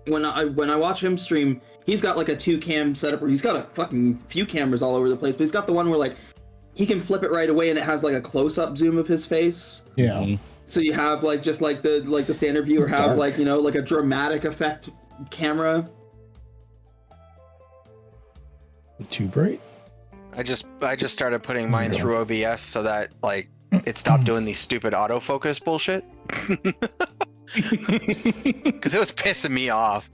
when I watch him stream, he's got like a 2-cam setup where he's got a fucking few cameras all over the place, but he's got the one where like he can flip it right away and it has like a close-up zoom of his face. Yeah. So you have like just like the standard view, or have Dark. like, you know, like a dramatic effect camera. Too bright. I just started putting mine through OBS so that like it stopped doing these stupid autofocus bullshit. Because it was pissing me off.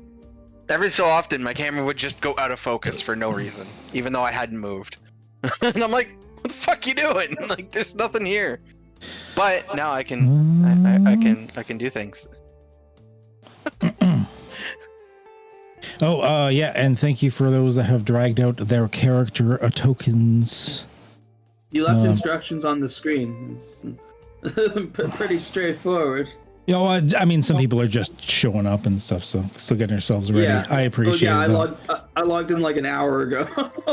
Every so often, my camera would just go out of focus for no reason, even though I hadn't moved. And I'm like, "What the fuck you doing? Like, there's nothing here." But now I can, I can do things. Oh, yeah, and thank you for those that have dragged out their character tokens. You left instructions on the screen. It's pretty straightforward. You know, I mean, some people are just showing up and stuff, so still getting yourselves ready. Yeah. I appreciate it. I logged in like an hour ago.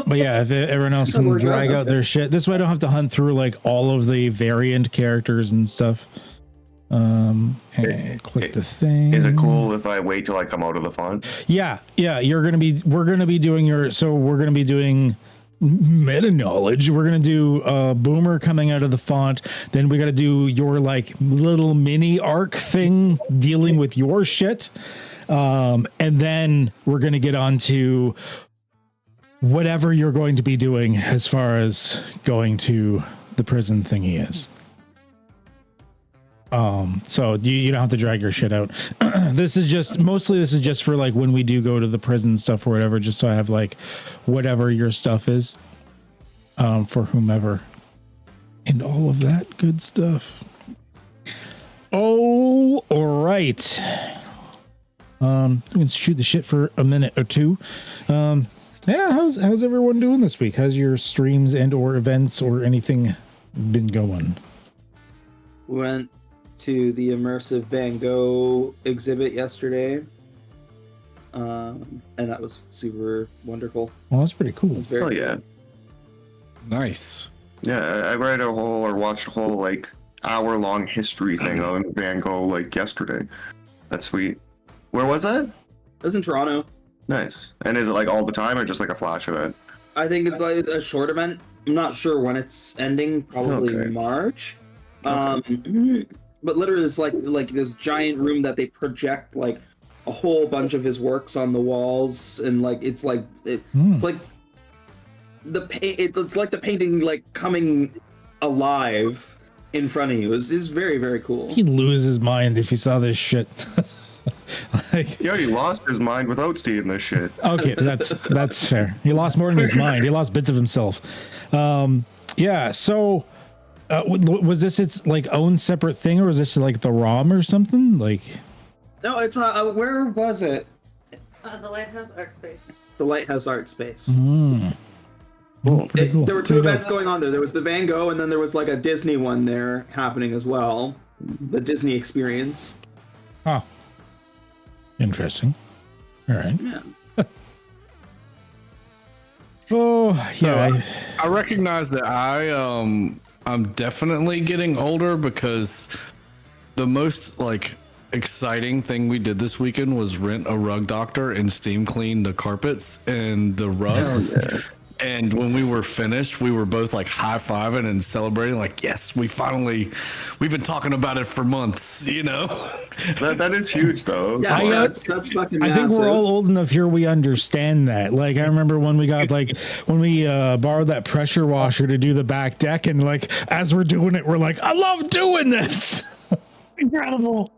But yeah, if everyone else can drag out their shit, this way I don't have to hunt through like all of the variant characters and stuff. And click the thing. Is it cool if I wait till I come out of the font? Yeah, we're gonna be doing meta knowledge. We're gonna do Boomer coming out of the font, then we gotta do your like little mini arc thing dealing with your shit, and then we're gonna get on to whatever you're going to be doing as far as going to the prison thingy is. So you don't have to drag your shit out. This is just for like when we do go to the prison stuff or whatever, just so I have like whatever your stuff is, for whomever and all of that good stuff. Oh, all right. We can shoot the shit for a minute or two. Yeah, how's everyone doing this week? How's your streams and or events or anything been going? Went to the immersive Van Gogh exhibit yesterday, and that was super wonderful. Well, that's pretty cool. It's very Oh yeah. Nice. Yeah, I read a whole or watched a whole like hour-long history thing on Van Gogh like yesterday. That's sweet. Where was that? It was in Toronto. Nice. And is it like all the time or just like a flash event? I think it's like a short event. I'm not sure when it's ending. Probably Okay. March. Okay. But literally, it's like this giant room that they project like a whole bunch of his works on the walls, and like it's like it's like it's like the painting like coming alive in front of you. It's very, very cool. He'd lose his mind if he saw this shit. Like, He already lost his mind without seeing this shit. okay, that's fair. He lost more than his mind. He lost bits of himself. Yeah. So, was this its like own separate thing, or was this like the ROM or something? Like, No, it's where was it? The Lighthouse Art Space. The Lighthouse Art Space. Cool. pretty cool. There were two Pretty dope. events going on there. There was the Van Gogh, and then there was like a Disney one there happening as well. The Disney experience. Huh. Interesting. All right. Yeah. Oh, yeah. So I recognize that I'm definitely getting older, because the most like exciting thing we did this weekend was rent a rug doctor and steam clean the carpets and the rugs. And when we were finished, we were both like high-fiving and celebrating, like, yes, we've been talking about it for months, you know? That is huge though. Yeah, I, that's fucking I think massive. we're all old enough here. We understand that. Like, I remember when we got when we borrowed that pressure washer to do the back deck, and like as we're doing it, we're like, I love doing this. Incredible.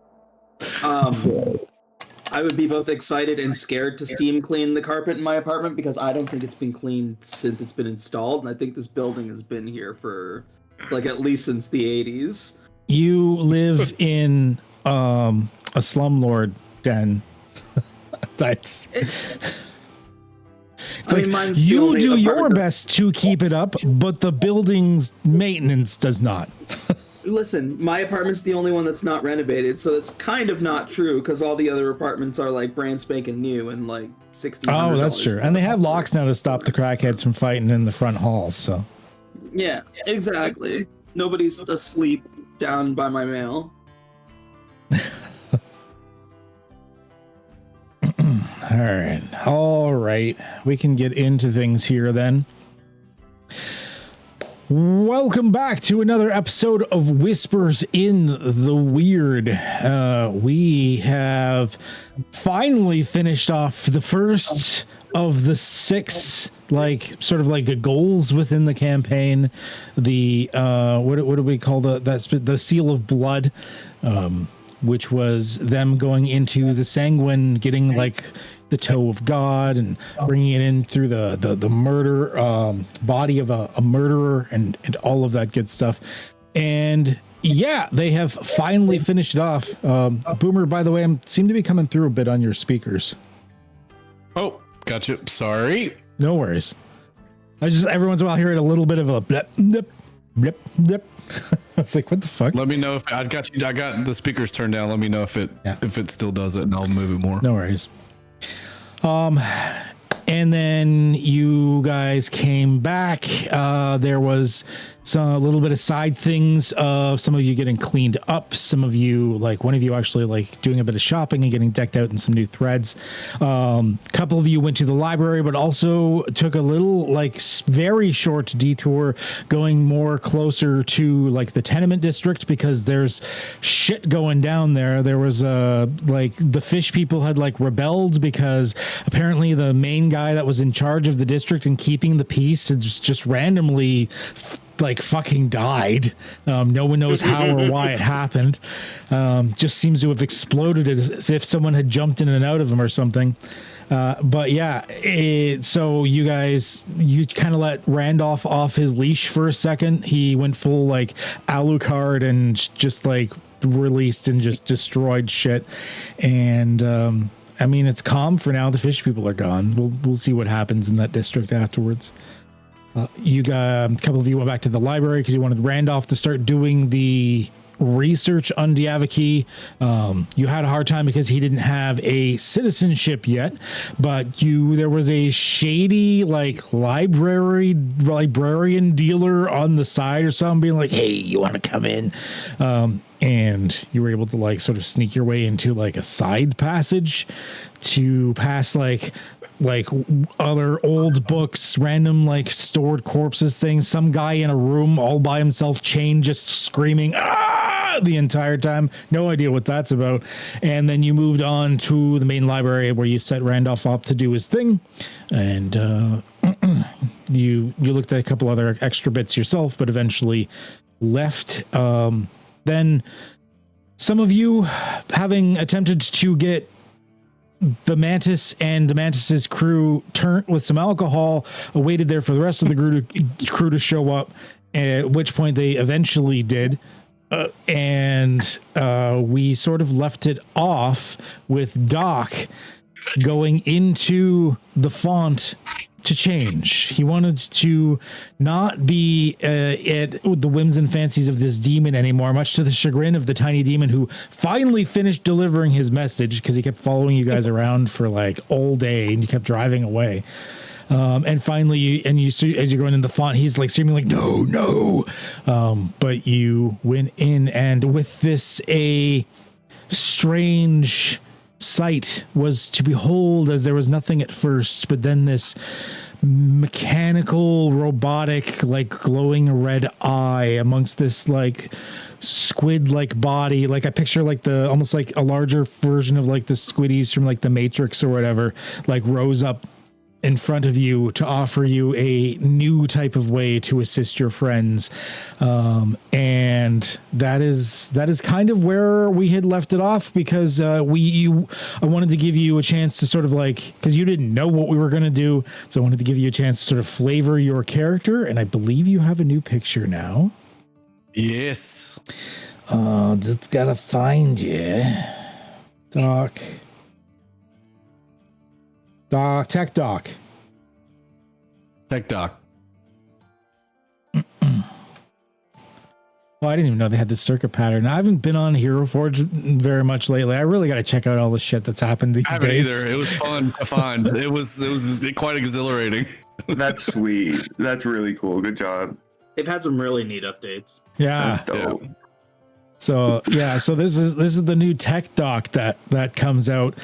I would be both excited and scared to steam clean the carpet in my apartment, because I don't think it's been cleaned since it's been installed, and I think this building has been here for like at least since the 80s. You live in a slumlord den. That's It's like, mine's the you only do your apartment- best to keep it up, but the building's maintenance does not. Listen, my apartment's the only one that's not renovated, so it's kind of not true, because all the other apartments are like brand spanking new and like $1,600. Oh, that's true. And they have locks now to stop the crackheads from fighting in the front hall. So Yeah, exactly. Nobody's asleep down by my mail. All right. We can get into things here then. Welcome back to another episode of Whispers in the Weird. We have finally finished off the first of the 6 goals within the campaign. The what do we call the Seal of Blood, which was them going into the Sanguine, getting like the toe of God and bringing it in through the murder body of a murderer and all of that good stuff. And yeah, they have finally finished it off. Boomer, by the way, I seem to be coming through a bit on your speakers. Oh, gotcha. Sorry. No worries. I just every once in a while hear it a little bit of a blip, blip, blip, blip. I was like, what the fuck? Let me know if I got the speakers turned down. Let me know if it still does it, and I'll move it more. No worries. And then you guys came back. There was a little bit of side things of some of you getting cleaned up. Some of you, like one of you actually like doing a bit of shopping and getting decked out in some new threads. Couple of you went to the library, but also took a little like very short detour going more closer to like the tenement district because there's shit going down there. There was like the fish people had like rebelled because apparently the main guy that was in charge of the district and keeping the peace has just randomly like fucking died. No one knows how or why it happened. Just seems to have exploded as if someone had jumped in and out of him or something. But yeah, so you kind of let Randolph off his leash for a second. He went full like Alucard and just like released and just destroyed shit. And I mean, it's calm for now. The fish people are gone. We'll see what happens in that district afterwards. You got a couple of you went back to the library because you wanted Randolph to start doing the research on Diaviki. You had a hard time because he didn't have a citizenship yet, but there was a shady like librarian dealer on the side or something being like, hey, you want to come in? And you were able to like sort of sneak your way into like a side passage to pass like other old books, random like stored corpses things, some guy in a room all by himself, chained, just screaming the entire time. No idea what that's about. And then you moved on to the main library where you set Randolph up to do his thing. And you looked at a couple other extra bits yourself, but eventually left. Then some of you, having attempted to get the Mantis and the Mantis's crew turned with some alcohol, waited there for the rest of the crew to show up, at which point they eventually did. And we sort of left it off with Doc going into the font to change. He wanted to not be at the whims and fancies of this demon anymore, much to the chagrin of the tiny demon who finally finished delivering his message because he kept following you guys around for like all day and you kept driving away. And finally, you see, as you're going in the font, he's like screaming like, no. But you went in, and with this, a strange sight was to behold, as there was nothing at first, but then this mechanical, robotic, like glowing red eye amongst this like squid like body. Like I picture like almost like a larger version of like the squiddies from like the Matrix or whatever, like rose up in front of you to offer you a new type of way to assist your friends. And that is kind of where we had left it off because I wanted to give you a chance to sort of like, because you didn't know what we were going to do. So I wanted to give you a chance to sort of flavor your character. And I believe you have a new picture now. Yes. Just gotta find you. Tech Doc. Oh, I didn't even know they had this circuit pattern. I haven't been on Hero Forge very much lately. I really got to check out all the shit that's happened these days. I haven't either. It was fun to find. It was quite exhilarating. That's sweet. That's really cool. Good job. They've had some really neat updates. Yeah. That's dope. So this is the new Tech Doc that comes out.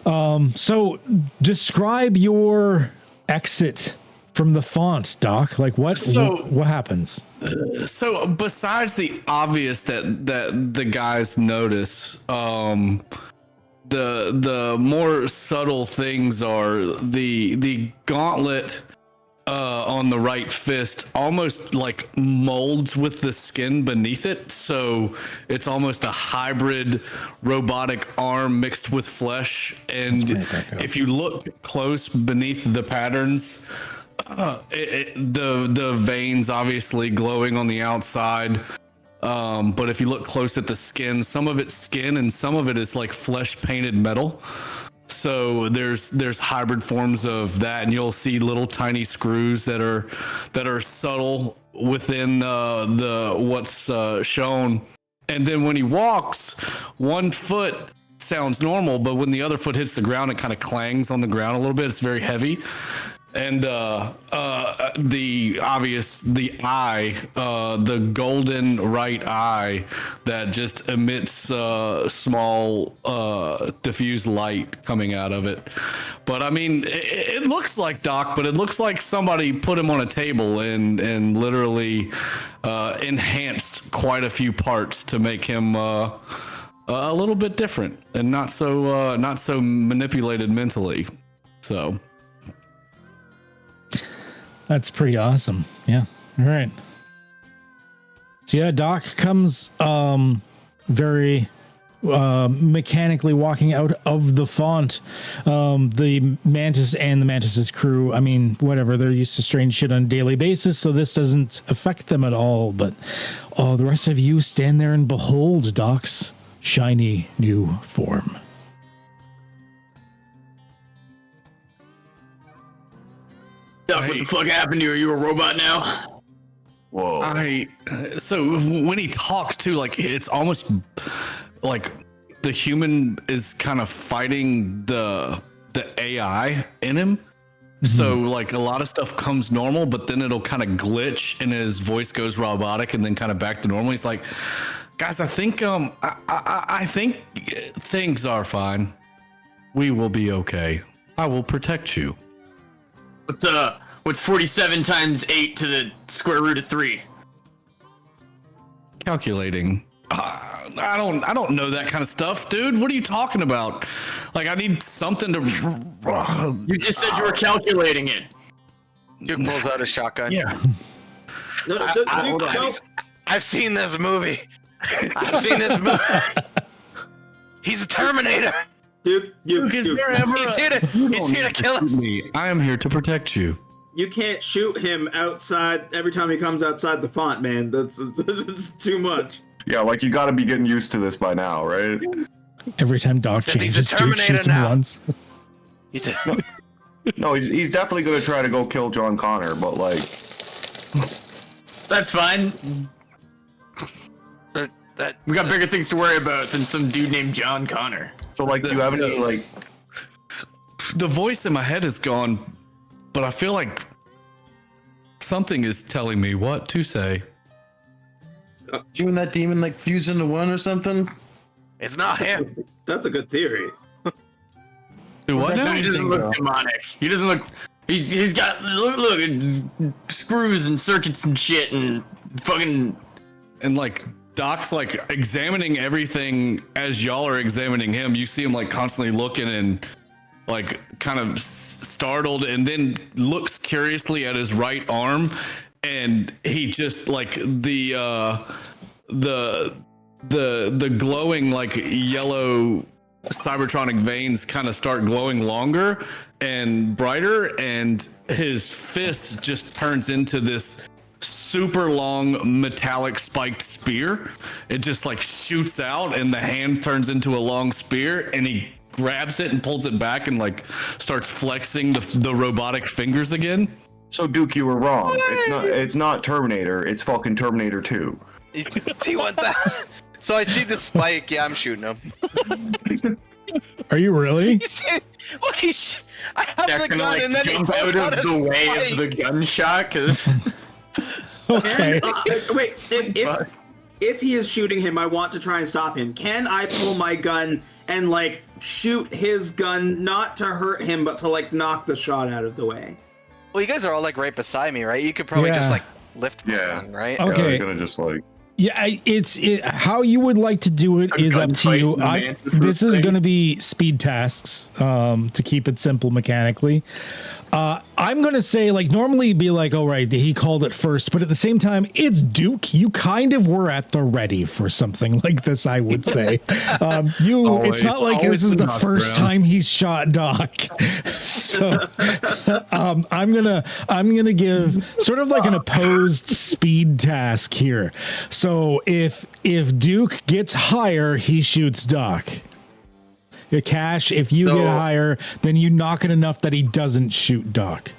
So describe your exit from the font, Doc. Like what happens? So besides the obvious that the guys notice, the more subtle things are the gauntlet on the right fist almost like molds with the skin beneath it, so it's almost a hybrid robotic arm mixed with flesh. And if you look close beneath the patterns, the veins obviously glowing on the outside, but if you look close at the skin, some of it's skin and some of it is like flesh painted metal. So there's hybrid forms of that, and you'll see little tiny screws that are subtle within the what's shown. And then when he walks, one foot sounds normal, but when the other foot hits the ground, it kind of clangs on the ground a little bit. It's very heavy. And the eye, the golden right eye that just emits small diffused light coming out of it. But I mean, it looks like Doc, but it looks like somebody put him on a table and literally enhanced quite a few parts to make him a little bit different and not so manipulated mentally. So. That's pretty awesome. Yeah. All right. So yeah, Doc comes very mechanically walking out of the font. The Mantis and the Mantis's crew, I mean, whatever, they're used to strange shit on a daily basis, so this doesn't affect them at all. But the rest of you stand there and behold Doc's shiny new form. Doc, what the fuck happened to you? Are you a robot now? Whoa. So when he talks too, like it's almost like the human is kind of fighting the AI in him. So like a lot of stuff comes normal, but then it'll kind of glitch and his voice goes robotic and then kind of back to normal. He's like, guys, I think I think things are fine. We will be okay. I will protect you. What's 47 times 8 to the square root of 3? Calculating. I don't know that kind of stuff, dude. What are you talking about? Like, I need something to. You just said you were calculating it. Dude pulls out a shotgun. Yeah. I've seen this movie. I've seen this movie. He's a Terminator. Dude, He's here to kill us. Me. I am here to protect you. You can't shoot him outside every time he comes outside the font, man. It's too much. Yeah, like you got to be getting used to this by now, right? Every time Doc changes, Duke shoots him once. No, he's definitely gonna try to go kill John Connor, but like, that's fine. We got bigger things to worry about than some dude named John Connor. So like, do you have any like? The voice in my head is gone, but I feel like something is telling me what to say. You and that demon like fuse into one or something? It's not him. That's a good theory. Dude, what now? He doesn't look demonic. He doesn't look. He's got look screws and circuits and shit and fucking. And like Doc's like examining everything as y'all are examining him. You see him like constantly looking and like kind of startled, and then looks curiously at his right arm, and he just like the glowing like yellow cybertronic veins kind of start glowing longer and brighter, and his fist just turns into this super long metallic spiked spear. It just like shoots out, and the hand turns into a long spear, and he grabs it and pulls it back and like starts flexing the robotic fingers again. So Duke, you were wrong. It's not Terminator. It's fucking Terminator 2. He's T-1000. So I see the spike. Yeah, I'm shooting him. Are you really? You see? Well, I have the gun, like and then jump he pulls out out of a the way spike. of the gunshot, because. Okay. Wait, if he is shooting him, I want to try and stop him. Can I pull my gun and like shoot his gun not to hurt him, but to like knock the shot out of the way. Well, you guys are all like right beside me, right? You could probably just like lift my gun, right? Okay. Yeah, gonna just like. Yeah, how you would like to do it is up to you. This is going to be speed tasks to keep it simple mechanically. I'm going to say, like, normally be like, oh, right, he called it first. But at the same time, it's Duke. You kind of were at the ready for something like this, I would say. It's not like this is the first time he's shot Doc. So I'm gonna give sort of like an opposed speed task here. So if Duke gets higher, he shoots Doc. Cash, if you get higher, then you knock it enough that he doesn't shoot Doc.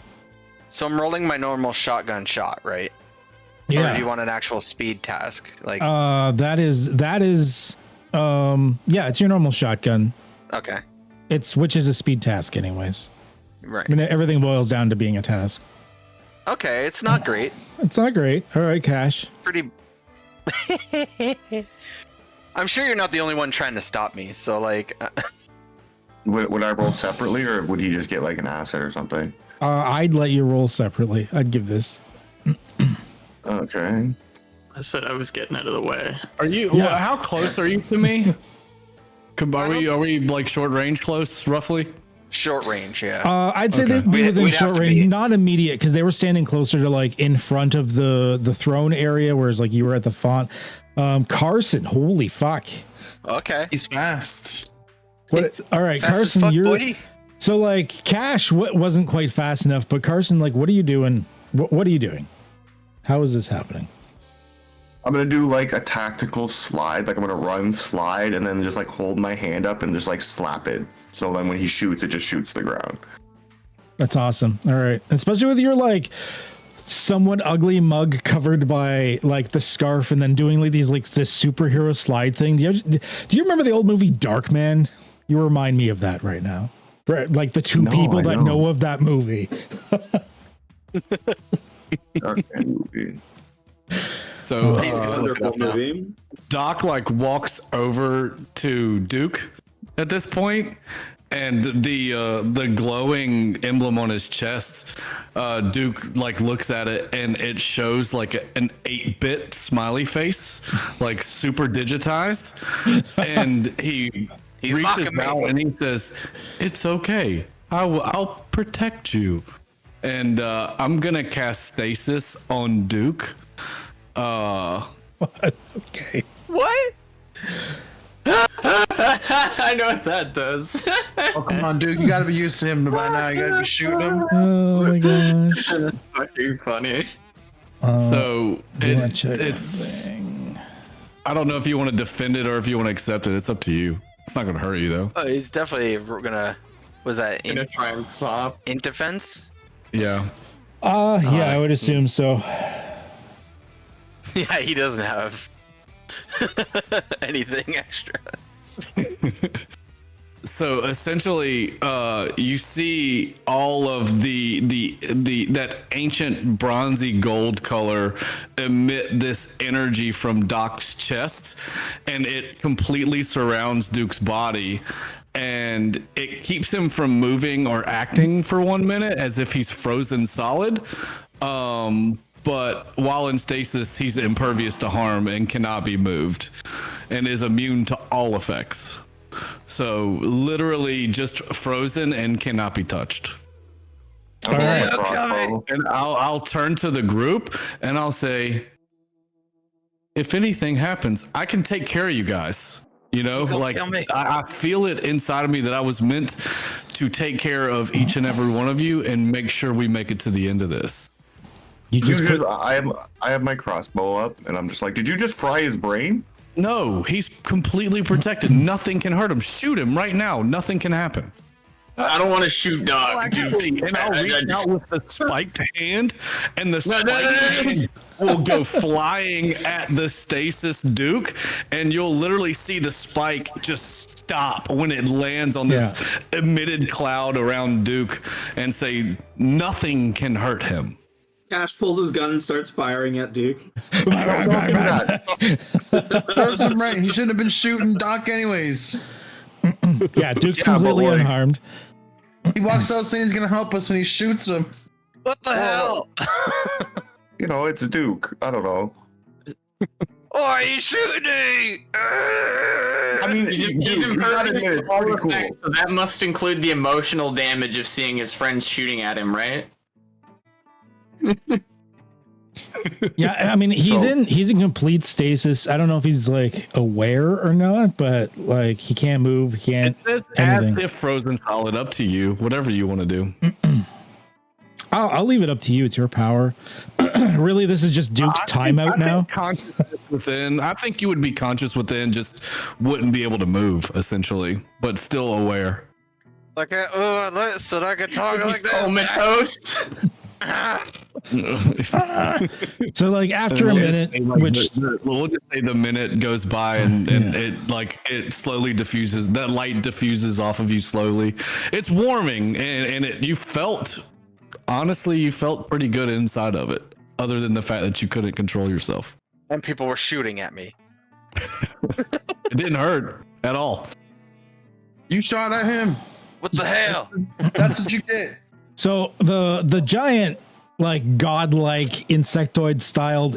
So I'm rolling my normal shotgun shot, right? Yeah. Or do you want an actual speed task? Like that is it's your normal shotgun. Okay. Which is a speed task anyways. Right. I mean, everything boils down to being a task. Okay, it's not great. It's not great. All right, Cash. Pretty I'm sure you're not the only one trying to stop me, so like Would I roll separately, or would he just get like an asset or something? I'd let you roll separately. I'd give this. Okay. I said I was getting out of the way. Are you? Yeah. Well, how close are you to me? Are we like short range close, roughly? short range, yeah. I'd say they'd be within We'd have short to range, be- not immediate, because they were standing closer to like in front of the throne area, whereas like you were at the font. Carson, holy fuck! Okay. He's fast. What? All right, Fast as Carson, fuck, you're boy. so like Cash. What wasn't quite fast enough, but Carson, like, what are you doing? What are you doing? How is this happening? I'm gonna do like a tactical slide, like I'm gonna run, slide, and then just like hold my hand up and just like slap it. So then when he shoots, it just shoots the ground. That's awesome. All right, especially with your like somewhat ugly mug covered by like the scarf, and then doing like these like this superhero slide thing. Do you remember the old movie Darkman? You remind me of that right now. Right, like the two people I that don't. know of that movie. Okay, movie. So He's gonna look it Wonderful up now. movie. Doc like walks over to Duke at this point, and the glowing emblem on his chest, Duke like looks at it, and it shows like an 8-bit smiley face, like super digitized, and he He's reaches mocking me. out and he says, "It's okay. I'll protect you." And I'm gonna cast stasis on Duke. Okay. What? I know what that does. Oh, come on, dude. You gotta be used to him by now. You gotta be shooting him. Oh my gosh. That's fucking funny. So do you wanna check it's. something? I don't know if you want to defend it or if you want to accept it. It's up to you. It's not gonna hurt you though. Oh, he's definitely gonna. Was that Gonna try and stop. in defense? Yeah. Yeah, I would assume so. Yeah, he doesn't have anything extra. So essentially, you see all of the that ancient bronzy gold color emit this energy from Doc's chest, and it completely surrounds Duke's body, and it keeps him from moving or acting for 1 minute as if he's frozen solid. But while in stasis, he's impervious to harm and cannot be moved, and is immune to all effects. So literally just frozen and cannot be touched. All right. And I'll turn to the group and I'll say, if anything happens, I can take care of you guys. You know, Don't like kill me. I feel it inside of me that I was meant to take care of each and every one of you and make sure we make it to the end of this. You just put I have my crossbow up, and I'm just like, did you just fry his brain? No, he's completely protected. Nothing can hurt him. Shoot him right now. Nothing can happen. I don't want to shoot Doc. And I'll reach out with the spiked hand, and the spiked no. hand will go flying at the stasis Duke, and you'll literally see the spike just stop when it lands on this emitted cloud around Duke, and say nothing can hurt him. Cash pulls his gun and starts firing at Duke. Don't do that. Serves him right. He shouldn't have been shooting Doc anyways. Yeah, Duke's Yeah, but, completely like- unharmed. He walks out saying he's gonna help us, and he shoots him. What the hell? You know, it's a Duke. I don't know. Why are you shooting me? I mean, He's dude, you gotta impervious admit, to it's all pretty cool. effects, so that must include the emotional damage of seeing his friends shooting at him, right? Yeah, I mean he's So- in complete stasis. I don't know if he's like aware or not, but like he can't move, he can't It's anything. as if frozen solid. Up to you. Whatever you want to do. I'll leave it up to you. It's your power. Really, this is just Duke's timeout now. Consciousness within. I think you would be conscious within, just wouldn't be able to move essentially, but still aware. Like, so I can talk He's like this. comatose. So like after a minute, which we'll just say the minute goes by and it slowly diffuses. That light diffuses off of you slowly. It's warming and you felt pretty good inside of it, other than the fact that you couldn't control yourself. And people were shooting at me. It didn't hurt at all. You shot at him. What the hell? That's what you get. so the giant like godlike insectoid styled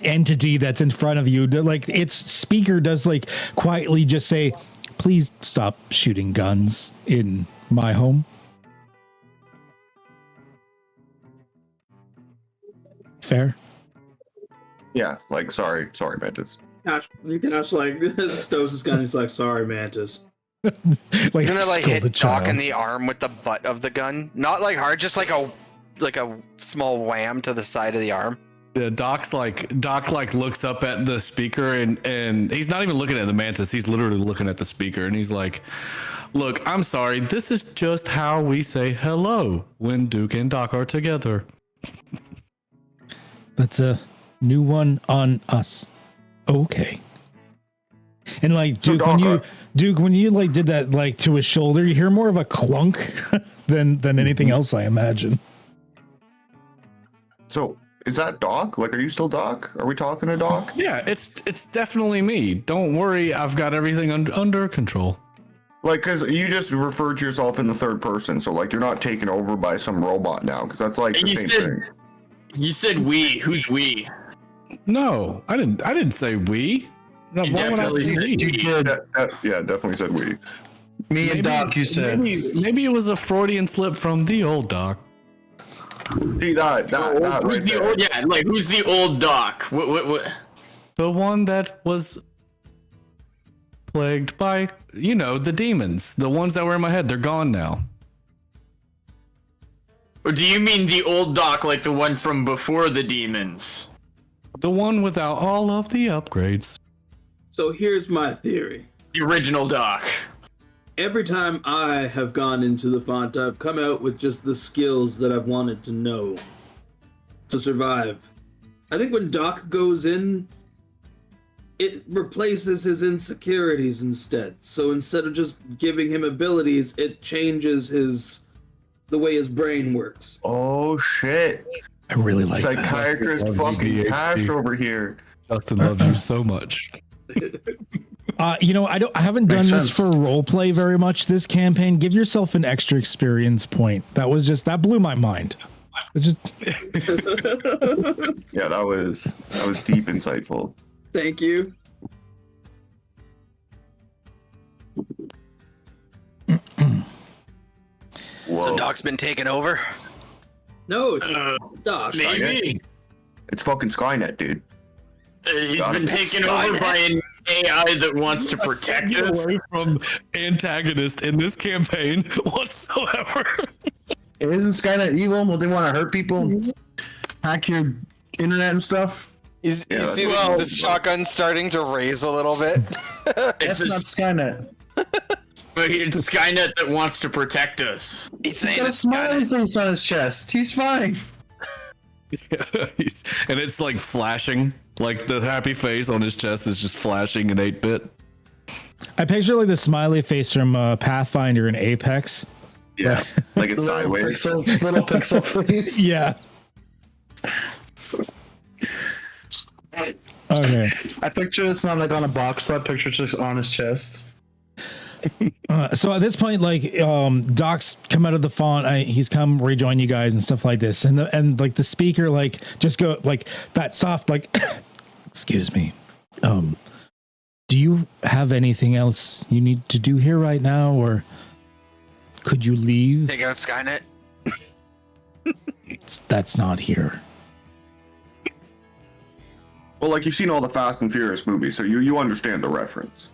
entity that's in front of you, like its speaker does like quietly just say, "Please stop shooting guns in my home." Fair. Yeah, like sorry, Mantis. Ash, you can Ash like stows his gun. He's like, "Sorry, Mantis." Like You're gonna like scold the hit Doc child. in the arm with the butt of the gun. Not like hard, just like a small wham to the side of the arm. The Doc looks up at the speaker and he's not even looking at the Mantis. He's literally looking at the speaker and he's like, "Look, I'm sorry. This is just how we say hello when Duke and Doc are together." That's a new one on us. Okay. And like So Duke, when you like did that like to his shoulder, you hear more of a clunk than anything else, I imagine. So is that Doc? Like, are you still Doc? Are we talking to Doc? Yeah, it's definitely me. Don't worry, I've got everything under control. Like, cause you just referred to yourself in the third person, so like you're not taken over by some robot now, cause that's like the You same said- thing. You said we. Who's we? No, I didn't say we. No, You why would I definitely say said we? You did. Yeah, definitely said we. Me and Doc, you said. Maybe it was a Freudian slip from the old Doc. See that Who's right the there. old? Yeah, like who's the old Doc? What? The one that was plagued by, the demons. The ones that were in my head, they're gone now. Or do you mean the old Doc, like the one from before the demons? The one without all of the upgrades. So here's my theory. The original Doc. Every time I have gone into the font, I've come out with just the skills that I've wanted to know to survive. I think when Doc goes in, it replaces his insecurities instead. So instead of just giving him abilities, it changes the way his brain works. Oh shit! I really like that. Psychiatrist Love fucking VDHD. Cash over here. Justin loves you so much. I haven't done Makes this sense. for roleplay very much this campaign. Give yourself an extra experience point. That blew my mind. It just Yeah, that was deep insightful. Thank you. Whoa. So Doc's been taken over. No, it's Doc. Maybe. It's fucking Skynet, dude. He's Got been it. taken over by an AI that wants to protect Get us. away from antagonist in this campaign whatsoever. Isn't Skynet evil? Will they want to hurt people? Hack your internet and stuff? You Yeah, see well- the shotgun starting to raise a little bit. That's It's not Skynet. it's Skynet that wants to protect us. He's He's saying got a it's smiley Skynet. face on his chest. He's fine. And it's like flashing. Like the happy face on his chest is just flashing in 8-bit. I picture like the smiley face from Pathfinder in Apex. Yeah, like it's sideways. Little pixel face. Yeah. Okay. I picture it's not like on a box. So I picture it's just on his chest. All So at this point, like Doc's come out of the font. He's come rejoin you guys and stuff like this, and like the speaker like just go like that soft like, excuse me. Do you have anything else you need to do here right now, or could you leave? Take out Skynet. That's not here. Well, like you've seen all the Fast and Furious movies, so you understand the reference.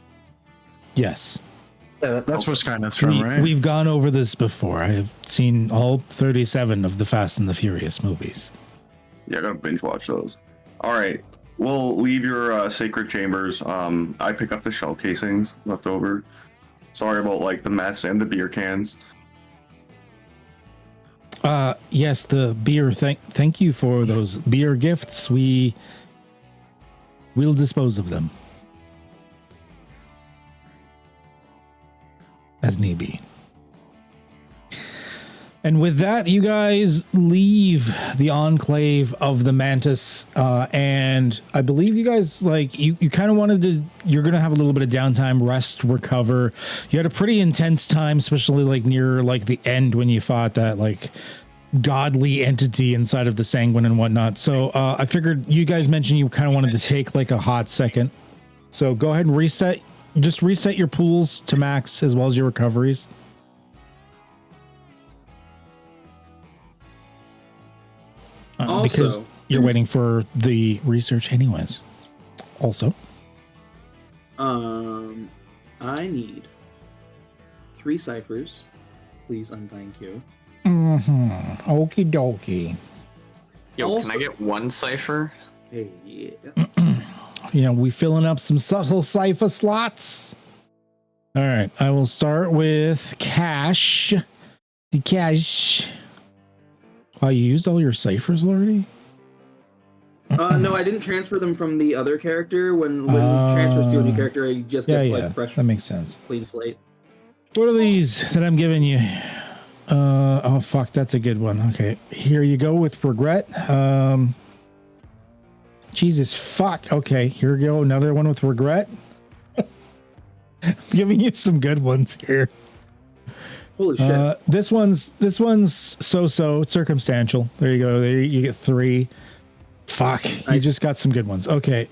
Yes. Yeah, that's where Skynet's from, right? We've gone over this before. I have seen all 37 of the Fast and the Furious movies. Yeah, I gotta binge watch those. All right, we'll leave your sacred chambers. I pick up the shell casings left over. Sorry about like the mess and the beer cans. Yes, the beer. Thank you for those beer gifts. We'll dispose of them as need be. And with that, you guys leave the enclave of the Mantis, and I believe you guys like you kind of wanted to. You're gonna have a little bit of downtime, rest, recover. You had a pretty intense time, especially like near like the end when you fought that like godly entity inside of the Sanguine and whatnot. So I figured you guys mentioned you kind of wanted to take like a hot second. So go ahead and reset. Just reset your pools to max as well as your recoveries. Because you're waiting for the research anyways. Also. I need 3 ciphers. Please and thank you. Mm-hmm. Okie dokie. Yo, Also- can I get 1 cipher? Hey, yeah. You know, we filling up some subtle cipher slots. All right, I will start with cash. The cash. Oh, you used all your ciphers already? No, I didn't transfer them from the other character. When he transfers to a new character, he just gets like fresh, that makes sense. clean slate. What are these that I'm giving you? Oh fuck, that's a good one. Okay, here you go with regret. Jesus fuck. Okay, here we go. Another one with regret. I'm giving you some good ones here. Holy shit! This one's so circumstantial. There you go. There you get 3. Fuck, Nice. you just got some good ones. Okay,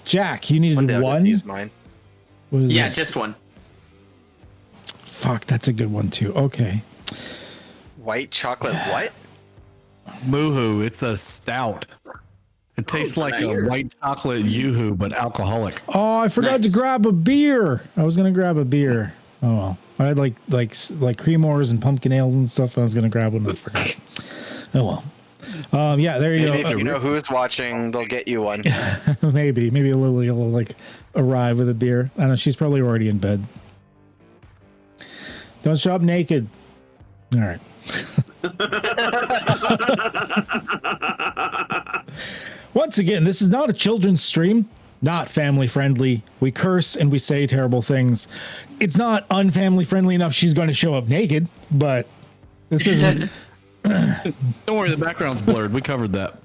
Jack, you needed One day I'll get 1. to use mine. What is Yeah, this? just 1. Fuck, that's a good one too. Okay. White chocolate what? Moohoo, it's a stout. It tastes like a white chocolate yoo-hoo, but alcoholic. Oh, I forgot to Nice. grab a beer. I was gonna grab a beer. Oh well. I had like creamers and pumpkin ales and stuff. I was gonna grab one, but I forgot. Oh well. Yeah, there you Maybe go. if you know who's watching, they'll get you one. maybe Lily will like arrive with a beer. I don't know. She's probably already in bed. Don't show up naked. All right. Once again, this is not a children's stream, not family friendly. We curse and we say terrible things. It's not unfamily friendly enough she's going to show up naked, but this isn't. Don't worry, the background's blurred. We covered that.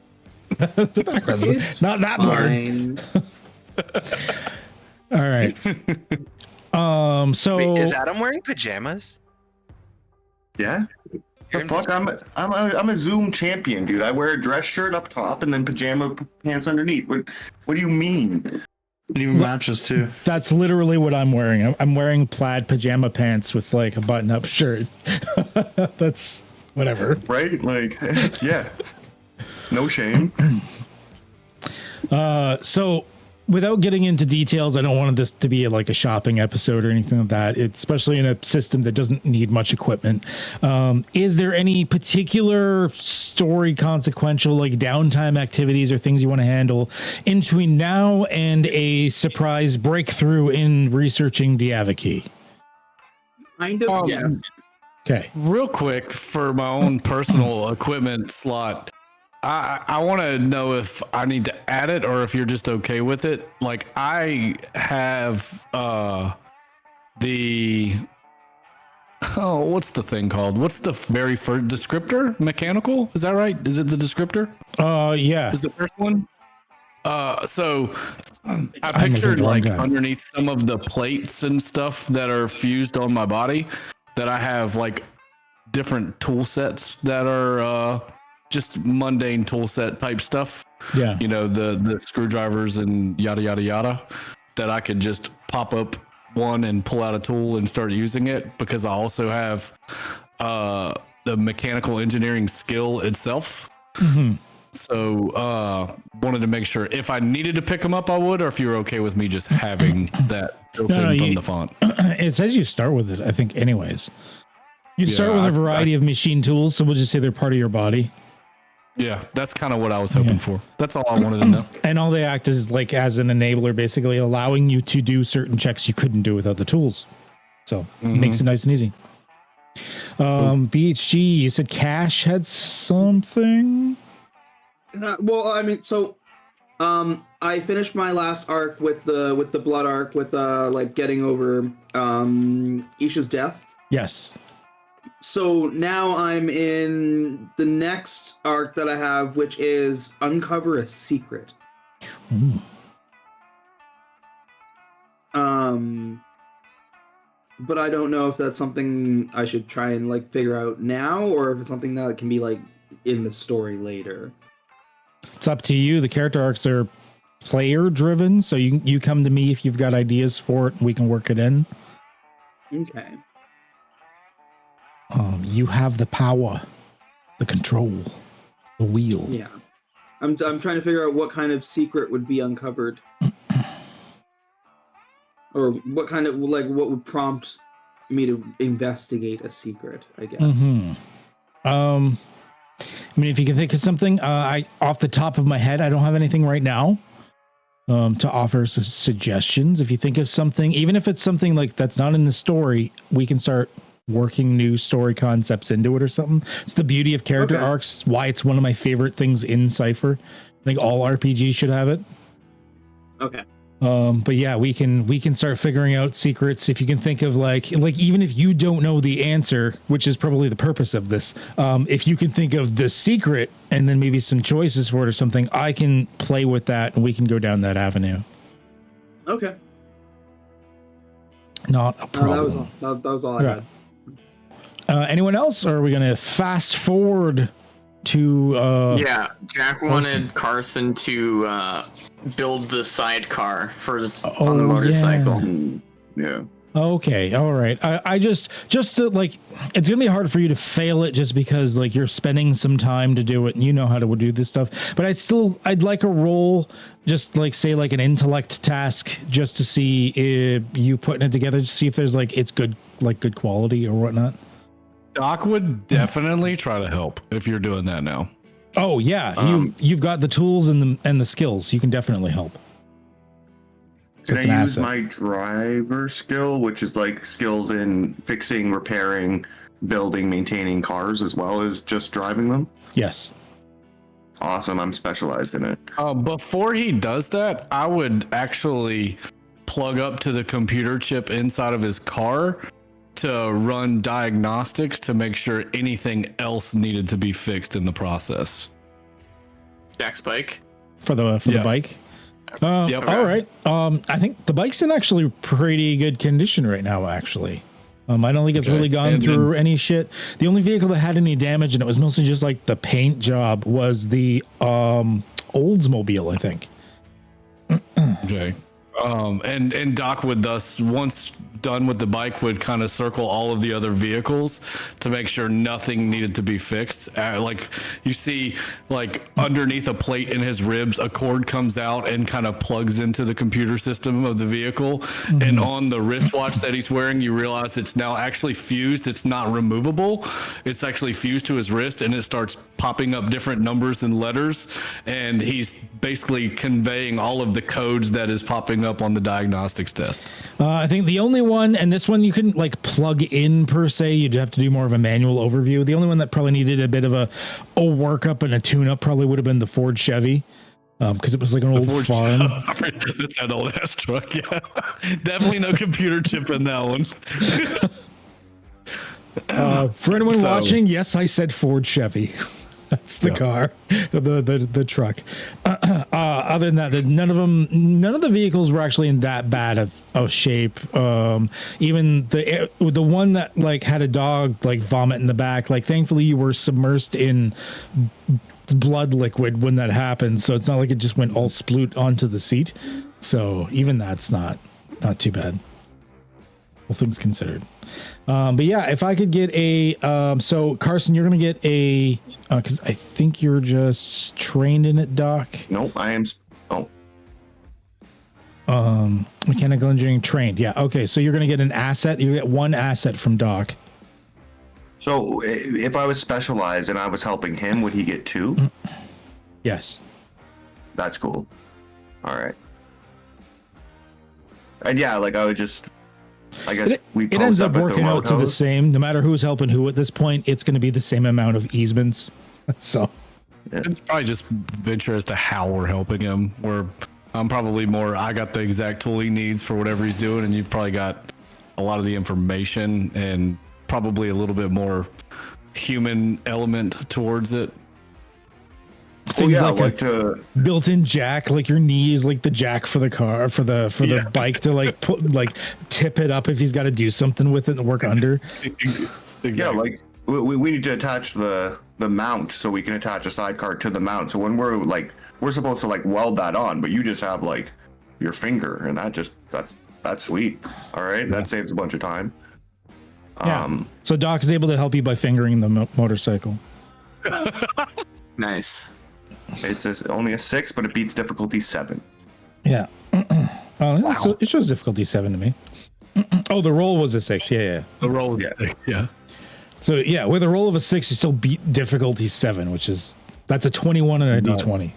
The background. It's not that blurred. fine. All right. So Wait, is Adam wearing pajamas? Yeah. The fuck? I'm a Zoom champion, dude. I wear a dress shirt up top and then pajama pants underneath. What do you mean? It even matches too. that's literally what I'm wearing. I'm wearing plaid pajama pants with like a button-up shirt. That's whatever. Right? Like, yeah. No shame. So without getting into details, I don't want this to be like a shopping episode or anything like that. It's especially in a system that doesn't need much equipment. Is there any particular story consequential, like downtime activities or things you want to handle in between now and a surprise breakthrough in researching Diaviki? Kind of, yes. Okay. Real quick, for my own personal equipment slot, I want to know if I need to add it or if you're just okay with it. Like I have what's the thing called? What's the very first descriptor? Mechanical? Is that right? Is it the descriptor? Yeah. Is the first one? So I I'm pictured the wrong like guy. underneath some of the plates and stuff that are fused on my body, that I have like different tool sets that are just mundane tool set type stuff. Yeah. You know, the screwdrivers and yada yada yada, that I could just pop up one and pull out a tool and start using it, because I also have the mechanical engineering skill itself. Mhm. So wanted to make sure if I needed to pick them up, I would, or if you're okay with me just having that built in from the font. It says you start with it, I think, anyways. You Yeah, start with a variety of machine tools, so we'll just say they're part of your body. Yeah, that's kind of what I was hoping for. That's all I wanted to know. And all they act is like as an enabler, basically allowing you to do certain checks you couldn't do without the tools. So makes it nice and easy. BHG, you said Cash had something? Well, I mean, so I finished my last arc with the blood arc with like getting over Isha's death. Yes. So now I'm in the next arc that I have, which is uncover a secret. But I don't know if that's something I should try and like figure out now, or if it's something that can be like in the story later. It's up to you. The character arcs are player driven, so you come to me if you've got ideas for it and we can work it in. Okay. You have the power, the control, the wheel. Yeah. I'm trying to figure out what kind of secret would be uncovered. Or what kind of, like, what would prompt me to investigate a secret, I guess. I mean, if you can think of something, I off the top of my head, I don't have anything right now to offer suggestions. If you think of something, even if it's something like that's not in the story, we can start working new story concepts into it or something. It's the beauty of character arcs, why it's one of my favorite things in Cypher. I think all RPGs should have it. Okay. But yeah, we can start figuring out secrets. If you can think of like even if you don't know the answer, which is probably the purpose of this, if you can think of the secret and then maybe some choices for it or something, I can play with that and we can go down that avenue. Okay. Not a problem. That was all. That was all I had. Anyone else? Or are we going to fast forward to Yeah, Jack wanted Carson to build the sidecar for his on the motorcycle. Yeah. Okay, all right. I just to like, it's gonna be hard for you to fail it just because like you're spending some time to do it and you know how to do this stuff. But I'd like a roll, just like say like an intellect task, just to see if you putting it together, to see if there's like it's good quality or whatnot. Doc would definitely try to help if you're doing that now. Oh yeah, you've got the tools and the skills. You can definitely help. Can I use my driver skill, which is like skills in fixing, repairing, building, maintaining cars, as well as just driving them? Yes. Awesome. I'm specialized in it. Before he does that, I would actually plug up to the computer chip inside of his car to run diagnostics to make sure anything else needed to be fixed in the process. Jack's bike. For the bike. Yep. All right. I think the bike's in actually pretty good condition right now, actually. I don't think it's really gone through any shit. The only vehicle that had any damage, and it was mostly just like the paint job, was the Oldsmobile, I think. Okay. And Doc would thus, once done with the bike, would kind of circle all of the other vehicles to make sure nothing needed to be fixed. Like you see, like underneath a plate in his ribs, a cord comes out and kind of plugs into the computer system of the vehicle. Mm-hmm. And on the wristwatch that he's wearing, you realize it's now actually fused. It's not removable. It's actually fused to his wrist, and it starts popping up different numbers and letters. And he's basically conveying all of the codes that is popping up on the diagnostics test. I think the only one, and this one you couldn't like plug in per se, you'd have to do more of a manual overview. The only one that probably needed a bit of a workup and a tune-up probably would have been the Ford Chevy, because it was like an old farm. That's an old ass truck. Yeah, definitely no computer chip in that one. For anyone watching, yes, I said Ford Chevy. That's the car, the truck. other than that, none of the vehicles were actually in that bad of shape. Even the one that like had a dog like vomit in the back, like thankfully you were submersed in blood liquid when that happened, so it's not like it just went all sploot onto the seat. So even that's not too bad, all things considered. But yeah, if I could get a so Carson, you're gonna get a because I think you're just trained in it, Doc. Nope, I am. Oh, mechanical engineering trained. Yeah, okay, so you're gonna get an asset. You get one asset from Doc. so if I was specialized and I was helping him, would he get 2? Yes. That's cool. All right. And yeah, like I would just, I guess It ends up working out to the same. No matter who's helping who at this point, it's going to be the same amount of easements. So It's probably just venture as to how we're helping him. I'm probably more, I got the exact tool he needs for whatever he's doing, and you've probably got a lot of the information and probably a little bit more human element towards it. things like a built-in jack, like your knee is like the jack for the car, for the bike to like put, like tip it up if he's got to do something with it and work under. Exactly. Yeah, like we need to attach the mount so we can attach a sidecar to the mount. So when we're supposed to like weld that on, but you just have like your finger, and that's sweet. All right, that saves a bunch of time. Yeah. So Doc is able to help you by fingering the motorcycle. Nice. It's only a 6, but it beats difficulty 7. Yeah. So it shows difficulty 7 to me. Oh, the roll was a 6. Yeah. The roll, yeah. So yeah, with a roll of a 6, you still beat difficulty 7, that's a 21 and a d20.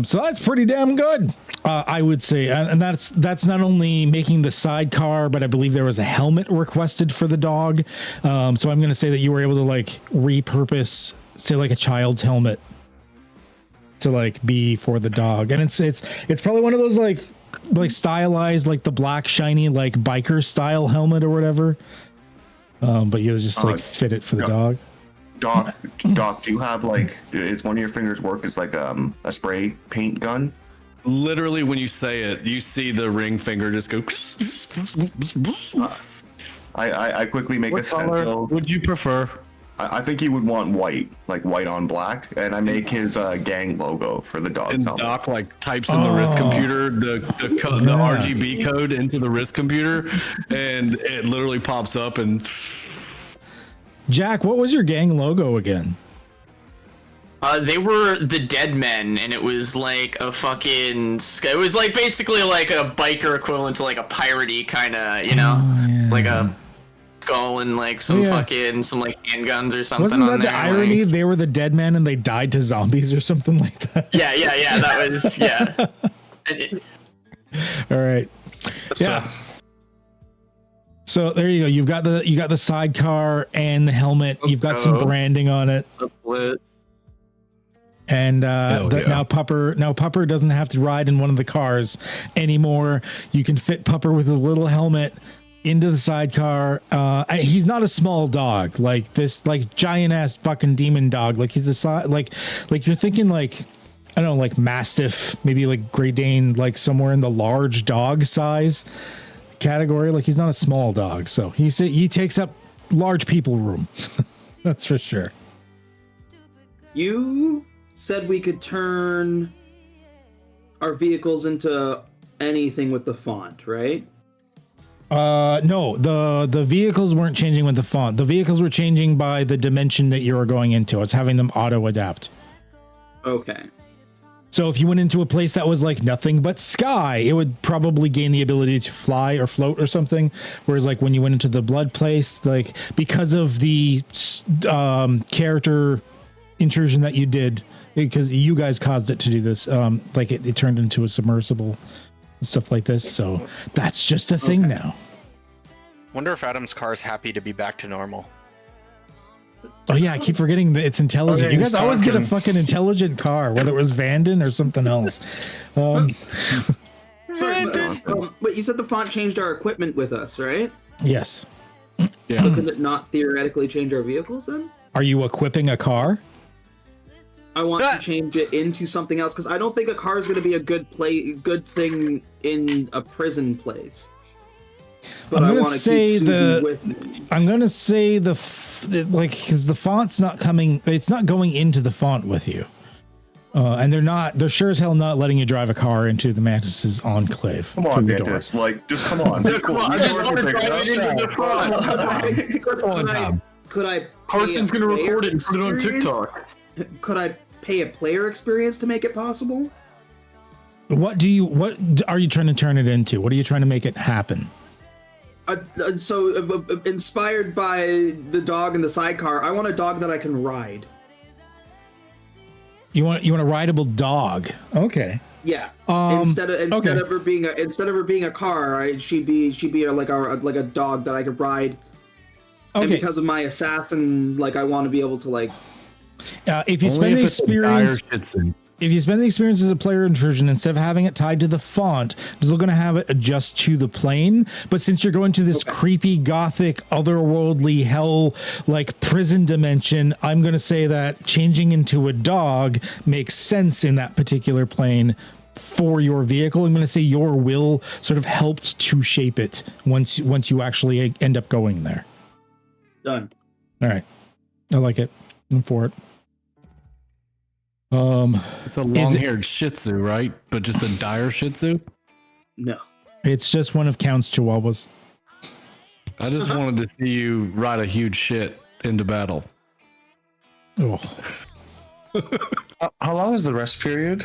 So that's pretty damn good, I would say. And that's not only making the sidecar, but I believe there was a helmet requested for the dog. So I'm going to say that you were able to like repurpose, say like a child's helmet to like be for the dog. And it's probably one of those like stylized, like the black shiny, like biker style helmet or whatever. But you just like fit it for the dog. Doc, do you have is one of your fingers work as like a spray paint gun? Literally, when you say it, you see the ring finger just go. I quickly make What a color stencil. would you prefer? I think he would want white, like white on black, and I make his gang logo for the dog. And Doc like types in the wrist computer the RGB code into the wrist computer, and it literally pops up. And Jack, what was your gang logo again? They were the Dead Men, and it was like a fucking. It was like basically like a biker equivalent to like a piratey kind of, like a skull and like some fucking some like handguns or something. Wasn't that on the there, irony? They were the dead men and they died to zombies or something like that. Yeah. That was All right. Yeah. So there you go. You got the sidecar and the helmet. You've got some branding on it. That's lit. And now Pupper doesn't have to ride in one of the cars anymore. You can fit Pupper with his little helmet into the sidecar. He's not a small dog, like this, like giant ass fucking demon dog. Like he's the size, like you're thinking like, I don't know, like Mastiff, maybe like Great Dane, like somewhere in the large dog size category. Like he's not a small dog, so he takes up large people room. That's for sure. You said we could turn our vehicles into anything with the font, right? No, the vehicles weren't changing with the font. The vehicles were changing by the dimension that you were going into. It's having them auto adapt. Okay. So if you went into a place that was like nothing but sky, it would probably gain the ability to fly or float or something. Whereas like when you went into the blood place, like because of the character intrusion that you did, because you guys caused it to do this, like it turned into a submersible. Stuff like this, so that's just a thing now. Wonder if Adam's car is happy to be back to normal. Oh yeah, I keep forgetting that it's intelligent. You guys always get a fucking intelligent car, whether it was Vanden or something else. Sorry, but you said the font changed our equipment with us, right? Yes. So could it not theoretically change our vehicles then? Are you equipping a car? I want to change it into something else because I don't think a car is going to be a good thing in a prison place. But I want to keep Susie with me. I'm gonna say because the font's not coming. It's not going into the font with you, and they're sure as hell not letting you drive a car into the Mantis's enclave. Come on, Mantis. Like, just come on. Yeah, come on. I just want to drive it into the front. Could I? Carson's gonna record it and put it on TikTok. Could I pay a player experience to make it possible? What are you trying to turn it into? What are you trying to make it happen? Inspired by the dog in the sidecar, I want a dog that I can ride. You want a rideable dog? Okay. Yeah. Instead of her being a car, she'd be like a dog that I could ride. Okay. And because of my assassin, I want to be able to if you spend the experience. If you spend the experience as a player intrusion, instead of having it tied to the font, I'm still going to have it adjust to the plane. But since you're going to this creepy, gothic, otherworldly hell, prison dimension, I'm going to say that changing into a dog makes sense in that particular plane for your vehicle. I'm going to say your will sort of helped to shape it once you actually end up going there. Done. All right. I like it. I'm for it. It's a long-haired Shih Tzu, right? But just a dire Shih Tzu? No. It's just one of Count's Chihuahuas. I just wanted to see you ride a huge shit into battle. Oh. How long is the rest period?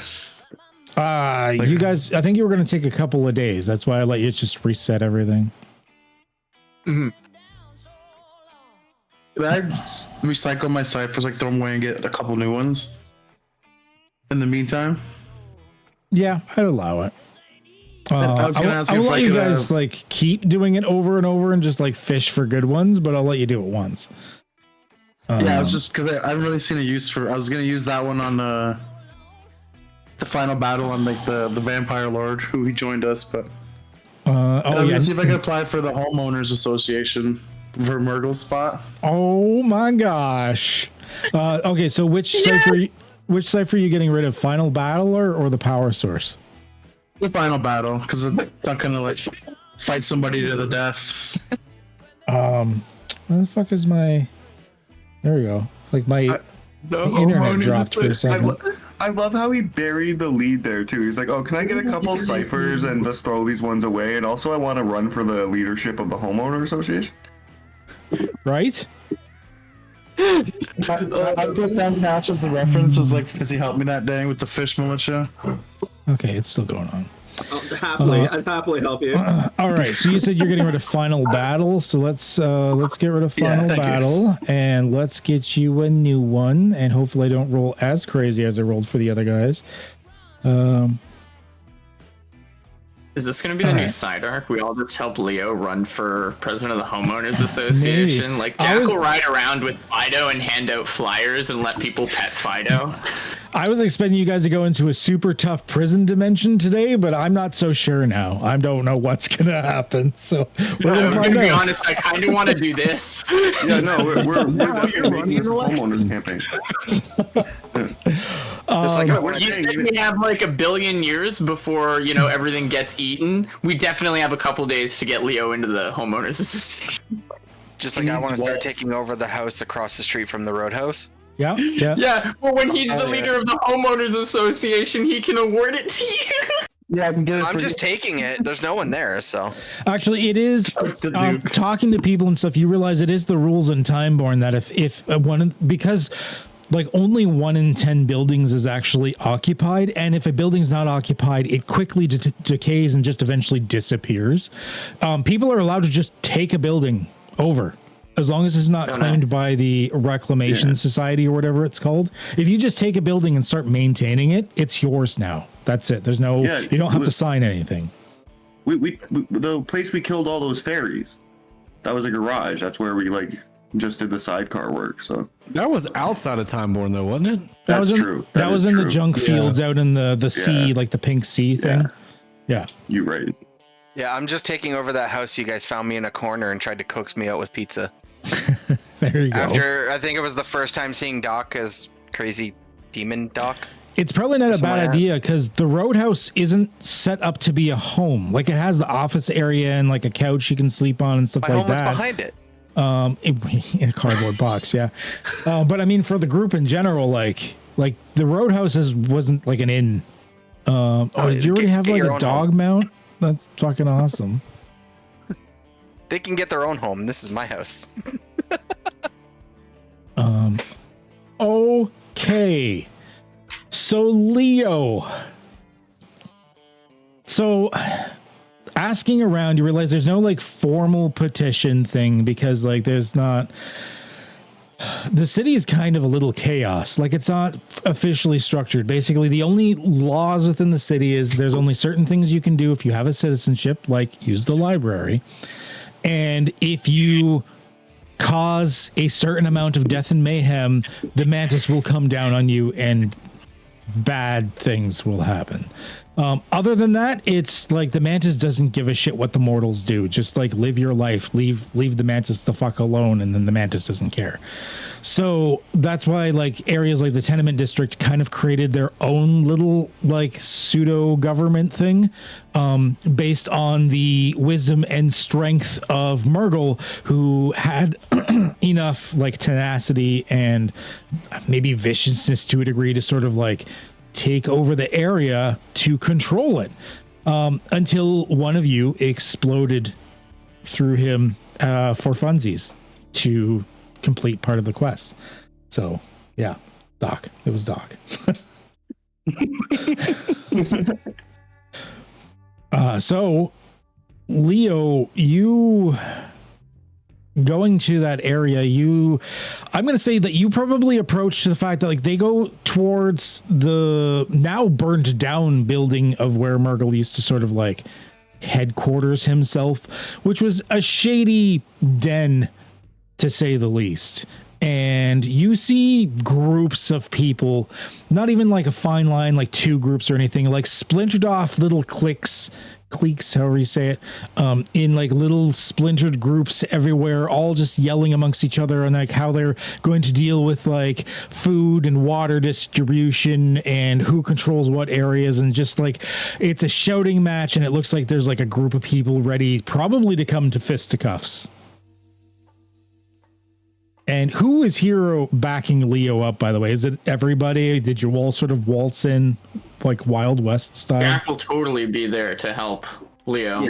You guys, I think you were going to take a couple of days. That's why I let you just reset everything. Mm-hmm. Did I recycle my ciphers, throw them away and get a couple new ones? In the meantime, yeah, I'd allow it. I was gonna ask I'll you if let I you could guys keep doing it over and over and just fish for good ones, but I'll let you do it once. Yeah, it's just because I haven't really seen a use for. I was gonna use that one on the final battle on the Vampire Lord who he joined us, but I'm gonna see if I can apply for the Homeowners Association for Murgle's spot. Oh my gosh! Okay, so which cipher are you getting rid of? Final Battle or the Power Source? The Final Battle, because I'm not gonna fight somebody to the death. Where the fuck is my? There we go. My internet dropped for a second. I love how he buried the lead there too. He's like, "Oh, can I get a couple ciphers and just throw these ones away?" And also, I want to run for the leadership of the Homeowner Association. Right. I put down Cash as the reference because he helped me that day with the fish militia. Okay, it's still going on. I'd happily help you. All right, so you said you're getting rid of Final Battle, so let's get rid of Final Battle and let's get you a new one, and hopefully I don't roll as crazy as I rolled for the other guys. Is this going to be the new side arc? We all just help Leo run for president of the Homeowners Association. Jack will ride around with Fido and hand out flyers and let people pet Fido. I was expecting you guys to go into a super tough prison dimension today, but I'm not so sure now. I don't know what's going to happen. So we're going to be honest, I kind of want to do this. Yeah, no, we're definitely making this homeowners campaign. You said we have a billion years before, everything gets eaten. We definitely have a couple days to get Leo into the Homeowners Association. Just I want to start taking over the house across the street from the roadhouse. Yeah. Yeah, well, when he's the leader of the Homeowners Association, he can award it to you. Yeah, I can get it. I'm just taking it. There's no one there, so. Actually, it is talking to people and stuff. You realize it is the rules in Timeborn that if because only 1 in 10 buildings is actually occupied, and if a building's not occupied, it quickly decays and just eventually disappears. People are allowed to just take a building over. As long as it's not claimed by the Reclamation Society or whatever it's called. If you just take a building and start maintaining it, it's yours now. That's it. There's no, you don't have to sign anything. We the place we killed all those fairies, that was a garage. That's where we just did the sidecar work. So that was outside of Timeborn though, wasn't it? That's true. That was in the junk fields out in the sea, the pink sea thing. Yeah. You're right. Yeah, I'm just taking over that house. You guys found me in a corner and tried to coax me out with pizza. There you go. After, I think it was the first time seeing Doc as crazy demon dock. It's probably not a Somewhere. bad idea because the roadhouse isn't set up to be a home. Like it has the office area and like a couch you can sleep on and stuff My like home was that. behind it. In a cardboard box, yeah. But I mean, for the group in general, like the roadhouse wasn't like an inn. Did you already have get like your a own dog home. mount? That's fucking awesome. They can get their own home. This is my house. Okay. So Leo. So asking around, you realize there's no like formal petition thing because like there's not. The city is kind of a little chaos. Like it's not officially structured. Basically, the only laws within the city is there's only certain things you can do if you have a citizenship, like use the library. And if you cause a certain amount of death and mayhem, the mantis will come down on you and bad things will happen. Other than that, it's like the mantis doesn't give a shit what the mortals do. Just like live your life, leave the mantis the fuck alone, and then the mantis doesn't care. So that's why like areas like the tenement district kind of created their own little like pseudo government thing, based on the wisdom and strength of Murgle, who had enough like tenacity and maybe viciousness to a degree to sort of like take over the area to control it, until one of you exploded through him for funsies to complete part of the quest. So yeah, Doc. It was Doc. So Leo, you going to that area, I'm going to say that you probably approach to the fact that like they go towards the now burned down building of where Murgle used to sort of like headquarters himself, which was a shady den to say the least. And you see groups of people, not even like a fine line, like two groups or anything, like splintered off little cliques, however you say it, in like little splintered groups everywhere, all just yelling amongst each other on like how they're going to deal with like food and water distribution and who controls what areas, and just like it's a shouting match, and it looks like there's like a group of people ready probably to come to fisticuffs. And who is here backing Leo up, by the way? Is it everybody? Did you all sort of waltz in like Wild West style? Jack will totally be there to help Leo.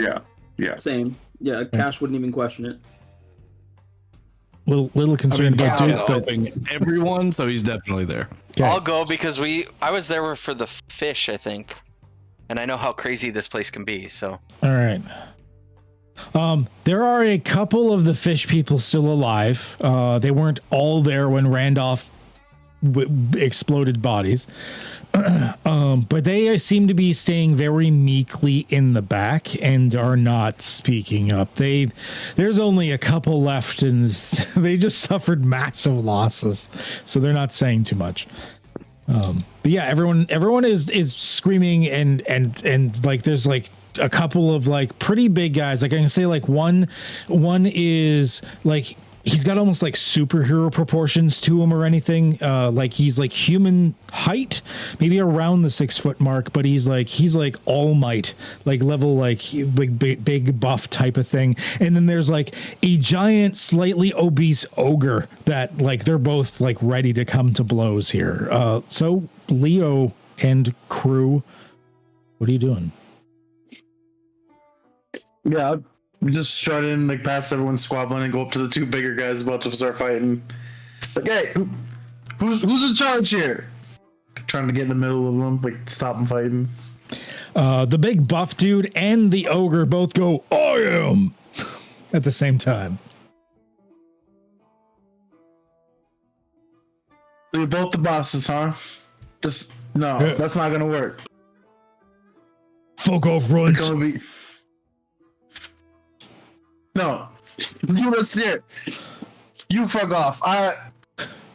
Yeah. Same. Yeah, Cash wouldn't even question it. Little concerned about Jack's Duke, but helping everyone, so he's definitely there. okay. I'll go because I was there for the fish, I think. And I know how crazy this place can be, so. All right. There are a couple of the fish people still alive. They weren't all there when Randolph exploded bodies. But they seem to be staying very meekly in the back and are not speaking up. There's only a couple left, and they just suffered massive losses, so they're not saying too much. But yeah, everyone is screaming and like there's like a couple of like pretty big guys. Like I can say like one is like he's got almost like superhero proportions to him or anything. Like he's like human height, maybe around the 6 foot mark, but he's like All Might, like level, like big buff type of thing. And then there's like a giant, slightly obese ogre that like they're both like ready to come to blows here. So Leo and crew, what are you doing? Yeah, just strut in, like past everyone squabbling and go up to the two bigger guys about to start fighting. Like, hey, who's in charge here? Trying to get in the middle of them, like stop them fighting. The big buff dude and the ogre both go, I am, at the same time. So you're both the bosses, huh? No, Yeah. that's not gonna work. Fuck off, You're runt. gonna be... No, you listen here. You fuck off. I'm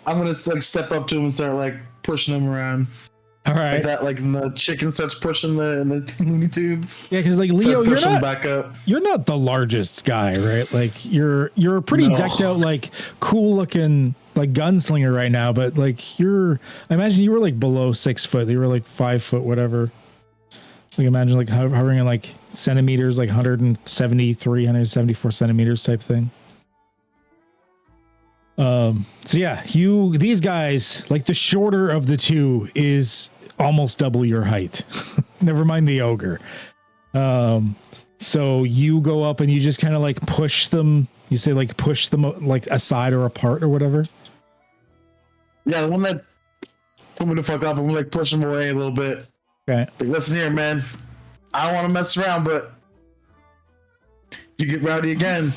gonna like step up to him and start like pushing him around. All Like right. that, like the chicken starts pushing the Looney Tunes. Yeah, because like Leo, Start pushing back up. you're not the largest guy, right? Like you're pretty No. decked out, like cool looking like gunslinger right now, but like I imagine you were like below 6 foot. You were like 5 foot, whatever. Like imagine like hovering in like centimeters, like 173, 174 centimeters type thing. So yeah, these guys, like the shorter of the two is almost double your height. Never mind the ogre. So you go up and you just kind of like push them. You say like push them like aside or apart or whatever. Yeah, the one that told me to fuck up, I'm like push him away a little bit. Okay. Like, listen here, man. I don't want to mess around, but you get rowdy again,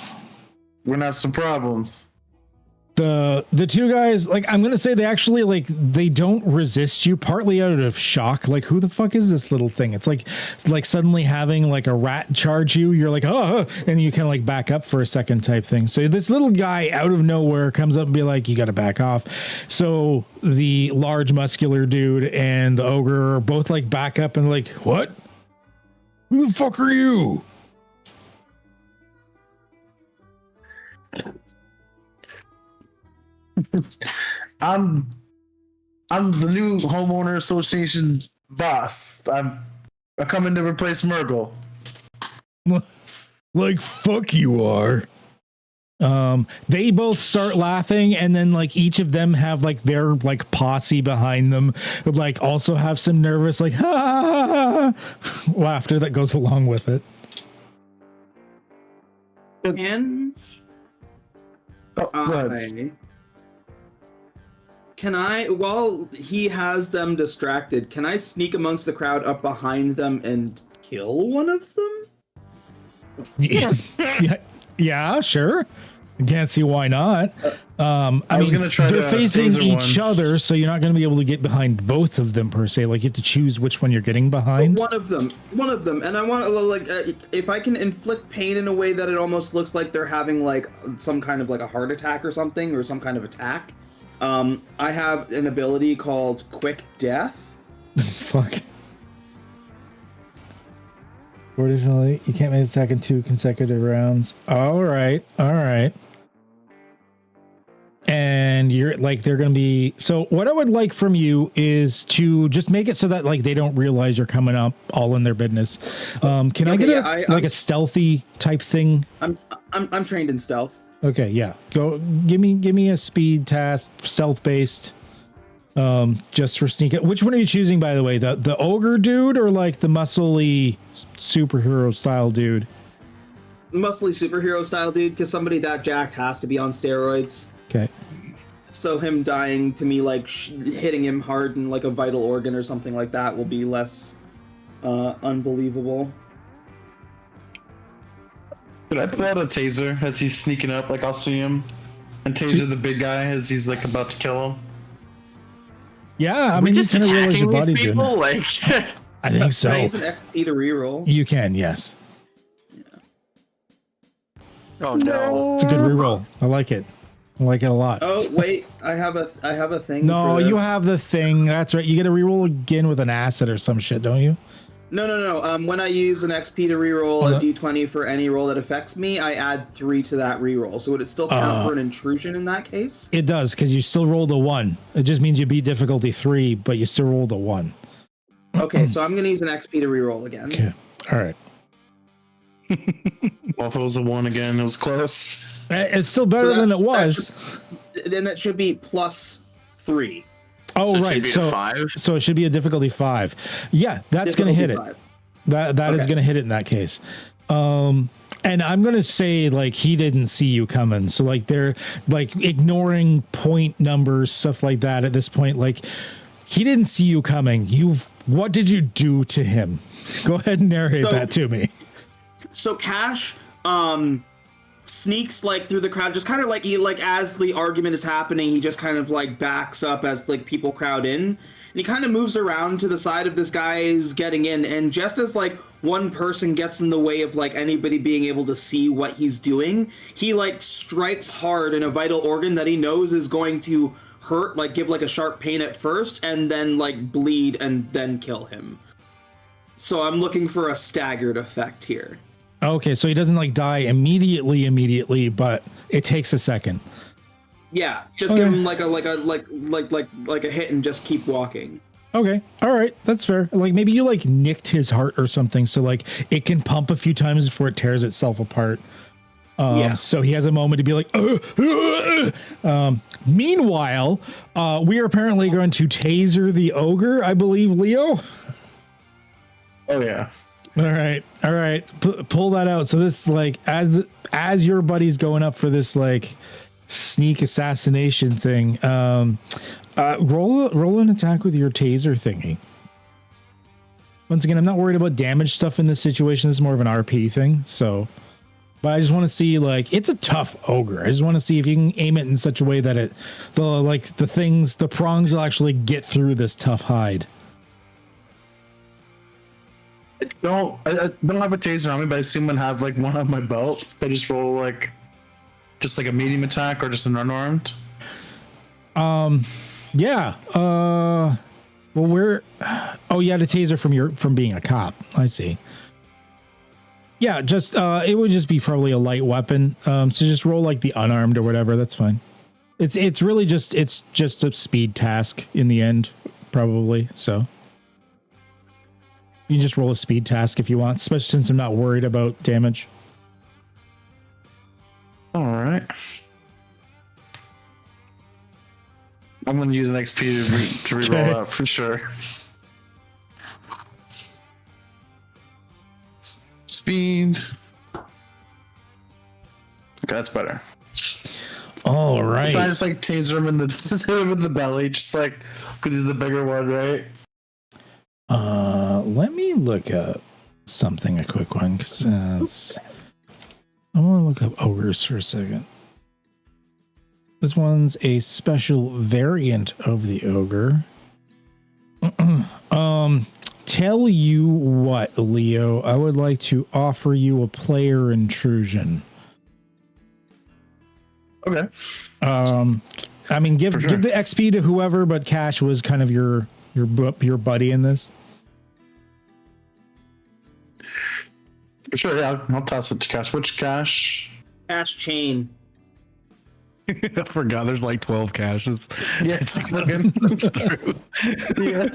we're gonna have some problems. The two guys, like I'm gonna say they actually like they don't resist you, partly out of shock. Like who the fuck is this little thing? It's like suddenly having like a rat charge you. You're like oh, and you kind of like back up for a second type thing. So this little guy out of nowhere comes up and be like, you got to back off. So the large muscular dude and the ogre are both like back up and like what? Who the fuck are you? I'm the new homeowner association boss. I'm coming to replace Murgle. Like fuck you are. They both start laughing, and then like each of them have like their like posse behind them, who like also have some nervous like laughter that goes along with it. And can I, while he has them distracted, can I sneak amongst the crowd up behind them and kill one of them? Yeah, sure. I can't see why not. I was mean, gonna try they're to facing taser each ones. other, so you're not going to be able to get behind both of them per se. Like you have to choose which one you're getting behind. One of them, and I want to like if I can inflict pain in a way that it almost looks like they're having like some kind of like a heart attack or something, or some kind of attack. I have an ability called Quick Death. Fuck. Additionally, you can't make a second 2 consecutive rounds. All right. And you're like, they're going to be. So what I would like from you is to just make it so that like they don't realize you're coming up all in their business. Can I get a stealthy type thing? I'm trained in stealth. Okay, yeah. Go give me a speed task, stealth based. Just for sneak it. Which one are you choosing, by the way? The ogre dude or like the muscly superhero style dude? Muscly superhero style dude, because somebody that jacked has to be on steroids. Okay. So him dying to me, like hitting him hard in like a vital organ or something like that, will be less unbelievable. Could I pull out a taser as he's sneaking up? Like I'll see him and taser the big guy as he's like about to kill him. Yeah, I We're mean, just you kind of realize your attacking these body doing people. that. Like, I think so. Can I use an XP to reroll? You can, yes. Oh no. It's a good reroll. I like it. I like it a lot. Oh wait, I have a thing. No, for you this. have the thing. That's right. You get a reroll again with an acid or some shit, don't you? No. When I use an XP to reroll a D20 for any roll that affects me, I add 3 to that reroll. So would it still count for an intrusion in that case? It does, because you still rolled a 1. It just means you beat difficulty 3, but you still rolled a 1. Okay, so I'm gonna use an XP to reroll again. Okay. All right. Well, if it was a 1 again, it was close. It's still better than it was. Then that should be plus 3. Oh, so it right. should be a 5. So it should be a difficulty 5. Yeah, that's going to hit it. 5. That is going to hit it in that case. And I'm going to say like he didn't see you coming. So like they're like ignoring point numbers, stuff like that at this point. Like he didn't see you coming. What did you do to him? Go ahead and narrate that to me. So Cash sneaks like through the crowd, just kind of like as the argument is happening, he just kind of like backs up as like people crowd in, and he kind of moves around to the side of this guy who's getting in, and just as like one person gets in the way of like anybody being able to see what he's doing, he like strikes hard in a vital organ that he knows is going to hurt, like give like a sharp pain at first and then like bleed and then kill him. So I'm looking for a staggered effect here. Okay, so he doesn't like die immediately, but it takes a second. Yeah, just give him like a hit and just keep walking. Okay. All right. That's fair. Like maybe you like nicked his heart or something. So like it can pump a few times before it tears itself apart. So he has a moment to be like, meanwhile, we are apparently going to taser the ogre, I believe, Leo. Oh yeah. All right. Pull that out. So this like as your buddy's going up for this like sneak assassination thing, roll an attack with your taser thingy. Once again, I'm not worried about damage stuff in this situation. This is more of an RP thing. So, but I just want to see like it's a tough ogre. I just want to see if you can aim it in such a way that the prongs will actually get through this tough hide. I don't have a taser on me, but I assume I have like one on my belt. I just roll like a medium attack or just an unarmed. Yeah. Well, the taser from being a cop. I see. Yeah, just it would just be probably a light weapon. So just roll like the unarmed or whatever. That's fine. It's really just a speed task in the end, probably. So you can just roll a speed task if you want, especially since I'm not worried about damage. All right. I'm going to use an XP to reroll that for sure. Speed. Okay, that's better. All right. I just like taser him in the belly, just like because he's the bigger one, right? Let me look up something, a quick one, because I want to look up ogres for a second. This one's a special variant of the ogre. Tell you what, Leo, I would like to offer you a player intrusion. Okay. I mean, give the XP to whoever, but Cash was kind of your buddy in this. For sure, yeah. I'll toss it to Cash. Which Cash? Cash chain. I forgot there's like 12 caches. Yeah, it's just looking through. Yeah.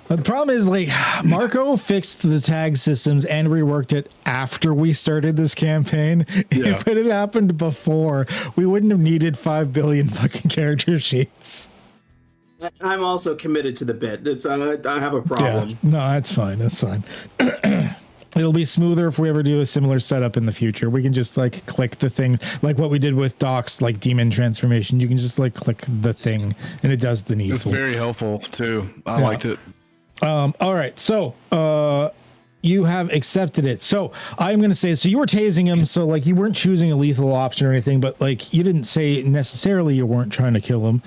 The problem is, like, Marco fixed the tag systems and reworked it after we started this campaign. Yeah. If it had happened before, we wouldn't have needed 5 billion fucking character sheets. I'm also committed to the bit. I have a problem. Yeah. No, that's fine. That's fine. It'll be smoother if we ever do a similar setup in the future. We can just like click the thing, like what we did with Doc's like demon transformation. You can just like click the thing and it does the needful. It's very helpful too. I liked it. All right. So, you have accepted it. So I'm going to say, so you were tasing him. So like you weren't choosing a lethal option or anything, but like you didn't say necessarily you weren't trying to kill him.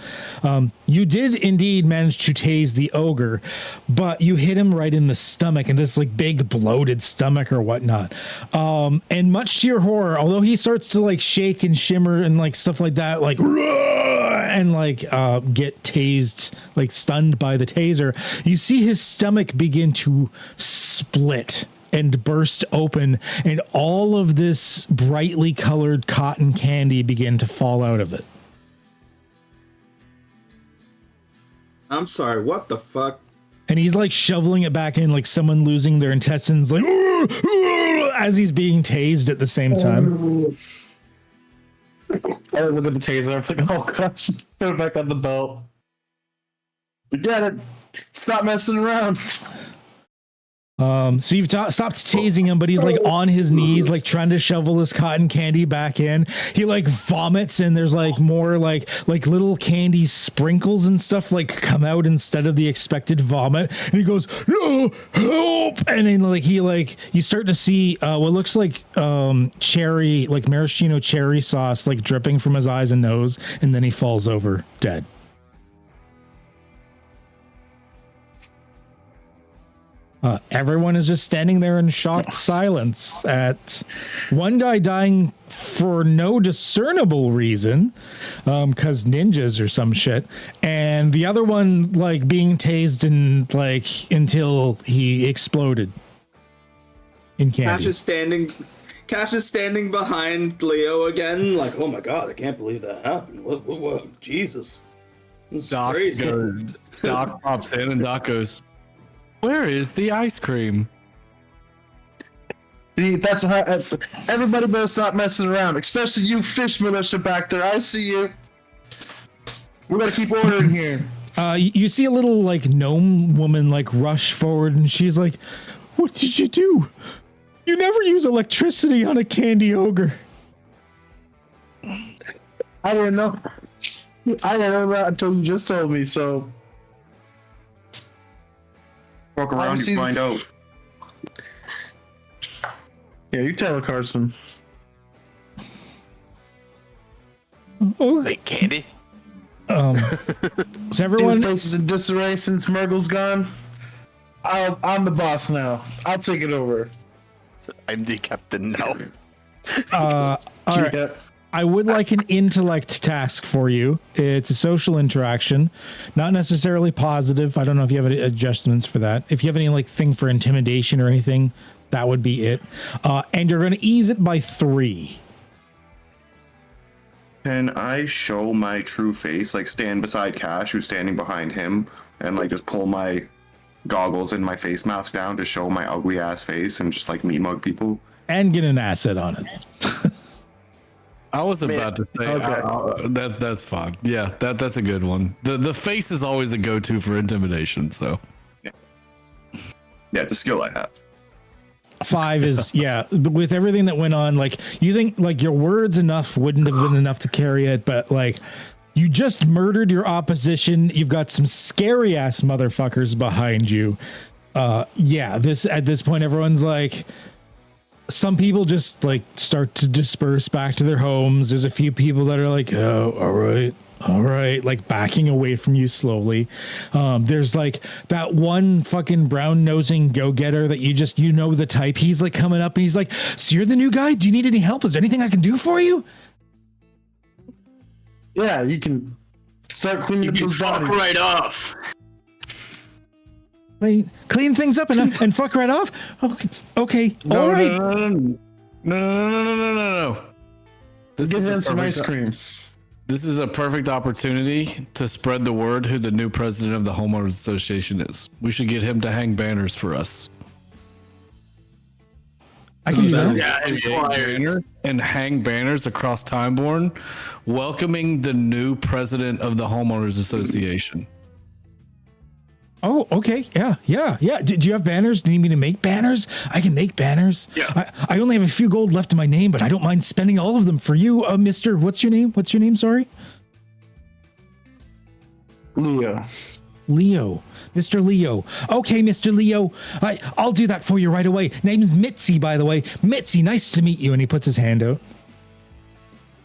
You did indeed manage to tase the ogre, but you hit him right in the stomach and this like big bloated stomach or whatnot. And much to your horror, although he starts to like shake and shimmer and like stuff like that, like, and like get tased, like stunned by the taser, you see his stomach begin to split and burst open, and all of this brightly colored cotton candy begin to fall out of it. I'm sorry, what the fuck? And he's like shoveling it back in like someone losing their intestines, like as he's being tased at the same time. I look at the taser. I'm like, oh gosh, put it back on the belt. We get it. Stop messing around. So you've stopped tasing him, but he's like on his knees, like trying to shovel this cotton candy back in. He like vomits, and there's like more like little candy sprinkles and stuff like come out instead of the expected vomit. And he goes, "No, help!" And then like you start to see what looks like cherry, like maraschino cherry sauce, like dripping from his eyes and nose, and then he falls over dead. Everyone is just standing there in shocked silence at one guy dying for no discernible reason, because ninjas or some shit, and the other one like being tased and like until he exploded in candy. Cash is standing Cash is standing behind Leo again, like, oh my god, I can't believe that happened. What? Jesus. This is Doc crazy. Doc pops in and Doc goes, "Where is the ice cream?" See, that's what everybody better stop messing around, especially you fish militia back there. I see you. We gotta keep ordering here. You see a little like gnome woman like rush forward, and she's like, "What did you do? You never use electricity on a candy ogre." I didn't know. I didn't know that until you just told me. So Walk around, Obviously- you find out. yeah, you tell her, Carson. Oh, Wait, candy? so Everyone's everyone, place is in disarray since Murgle's gone. I'm the boss now. I'll take it over. I'm the captain now. all right. Yeah. I would like an intellect task for you. It's a social interaction, not necessarily positive. I don't know if you have any adjustments for that. If you have any like thing for intimidation or anything, that would be it. And you're going to ease it by 3. Can I show my true face? Like stand beside Cash, who's standing behind him, and like just pull my goggles and my face mask down to show my ugly ass face and just like meat mug people? And get an asset on it. I was about to say that's fine. Yeah, that's a good one. The face is always a go-to for intimidation. So Yeah, it's a skill I have. 5 is with everything that went on, like you think like your words enough wouldn't have been enough to carry it, but like you just murdered your opposition. You've got some scary ass motherfuckers behind you. This at this point everyone's like, some people just like start to disperse back to their homes. There's a few people that are like, oh, all right, like backing away from you slowly. There's like that one fucking brown nosing go-getter that you know the type. He's like coming up and he's like, so you're the new guy? Do you need any help? Is there anything I can do for you? Yeah, you can start cleaning You up can those fuck bodies. right off. Like, clean things up and fuck right off? Okay. All right. No. This Give is them a some ice perfect- cream. This is a perfect opportunity to spread the word who the new president of the Homeowners Association is. We should get him to hang banners for us. I can do that. Yeah, and flyers. And hang banners across Timeborn welcoming the new president of the Homeowners Association. Oh, okay. Yeah. Do you have banners? Do you need me to make banners? I can make banners. Yeah. I only have a few gold left in my name, but I don't mind spending all of them for you, Mr. What's your name? Sorry. Leo. Leo. Mr. Leo. Okay, Mr. Leo. I'll do that for you right away. Name's Mitzi, by the way. Mitzi, nice to meet you. And he puts his hand out.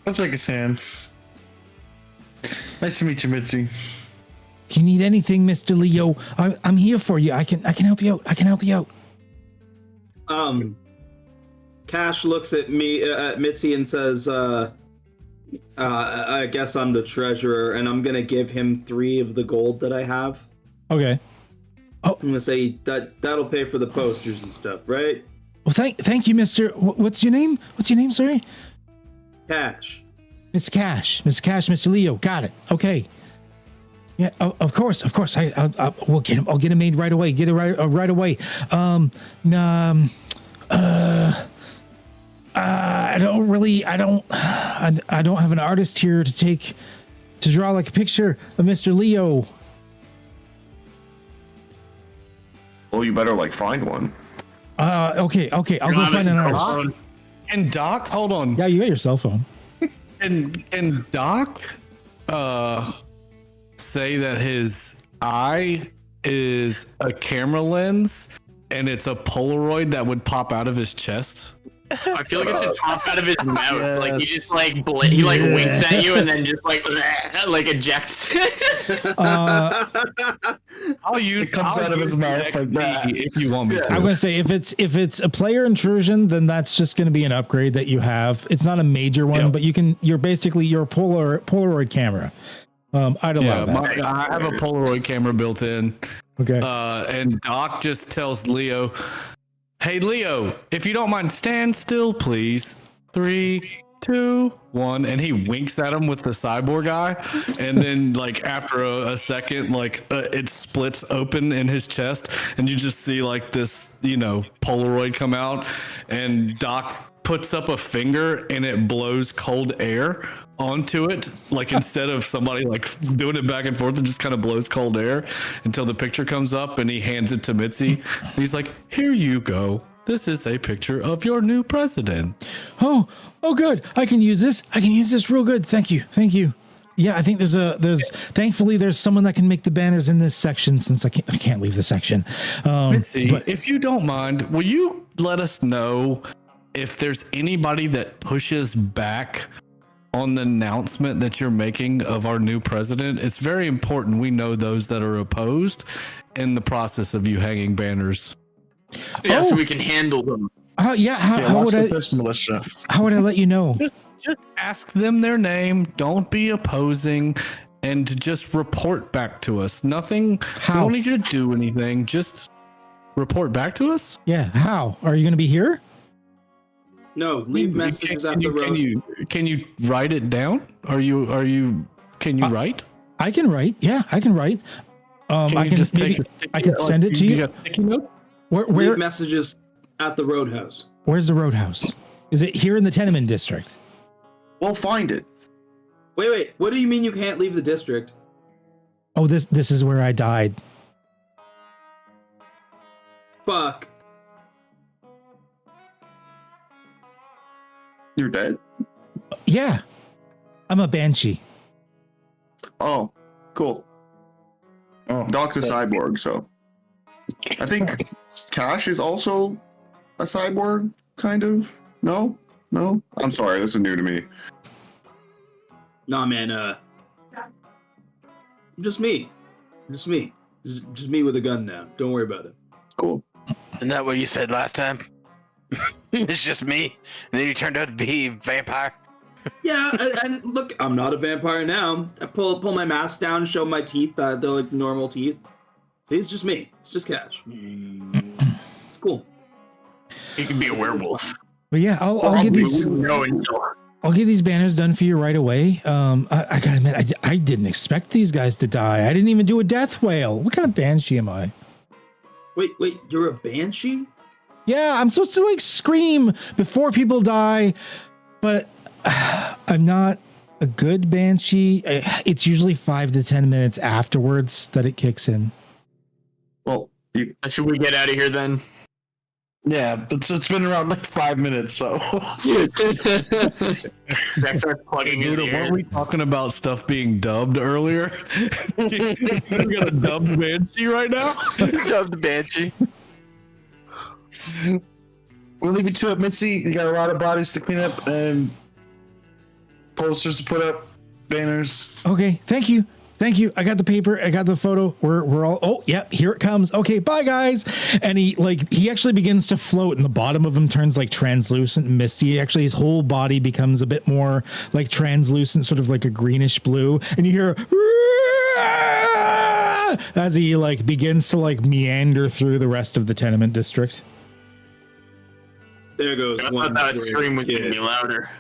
I'll take his hand. Nice to meet you, Mitzi. If you need anything, Mr. Leo, I'm here for you. I can help you out. Cash looks at me, at Mitzi, and says, I guess I'm the treasurer, and I'm gonna give him 3 of the gold that I have. Okay. I'm gonna say that'll pay for the posters and stuff, right? Well, thank you, Mr. What's your name? Sorry. Cash. Miss Cash, Mr. Leo. Got it. Okay. Yeah, of course. We'll get him. I'll get him made right away. Get it right away. I don't have an artist here to draw like a picture of Mr. Leo. Well, you better like find one. Okay. I'll go find an artist. And Doc, hold on. Yeah, you got your cell phone. And Doc, say that his eye is a camera lens and it's a Polaroid that would pop out of his chest. I feel like it should pop out of his mouth. Like he just like he like winks at you and then just like ejects. I'll use It comes out of his mouth like that. if you want me to. I'm going to say if it's a player intrusion, then that's just going to be an upgrade that you have. It's not a major one, but you're basically your Polaroid camera. I'd allow that. I have a Polaroid camera built in. Okay. And Doc just tells Leo, Hey, Leo, if you don't mind, stand still, please. 3, 2, 1. And he winks at him with the cyborg eye. And then, like, after a second, like, it splits open in his chest. And you just see, like, this, Polaroid come out. And Doc puts up a finger and it blows cold air onto it, like instead of somebody like doing it back and forth, it just kind of blows cold air until the picture comes up, and he hands it to Mitzi. And he's like, "Here you go. This is a picture of your new president." Oh, good. I can use this. Real good. Thank you. Yeah, I think thankfully there's someone that can make the banners in this section, since I can't leave the section. Mitzi, but if you don't mind, will you let us know if there's anybody that pushes back on the announcement that you're making of our new president? It's very important we know those that are opposed in the process of you hanging banners. Yeah, so we can handle them. How would I? Militia. How would I let you know? Just ask them their name. Don't be opposing, and just report back to us. Nothing. How? We don't need you to do anything. Just report back to us. Yeah. How? Are you going to be here? No, leave messages at the road. Can you write it down? Can you write? I can write. Yeah, I can write. I can just maybe I could send it to you. You got sticky notes? Where Leave messages at the roadhouse. Where's the roadhouse? Is it here in the tenement district? We'll find it. Wait. What do you mean you can't leave the district? Oh, this is where I died. Fuck. You're dead? Yeah. I'm a banshee. Oh, cool. Oh, Doc's a cyborg, so I think Cash is also a cyborg, kind of. No. I'm sorry, this is new to me. Nah, man. Just me. Just me with a gun now. Don't worry about it. Cool. Isn't that what you said last time? It's just me. And then you turned out to be a vampire. Yeah, and look, I'm not a vampire now. I pull my mask down, show my teeth. They're like normal teeth. See, it's just me. It's just Cash. It's cool. He can be a werewolf. But yeah, I'll get these. I'll get these banners done for you right away. I gotta admit, I didn't expect these guys to die. I didn't even do a death whale. What kind of banshee am I? Wait, you're a banshee? Yeah, I'm supposed to like scream before people die, but I'm not a good banshee. It's usually 5 to 10 minutes afterwards that it kicks in. Well, Should we get out of here then? Yeah, it's been around like 5 minutes, so. Jack starts plugging his ear. Weren't we talking about stuff being dubbed earlier? We got a dubbed banshee right now? Dubbed banshee. We'll leave you to it, Mitzi. You got a lot of bodies to clean up and posters to put up, banners. Okay, thank you. I got the paper. I got the photo. We're all. Oh, yep. Here it comes. Okay, bye guys. And he actually begins to float, and the bottom of him turns like translucent and misty. Actually, his whole body becomes a bit more like translucent, sort of like a greenish blue. And you hear as he like begins to like meander through the rest of the tenement district. There goes I one. thought that scream was going to be louder.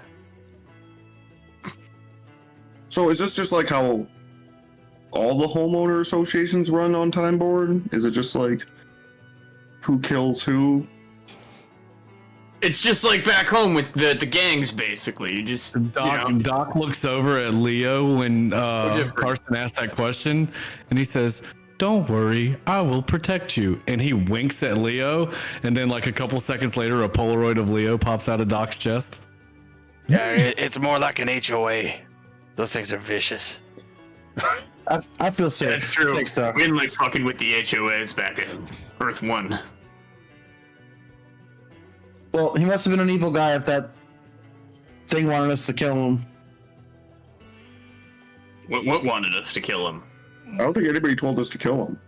so is this just like how all the homeowner associations run on Time Board? Is it just like who kills who? It's just like back home with the gangs, basically. You just Doc looks over at Leo when Carson asked that question, and he says, "Don't worry, I will protect you." And he winks at Leo, and then like a couple seconds later, a Polaroid of Leo pops out of Doc's chest. Yeah, it's more like an HOA. Those things are vicious. I feel safe. That's true. Thanks, Doc. We didn't like fucking with the HOAs back in Earth 1. Well, he must have been an evil guy if that thing wanted us to kill him. What wanted us to kill him? I don't think anybody told us to kill him.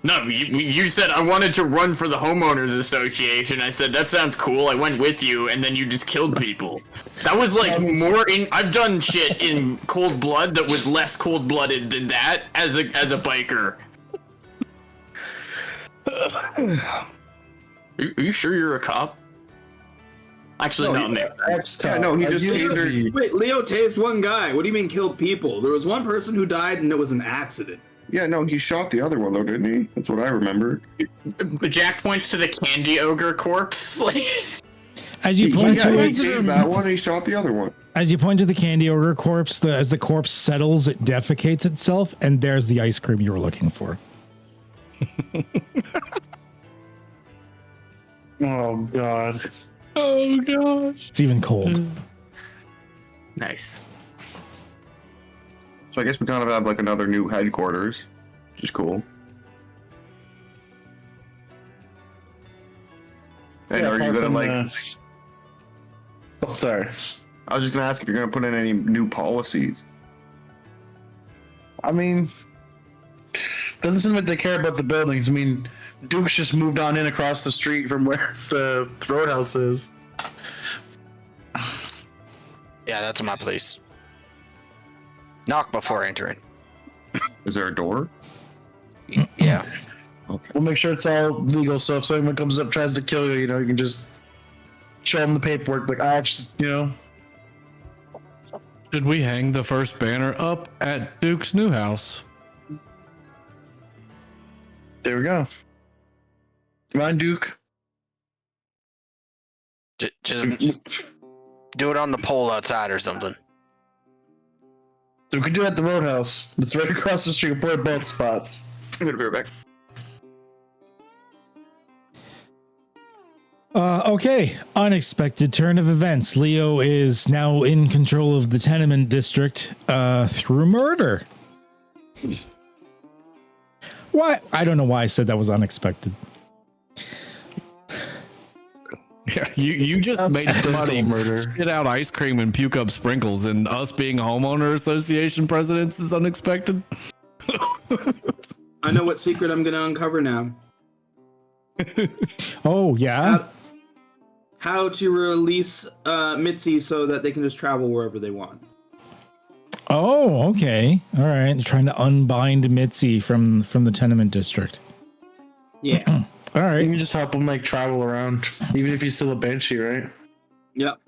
No, you said I wanted to run for the homeowners association. I said that sounds cool. I went with you, and then you just killed people. That was like more in. I've done shit in cold blood that was less cold blooded than that as a biker. Are you sure you're a cop? Actually, no, Nick. Yeah, no, he just tasered. Wait, Leo tased one guy. What do you mean killed people? There was one person who died and it was an accident. Yeah, no, he shot the other one though, didn't he? That's what I remember. Jack points to the candy ogre corpse. As you point to he it, tased that one, and he shot the other one. as you point to the candy ogre corpse, as the corpse settles, it defecates itself, and there's the ice cream you were looking for. Oh god. Oh gosh. It's even cold. Nice. So I guess we kind of have like another new headquarters, which is cool. And Yeah, are you apart gonna from like? Oh, sorry. I was just gonna ask if you're gonna put in any new policies. I mean, doesn't seem like they care about the buildings. I mean, Duke's just moved on in across the street from where the roadhouse is. Yeah, that's my place. Knock before entering. Is there a door? Yeah. Okay. We'll make sure it's all legal, so if someone comes up tries to kill you, you can just show them the paperwork. Like, I actually, Should we hang the first banner up at Duke's new house? there we go. Come on, Duke. Just do it on the pole outside or something. So we could do it at the roadhouse. It's right across the street. We'll put it both spots. I'm gonna be right back. Okay, unexpected turn of events. Leo is now in control of the tenement district through murder. Why? I don't know why I said that was unexpected. Yeah, you just made somebody spit out ice cream and puke up sprinkles, and us being homeowner association presidents is unexpected. I know what secret I'm going to uncover now. Oh, yeah? How to release Mitzi so that they can just travel wherever they want. Oh, okay. All right. Trying to unbind Mitzi from the tenement district. Yeah. All You right. can just help him travel around, even if he's still a banshee, right? Yep.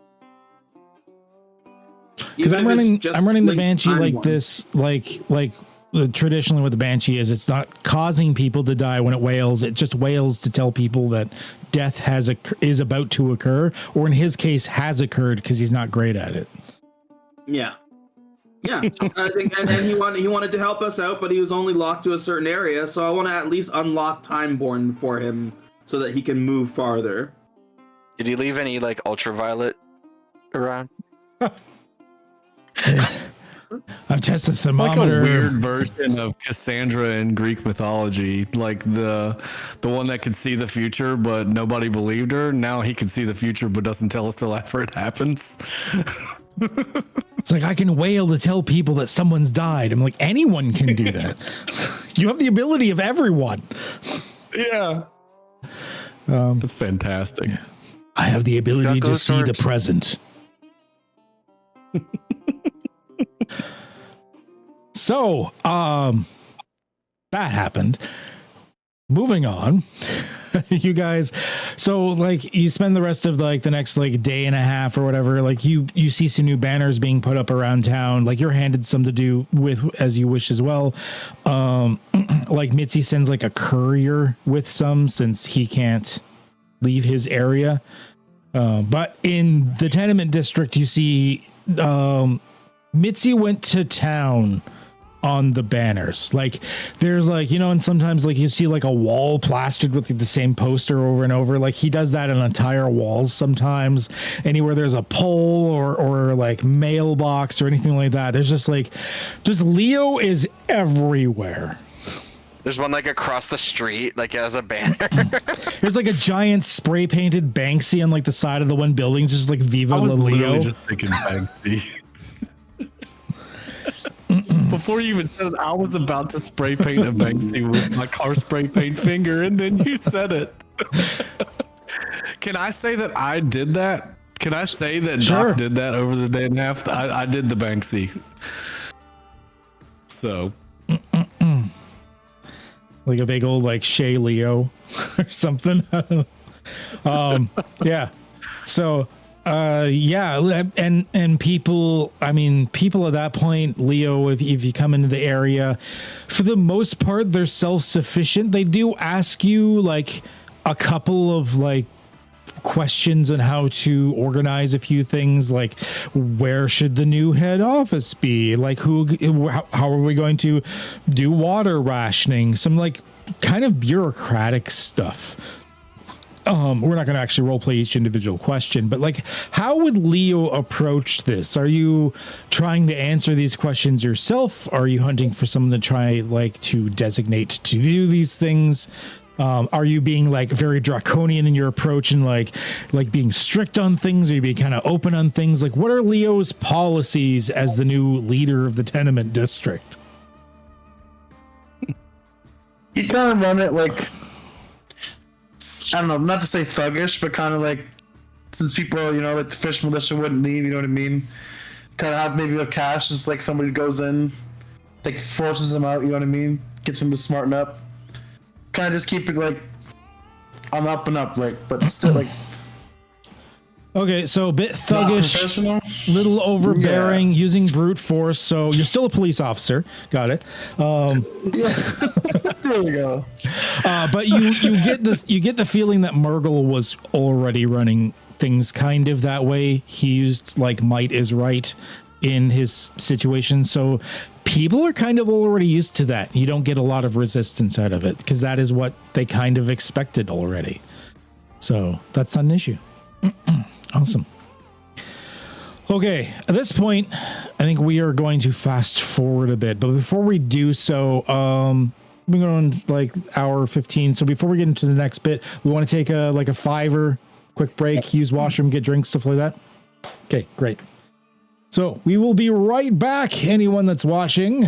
Because I'm running the Banshee like one. this, like traditionally what the Banshee is. It's not causing people to die when it wails. It just wails to tell people that death is about to occur, or in his case, has occurred because he's not great at it. Yeah. Yeah. I think, and he wanted to help us out, but he was only locked to a certain area, so I want to at least unlock Timeborn for him so that he can move farther. Did he leave any like ultraviolet around? I've tested It's like thermometer. a weird version of Cassandra in Greek mythology, like the one that could see the future, but nobody believed her. Now he can see the future, but doesn't tell us till after it happens. It's like, I can wail to tell people that someone's died. I'm like, anyone can do that. You have the ability of everyone. Yeah. That's fantastic. I have the ability to those see the sharks. present. So, that happened. Moving on. You guys, so like you spend the rest of the next day and a half or whatever, you see some new banners being put up around town, you're handed some to do with as you wish as well. Like Mitzi sends a courier with some since he can't leave his area. But in the tenement district, you see Mitzi went to town on the banners. There's and sometimes you see a wall plastered with the same poster over and over. He does that on entire walls sometimes. Anywhere there's a pole or mailbox or anything like that, there's just Leo is everywhere. There's one across the street, as a banner. There's a giant spray painted Banksy on the side of the one building. It's just Viva la Leo. Just thinking Banksy. Before you even said it, I was about to spray paint a Banksy with my car spray paint finger, and then you said it. Can I say that I did that? Can I say that Sure. Doc did that over the day and a half? I did the Banksy. So. A big old Shay Leo or something. Yeah. So, yeah, and people, I mean, people at that point, Leo, if you come into the area, for the most part, they're self-sufficient. They do ask you like a couple of like questions on how to organize a few things, like where should the new head office be, like how are we going to do water rationing, some like kind of bureaucratic stuff. We're not going to actually role play each individual question, but like, how would Leo approach this? Are you trying to answer these questions yourself? Are you hunting for someone to try like to designate to do these things? Are you being like very draconian in your approach and like being strict on things? Are you being kind of open on things? Like, what are Leo's policies as the new leader of the tenement district? You kind of run it like, I don't know, not to say thuggish, but kind of like, since people, you know, like the fish militia wouldn't leave, you know what I mean? Kind of have maybe a cash, just like somebody goes in, like forces them out, you know what I mean? Gets them to smarten up. Kind of just keep it like on up and up, like, but still like. Okay, so a bit thuggish, little overbearing, using brute force. So you're still a police officer. Got it. There we go. But you get this. You get the feeling that Murgle was already running things kind of that way. He used like might is right in his situation. So people are kind of already used to that. You don't get a lot of resistance out of it because that is what they kind of expected already. So that's not an issue. Awesome. Okay, at this point, I think we are going to fast forward a bit, but before we do so, we're going like hour 15. So before we get into the next bit, we want to take a 5 quick break, use washroom, get drinks, stuff like that. Okay, great. So we will be right back. Anyone that's watching.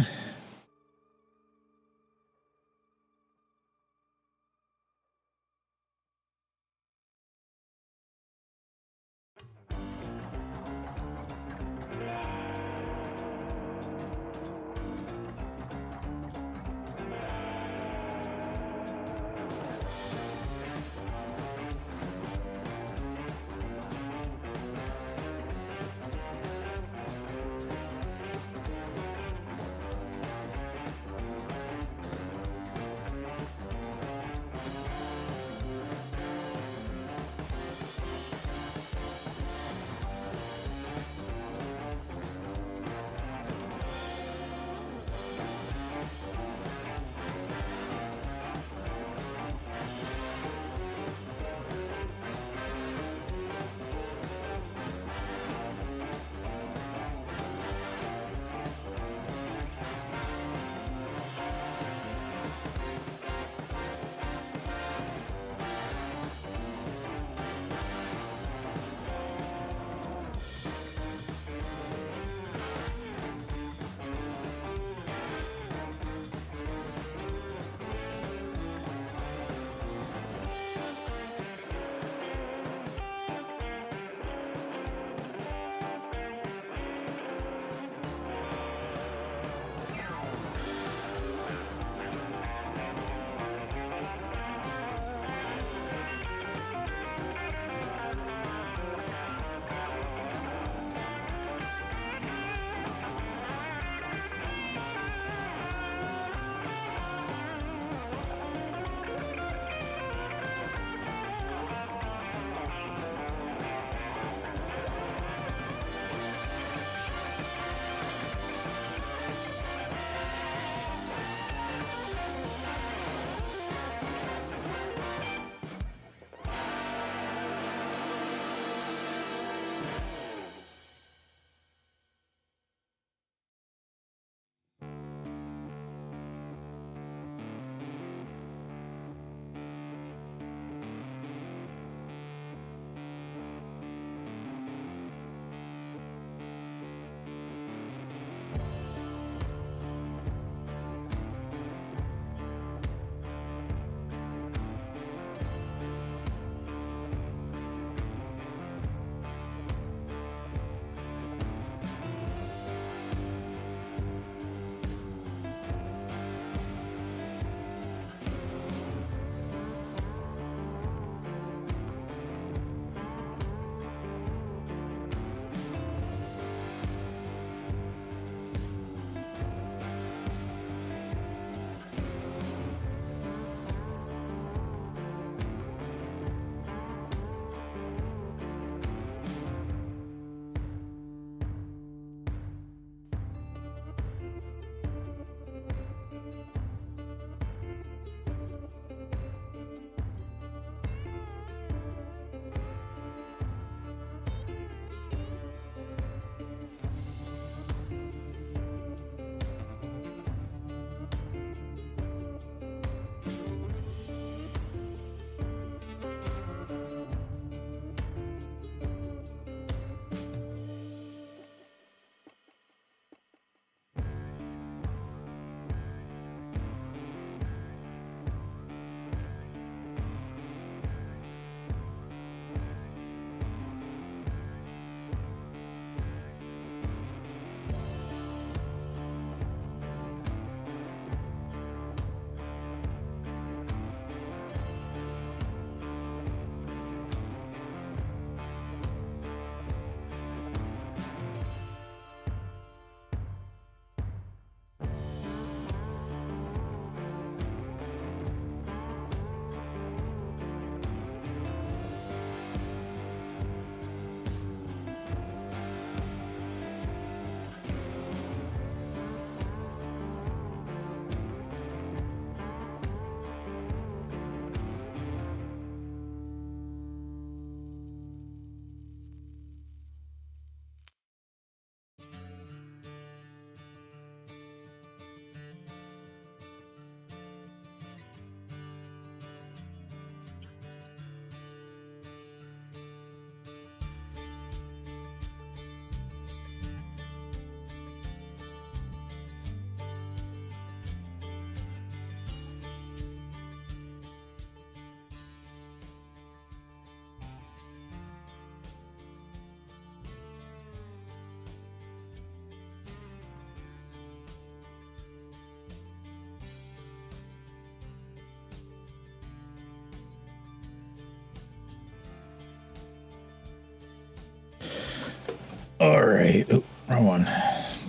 right. Oh, wrong one.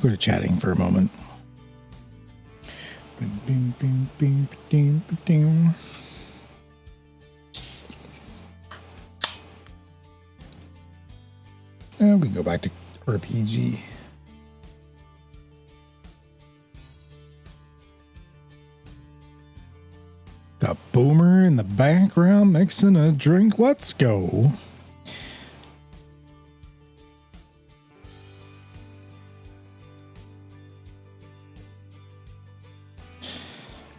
Go to chatting for a moment. And we can go back to RPG. Got Boomer in the background mixing a drink. Let's go.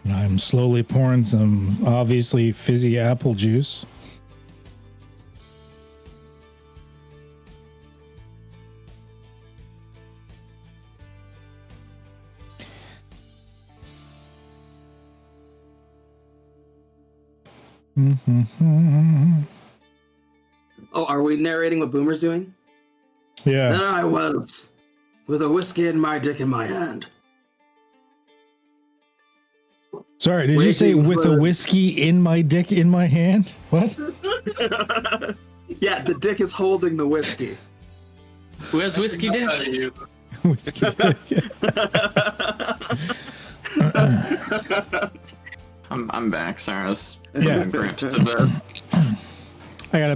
And I'm slowly pouring some obviously fizzy apple juice. Oh, are we narrating what Boomer's doing? Yeah. Then I was, with a whiskey and my dick in my hand. Sorry, did you say with a whiskey in my dick in my hand? What? Yeah, the dick is holding the whiskey. Who has whiskey dick? Whiskey dick. I'm back. Sorry, I was Yeah. gramps to bed. I got a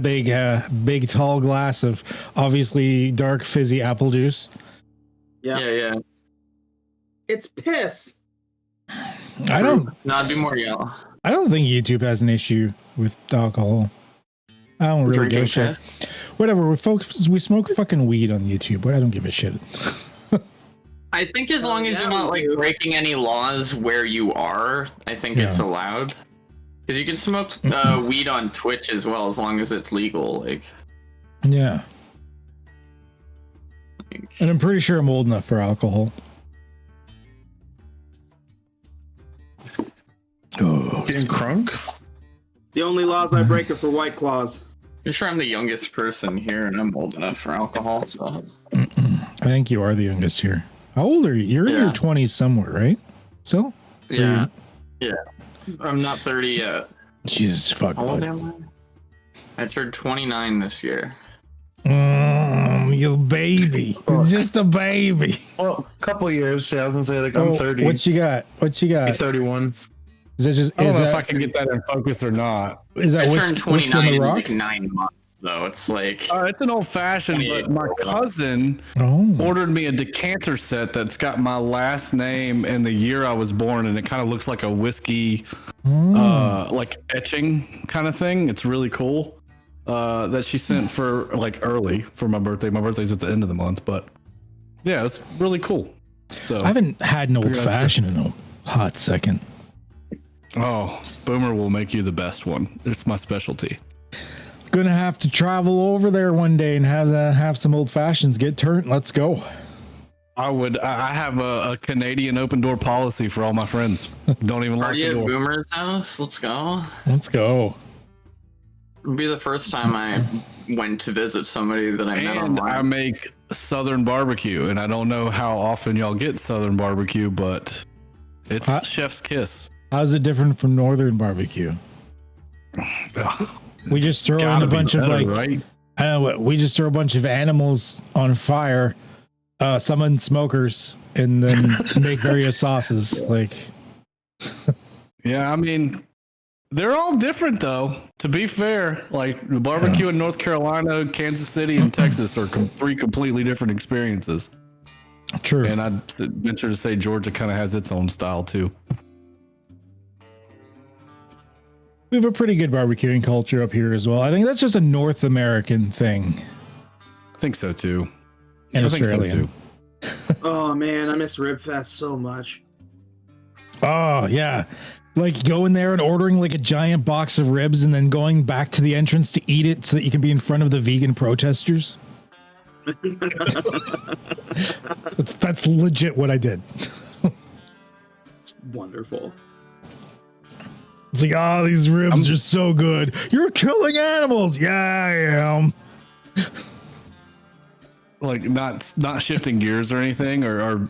big tall glass of obviously dark fizzy apple juice. Yeah. It's piss. I don't. No, it'd be more yellow. I don't think YouTube has an issue with alcohol. I don't really give a shit. Whatever, we smoke fucking weed on YouTube, but I don't give a shit. I think as long as you're not like breaking any laws where you are, I think it's allowed. Because you can smoke weed on Twitch as well, as long as it's legal. Like, yeah. And I'm pretty sure I'm old enough for alcohol. Oh, Getting crunk? The only laws I break are for White Claws. I'm sure I'm the youngest person here, and I'm old enough for alcohol. So I think you are the youngest here. How old are you? You're in your 20s somewhere, right? So? yeah. I'm not 30 yet. Jesus fuck. How old am I? I turned 29 this year. You baby. Just a baby. Well, a couple years. Yeah, I was gonna say like I'm 30. What you got? 31. Is that just? I don't is know that, if I can get that in focus or not. Is that I whiskey, turned whiskey 29 on the in rock? like 9 months, though. It's like It's an old fashioned, but my cousin ordered me a decanter set that's got my last name and the year I was born, and it kind of looks like a whiskey, like etching kind of thing. It's really cool. That she sent for like early for my birthday. My birthday's at the end of the month, but yeah, it's really cool. So I haven't had an old fashioned in a hot second. Oh, Boomer will make you the best one. It's my specialty. Gonna have to travel over there one day and have some old fashions get turned. Let's go. I have a Canadian open door policy for all my friends. Don't even lock Are the you at door. Boomer's house? Let's go. Let's go. It'll be the first time I went to visit somebody that I met And online. I make Southern barbecue, and I don't know how often y'all get Southern barbecue, but it's chef's kiss. How's it different from Northern barbecue? We just throw in Gotta a be bunch of better, like, right? I don't know what, we just throw a bunch of animals on fire, summon smokers, and then make various sauces. Like, Yeah, I mean, they're all different though. To be fair, like the barbecue in North Carolina, Kansas City, and Texas are three completely different experiences. true. And I'd venture to say Georgia kind of has its own style too. We have a pretty good barbecuing culture up here as well. I think that's just a North American thing. I think so too. And I think so, Australian. Oh man, I miss Rib Fest so much. Oh, yeah. Like going there and ordering like a giant box of ribs and then going back to the entrance to eat it so that you can be in front of the vegan protesters. That's legit what I did. It's wonderful. It's like, oh, these ribs are so good. You're killing animals. Yeah, I am. Like not shifting gears or anything, or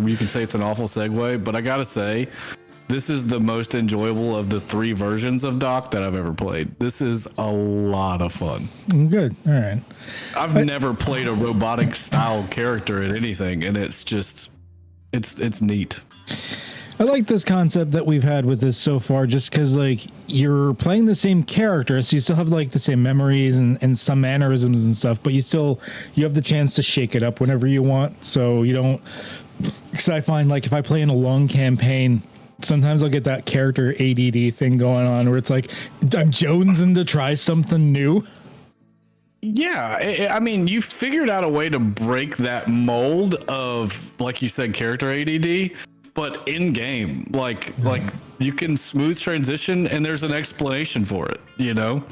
you can say it's an awful segue, but I gotta say, this is the most enjoyable of the 3 versions of Doc that I've ever played. This is a lot of fun. Good. All right. I've never played a robotic style character in anything, and it's just, it's neat. I like this concept that we've had with this so far, just because like you're playing the same character, so you still have like the same memories and some mannerisms and stuff, but you have the chance to shake it up whenever you want. So you don't, because I find like if I play in a long campaign, sometimes I'll get that character ADD thing going on where it's like I'm jonesing to try something new. Yeah, I mean, you figured out a way to break that mold of, like you said, character ADD. But in game, like you can smooth transition, and there's an explanation for it, you know.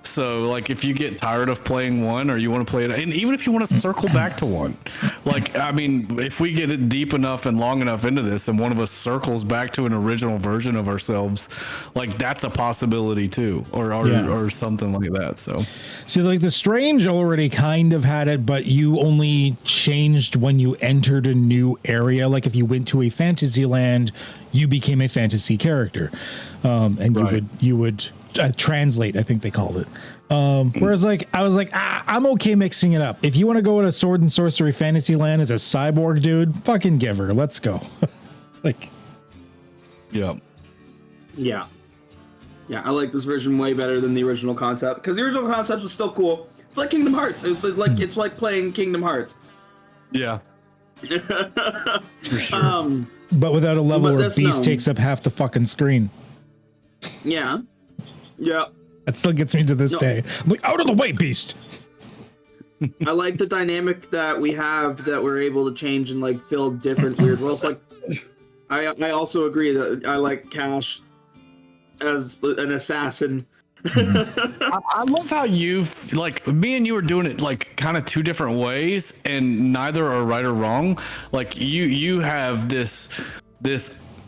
So like if you get tired of playing one, or you want to play it, and even if you want to circle back to one, like I mean, if we get it deep enough and long enough into this, and one of us circles back to an original version of ourselves, like that's a possibility too, or something like that. So, see, like the Strange already kind of had it, but you only changed when you entered a new area. Like if you went to a fantasy land, you became a fantasy character, and you would. Translate, I think they called it. Whereas like I was like, I'm okay mixing it up. If you want to go in a sword and sorcery fantasy land as a cyborg dude, fucking give her. Let's go. Like, yeah. I like this version way better than the original concept, because the original concept was still cool. It's like Kingdom Hearts. It's like playing Kingdom Hearts. Yeah. For sure. But without a level where Beast takes up half the fucking screen. Yeah. Yeah. That still gets me to this day. I'm like, out of the way, Beast. I like the dynamic that we have, that we're able to change and like fill different weird roles. Like, I also agree that I like Cash as an assassin. I love how you've, like, me and you are doing it like kind of 2 different ways, and neither are right or wrong. Like you have this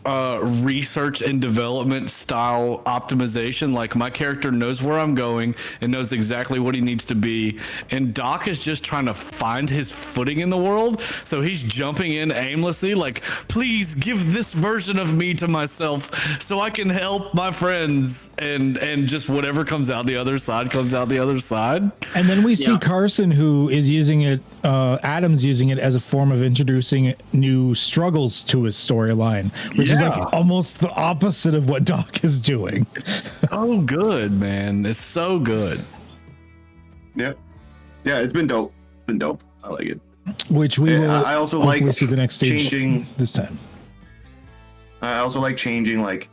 research and development style optimization. Like my character knows where I'm going and knows exactly what he needs to be, and Doc is just trying to find his footing in the world, so he's jumping in aimlessly, like, please give this version of me to myself so I can help my friends, and just whatever comes out the other side comes out the other side. And then we see Carson, who is using it, Adam's using it as a form of introducing new struggles to his storyline, which is like almost the opposite of what Doc is doing. It's so good, man. It's so good. Yeah, it's been dope. I like it. Which we will. I also like see the next stage changing this time. I also like changing like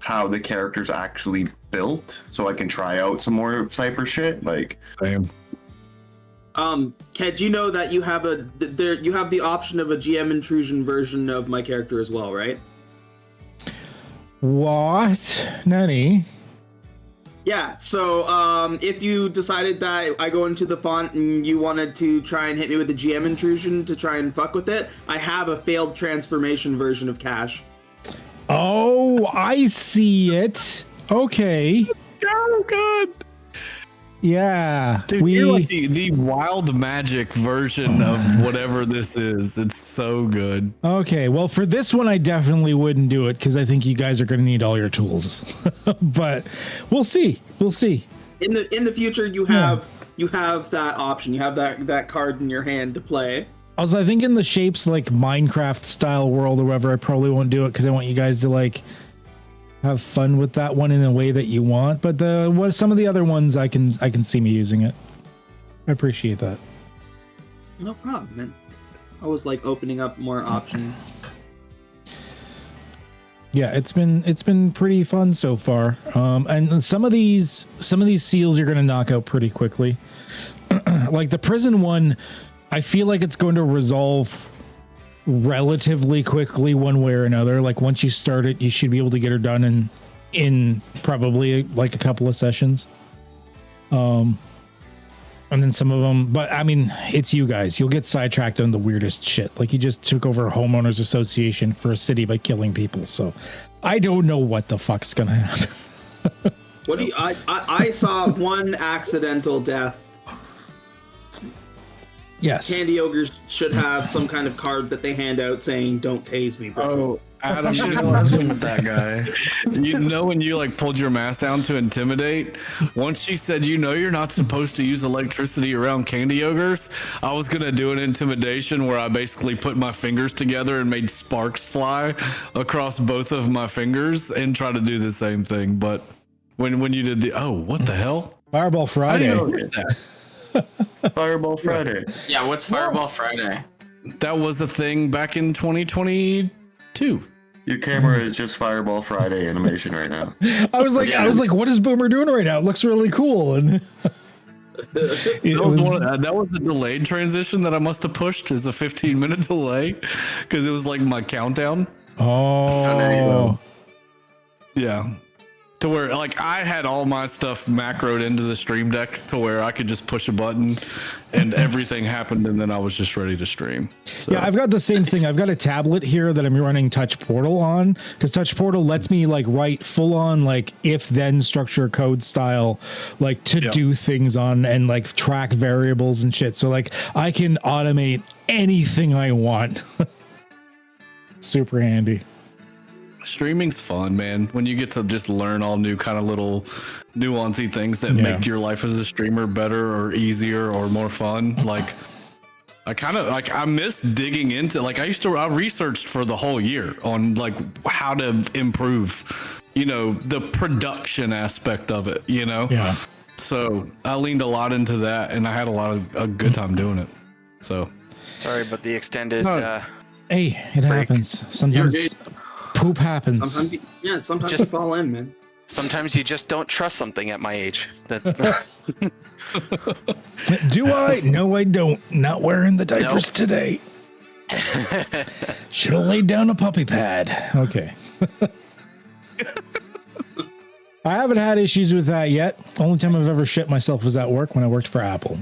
how the character's actually built, so I can try out some more Cypher shit. Like, same. Ked, you know that you have you have the option of a GM intrusion version of my character as well, right? What? Nani? Yeah, so if you decided that I go into the font and you wanted to try and hit me with a GM intrusion to try and fuck with it, I have a failed transformation version of Cash. Oh, I see it. Okay. It's so good. Yeah. Dude, you're like the wild magic version of whatever this is. It's so good. Okay, well, for this one, I definitely wouldn't do it, because I think you guys are going to need all your tools. But we'll see. We'll see. In the future, you have that option. You have that card in your hand to play. Also, I think in the Shapes like Minecraft style world or whatever, I probably won't do it, because I want you guys to like have fun with that one in a way that you want. But some of the other ones, I can see me using it. I appreciate that. No problem, man. I was like opening up more options. Yeah, it's been pretty fun so far. And some of these seals you're gonna knock out pretty quickly. Like the prison one, I feel like it's going to resolve relatively quickly one way or another. Like once you start it, you should be able to get her done in probably like a couple of sessions. And then some of them, but I mean, it's you guys. You'll get sidetracked on the weirdest shit. Like you just took over a homeowners association for a city by killing people. So I don't know what the fuck's gonna happen. What do you? I saw one accidental death. Yes. candy ogres should have some kind of card that they hand out saying, "Don't tase me, bro." Oh, Adam, You know, messing with that guy. you know when you like pulled your mask down to intimidate? Once she said, you're not supposed to use electricity around candy ogres, I was gonna do an intimidation where I basically put my fingers together and made sparks fly across both of my fingers and try to do the same thing. But when you did what the hell? Fireball I Friday. didn't notice that. Fireball Friday. Yeah, what's Fireball Friday? That was a thing back in 2022. Your camera is just Fireball Friday animation right now. I was like, what is Boomer doing right now? It looks really cool. And that was a delayed transition that I must have pushed as a 15-minute delay because it was like my countdown. Oh, Yeah. To where like I had all my stuff macroed into the stream deck to where I could just push a button and everything happened and then I was just ready to stream. So. yeah, I've got the same thing. I've got a tablet here that I'm running Touch Portal on because Touch Portal lets me like write full on like if then structure code style like to do things on and like track variables and shit. So like I can automate anything I want. Super handy. Streaming's fun, man. When you get to just learn all new kind of little nuancy things that make your life as a streamer better or easier or more fun. Like I miss digging into like I researched for the whole year on like how to improve, the production aspect of it, Yeah. So I leaned a lot into that and I had a good time doing it. So Sorry, but the extended. Hey, it happens. Sometimes poop happens. Sometimes Just- you fall in, man. Sometimes you just don't trust something at my age. Do I? No, I don't. Not wearing the diapers today. Should have laid down a puppy pad. Okay. I haven't had issues with that yet. Only time I've ever shit myself was at work when I worked for Apple.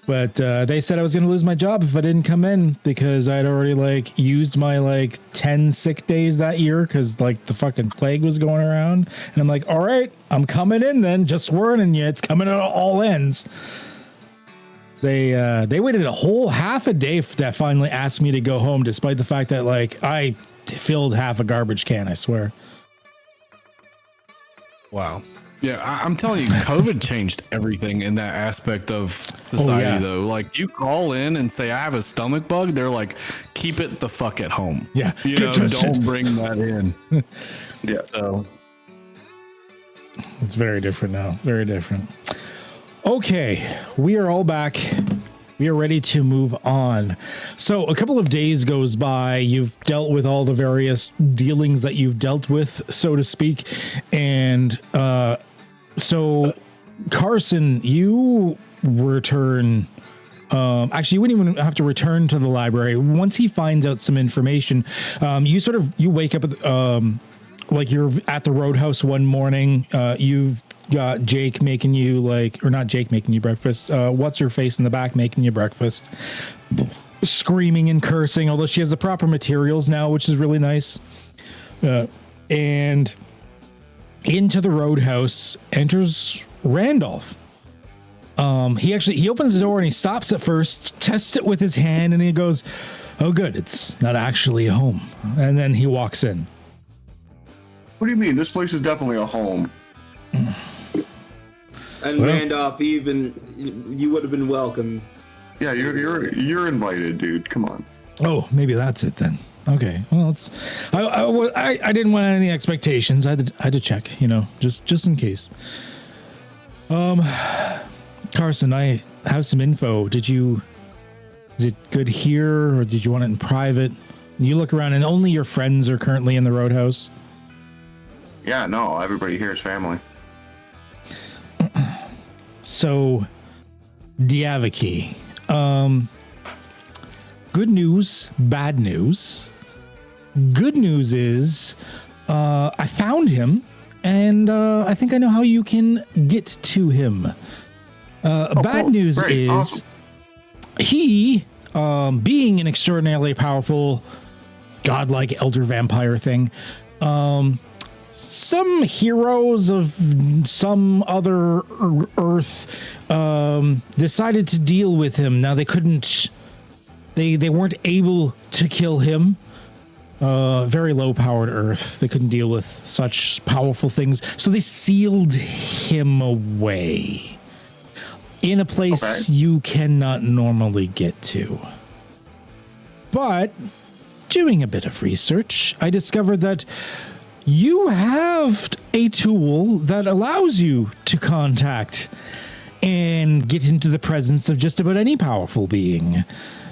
But they said I was going to lose my job if I didn't come in because I'd already like used my like 10 sick days that year because like the fucking plague was going around. And I'm like, all right, I'm coming in then. Just warning you, it's coming at all ends. They waited a whole half a day to finally ask me to go home, despite the fact that like I filled half a garbage can, I swear. wow. Yeah, I'm telling you, COVID changed everything in that aspect of society, though. Like, you call in and say, I have a stomach bug, they're like, keep it the fuck at home. Yeah. Don't bring that in. Yeah. So, it's very different now. Very different. Okay, we are all back. We are ready to move on. So a couple of days goes by. You've dealt with all the various dealings that you've dealt with, so to speak. And so Carson, you return. Actually, you wouldn't even have to return to the library. Once he finds out some information, you wake up at like you're at the Roadhouse one morning. You've got Jake making you not Jake making you breakfast. What's her face in the back making you breakfast, screaming and cursing, although she has the proper materials now, which is really nice. And into the Roadhouse enters Randolph. He opens the door and he stops at first, tests it with his hand, and he goes, "Oh, good, it's not actually a home." And then he walks in. What do you mean? This place is definitely a home. And Randolph, even you would have been welcome. Yeah, you're invited, dude. Come on. Oh, maybe that's it then. Okay. Well, I didn't want any expectations. I had to check, just in case. Carson, I have some info. Is it good here or did you want it in private? You look around and only your friends are currently in the Roadhouse. Yeah, no, everybody here is family. So, Diaviki, good news, bad news. Good news is I found him, and I think I know how you can get to him. Bad cool. news Great. is Awesome. he, being an extraordinarily powerful, godlike elder vampire thing, some heroes of some other Earth decided to deal with him. Now they couldn't, they weren't able to kill him. Very low powered Earth. They couldn't deal with such powerful things. So they sealed him away in a place you cannot normally get to. But doing a bit of research, I discovered that you have a tool that allows you to contact and get into the presence of just about any powerful being.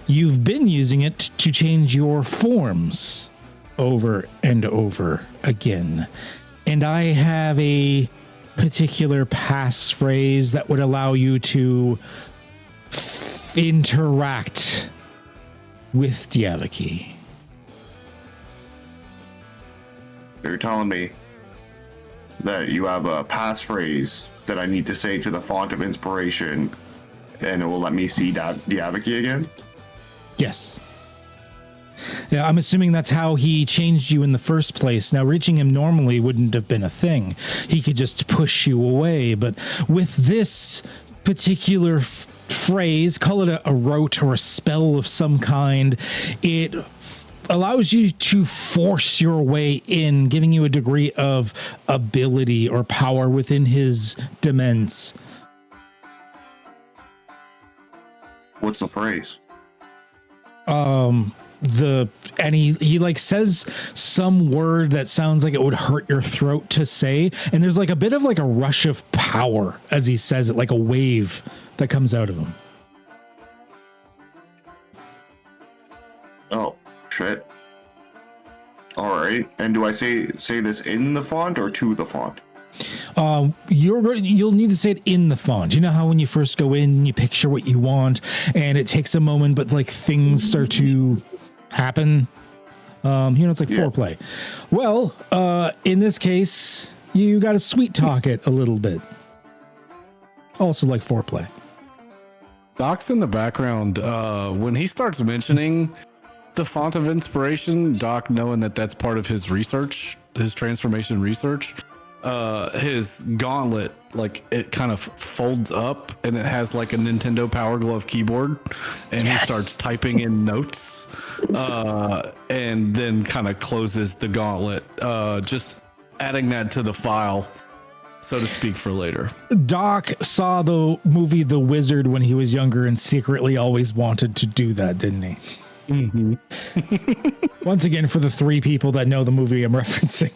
You've been using it to change your forms over and over again. And I have a particular passphrase that would allow you to interact with Diaviki. You're telling me that you have a passphrase that I need to say to the font of inspiration and it will let me see Diaviki again? Yes. Yeah, I'm assuming that's how he changed you in the first place. Now, reaching him normally wouldn't have been a thing. He could just push you away. But with this particular phrase, call it a rote or a spell of some kind, it allows you to force your way in, giving you a degree of ability or power within his demesne. What's the phrase? He like says some word that sounds like it would hurt your throat to say, and there's like a bit of like a rush of power as he says it, like a wave that comes out of him. Oh shit. All right. And do I say this in the font or to the font? You'll need to say it in the font. You know how when you first go in, you picture what you want, and it takes a moment, but like things start to happen. It's like foreplay. Well, in this case, you got to sweet talk it a little bit. Also like foreplay. Doc's in the background. When he starts mentioning the font of inspiration, Doc, knowing that that's part of his research, his transformation research, his gauntlet, like it kind of folds up and it has like a Nintendo Power Glove keyboard, and he starts typing in notes, and then kind of closes the gauntlet, just adding that to the file, so to speak, for later. Doc saw the movie The Wizard when he was younger and secretly always wanted to do that, didn't he? Mm-hmm. Once again, for the 3 people that know the movie I'm referencing.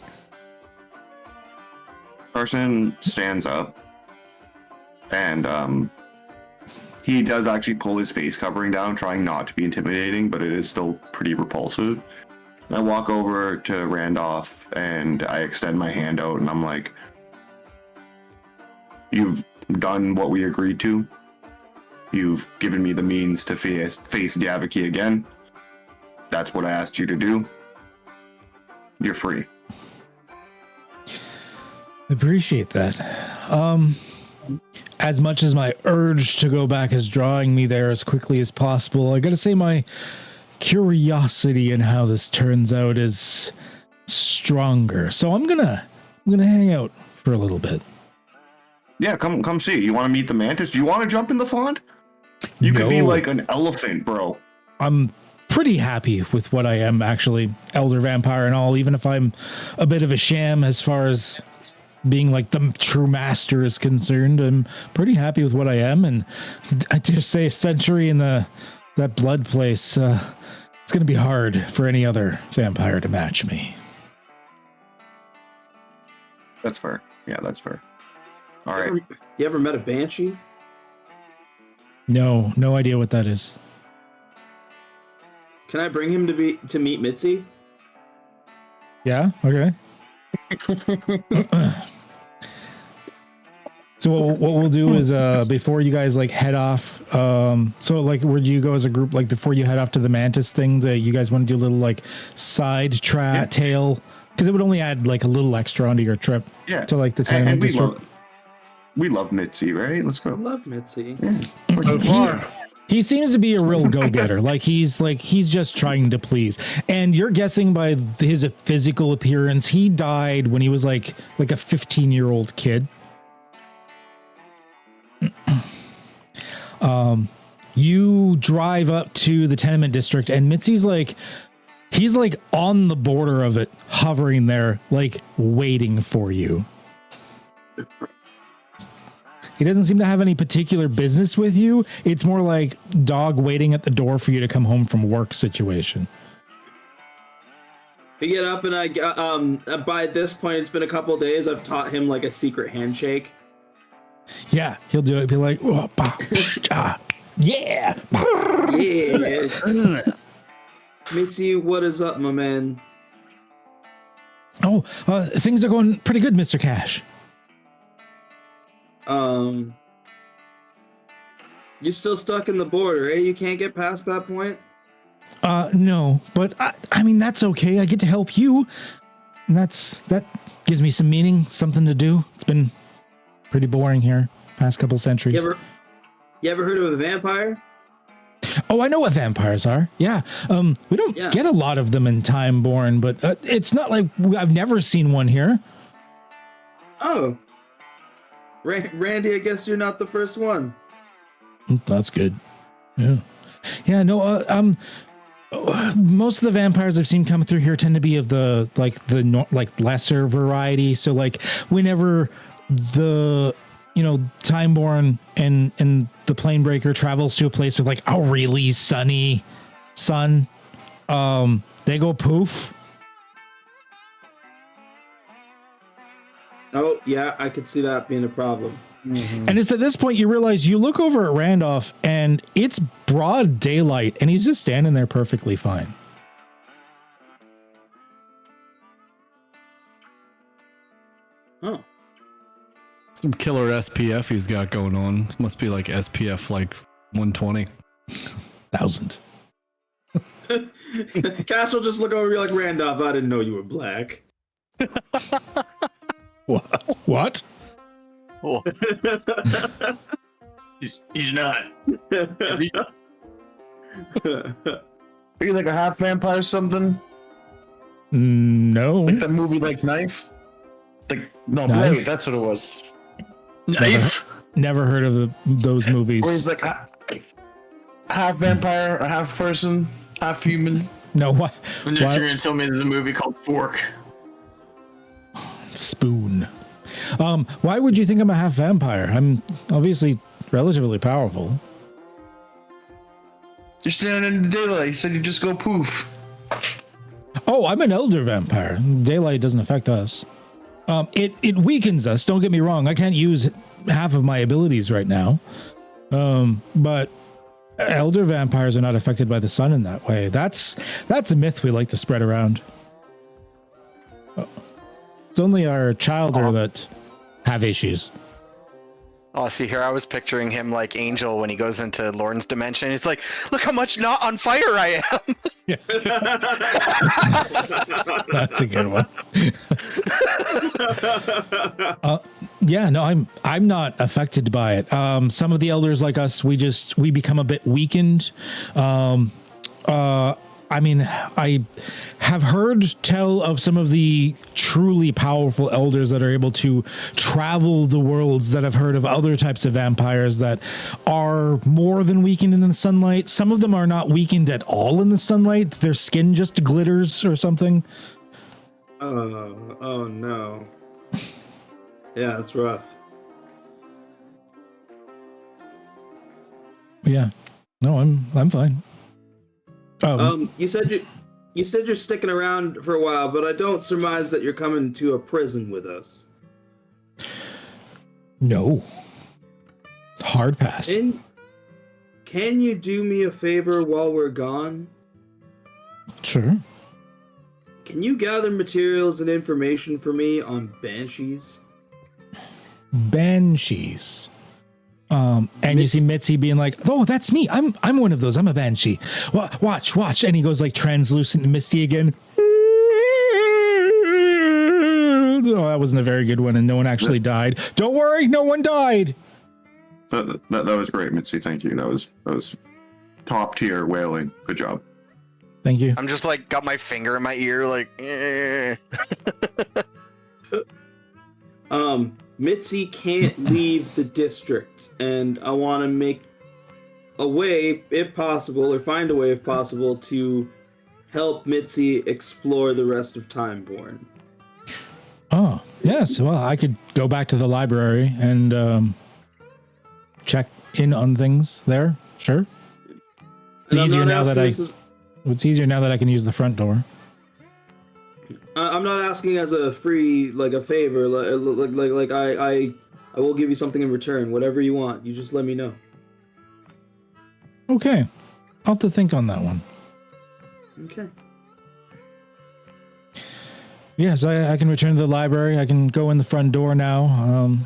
Person stands up and he does actually pull his face covering down, trying not to be intimidating, but it is still pretty repulsive. I walk over to Randolph and I extend my hand out and I'm like, you've done what we agreed to. You've given me the means to face Diaviki again. That's what I asked you to do. You're free. Appreciate that. As much as my urge to go back is drawing me there as quickly as possible, I gotta say my curiosity in how this turns out is stronger. So I'm gonna hang out for a little bit. Yeah, come see. You want to meet the mantis? Do you want to jump in the font? You could be like an elephant, bro. I'm pretty happy with what I am, actually, elder vampire and all, even if I'm a bit of a sham as far as being like the true master is concerned. I'm pretty happy with what I am, and I dare say a century in that blood place, it's going to be hard for any other vampire to match me. That's fair. Yeah, that's fair. All right. You ever met a banshee? No idea what that is. Can I bring him to meet Mitzi? Yeah. Okay. So what we'll do is before you guys like head off, so like where do you go as a group, like before you head off to the mantis thing, that you guys want to do a little like side tail, because it would only add like a little extra onto your trip. Yeah. To like the time. We love Mitzi, right? Let's I go. love Mitzi. Yeah. So far, He seems to be a real go-getter. He's just trying to please. And you're guessing by his physical appearance, he died when he was like a 15-year-old kid. You drive up to the tenement district, and Mitzi's he's on the border of it, hovering there, waiting for you. He doesn't seem to have any particular business with you. It's more like dog waiting at the door for you to come home from work situation. I get up and I by this point, it's been a couple of days. I've taught him a secret handshake. Yeah, he'll do it. Be like, oh, yeah. Yeah. Mitzi, what is up, my man? Oh, things are going pretty good, Mr. Cash. You still stuck in the border, eh? You can't get past that point? No, but I mean, that's okay. I get to help you. And that gives me some meaning, something to do. It's been pretty boring here past couple centuries. You ever heard of a vampire? Oh, I know what vampires are. Yeah. We don't get a lot of them in Timeborn, but it's not like I've never seen one here. Oh. Randy, I guess you're not the first one. That's good. Yeah. Yeah, no, most of the vampires I've seen come through here tend to be of the lesser variety. So whenever the Timeborn and the Planebreaker travels to a place with a really sunny sun, they go poof. Oh, yeah, I could see that being a problem. Mm-hmm. And it's at this point you realize you look over at Randolph and it's broad daylight and he's just standing there perfectly fine. Oh. Some killer SPF he's got going on. Must be SPF 120. 1,000. Cash will just look over and be like, Randolph, I didn't know you were black. What? Oh. he's not. Is he? Are you a half vampire or something? No. Like that movie, Knife? No, Knife? Blade, that's what it was. Knife? Never heard of those movies. Where he's half vampire, or half person, half human. No, what? You're going to tell me there's a movie called Fork. Spoon. Why would you think I'm a half vampire? I'm obviously relatively powerful. You're standing in the daylight. You said you just go poof. Oh, I'm an elder vampire. Daylight doesn't affect us. It weakens us. Don't get me wrong. I can't use half of my abilities right now. But elder vampires are not affected by the sun in that way. That's a myth we like to spread around. It's only our childer that have issues. Oh, see here, I was picturing him like Angel when he goes into Lorne's dimension. He's like, look how much not on fire I am. Yeah. That's a good one. Yeah, no, I'm not affected by it. Some of the elders like us, we become a bit weakened. I mean, I have heard tell of some of the truly powerful elders that are able to travel the worlds, that have heard of other types of vampires that are more than weakened in the sunlight. Some of them are not weakened at all in the sunlight. Their skin just glitters or something. Oh no. Yeah, that's rough. Yeah. No, I'm fine. You said you're sticking around for a while, but I don't surmise that you're coming to a prison with us. No. Hard pass. Can you do me a favor while we're gone? Sure. Can you gather materials and information for me on banshees? Banshees. And you see Mitzi being like, "Oh, that's me. I'm one of those. I'm a banshee. Watch." And he goes translucent and misty again. Oh, that wasn't a very good one, and no one actually died. Don't worry, no one died. That was great, Mitzi. Thank you. That was top tier whaling. Good job. Thank you. I'm just like got my finger in my ear, like. Mitzi can't leave the district, and I want to make a way, if possible, or find a way, if possible, to help Mitzi explore the rest of Timeborn. Oh, yes. Well, I could go back to the library and check in on things there. Sure. It's easier now that it's easier now that I can use the front door. I'm not asking as a free, like a favor. Like I will give you something in return. Whatever you want, you just let me know. Okay, I'll have to think on that one. Okay. Yes, I can return to the library. I can go in the front door now.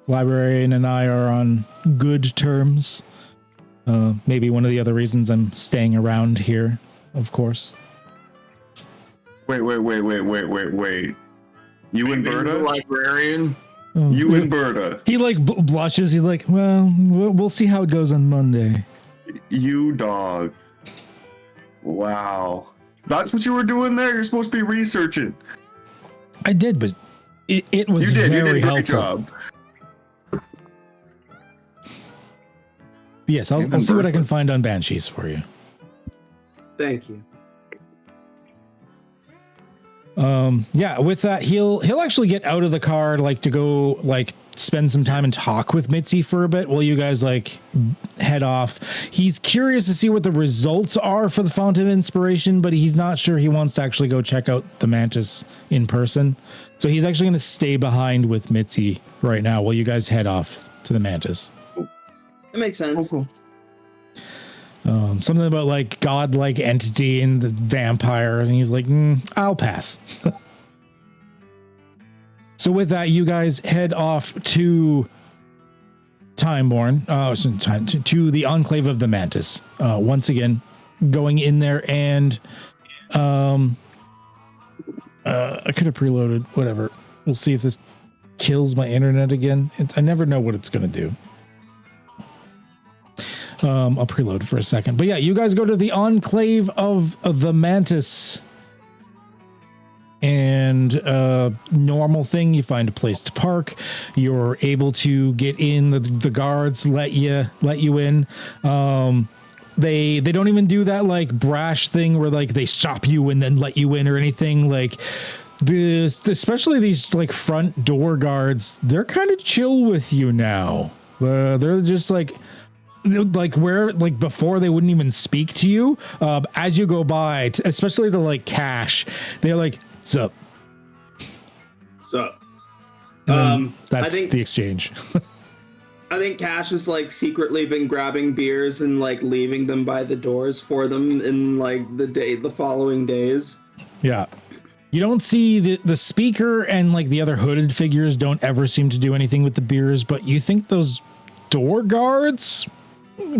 Librarian and I are on good terms. Maybe one of the other reasons I'm staying around here, of course. Wait. You and Berta? Librarian. Oh, You and Berta. He like blushes. He's like, well, we'll see how it goes on Monday. You dog. Wow. That's what you were doing there? You're supposed to be researching. I did, but it was You did a very great helpful. job. Yes, I'll see what I can find on Banshees for you. Thank you. Yeah, with that, he'll actually get out of the car, like to go like spend some time and talk with Mitzi for a bit while you guys like head off. He's curious to see what the results are for the Font of Inspiration, but he's not sure he wants to actually go check out the Mantis in person. So he's actually going to stay behind with Mitzi right now while you guys head off to the Mantis. That makes sense. Cool. Something about like godlike entity and the vampire, and he's like, I'll pass. So with that, you guys head off to Timeborn, to the Enclave of the Mantis. Once again, going in there and I could have preloaded, whatever. We'll see if this kills my internet again. I never know what it's going to do. I'll preload for a second. But yeah, you guys go to the Enclave of the Mantis. And normal thing, you find a place to park. You're able to get in. The guards let you in. They don't even do that like brash thing where like they stop you and then let you in or anything. Like this, especially these like front door guards, they're kind of chill with you now. They're just like where like before they wouldn't even speak to you. As you go by, especially to like Cash, they're like, "Sup?" So, that's the exchange. I think Cash has like secretly been grabbing beers and like leaving them by the doors for them in like the following days. Yeah. You don't see the speaker and like the other hooded figures don't ever seem to do anything with the beers, but you think those door guards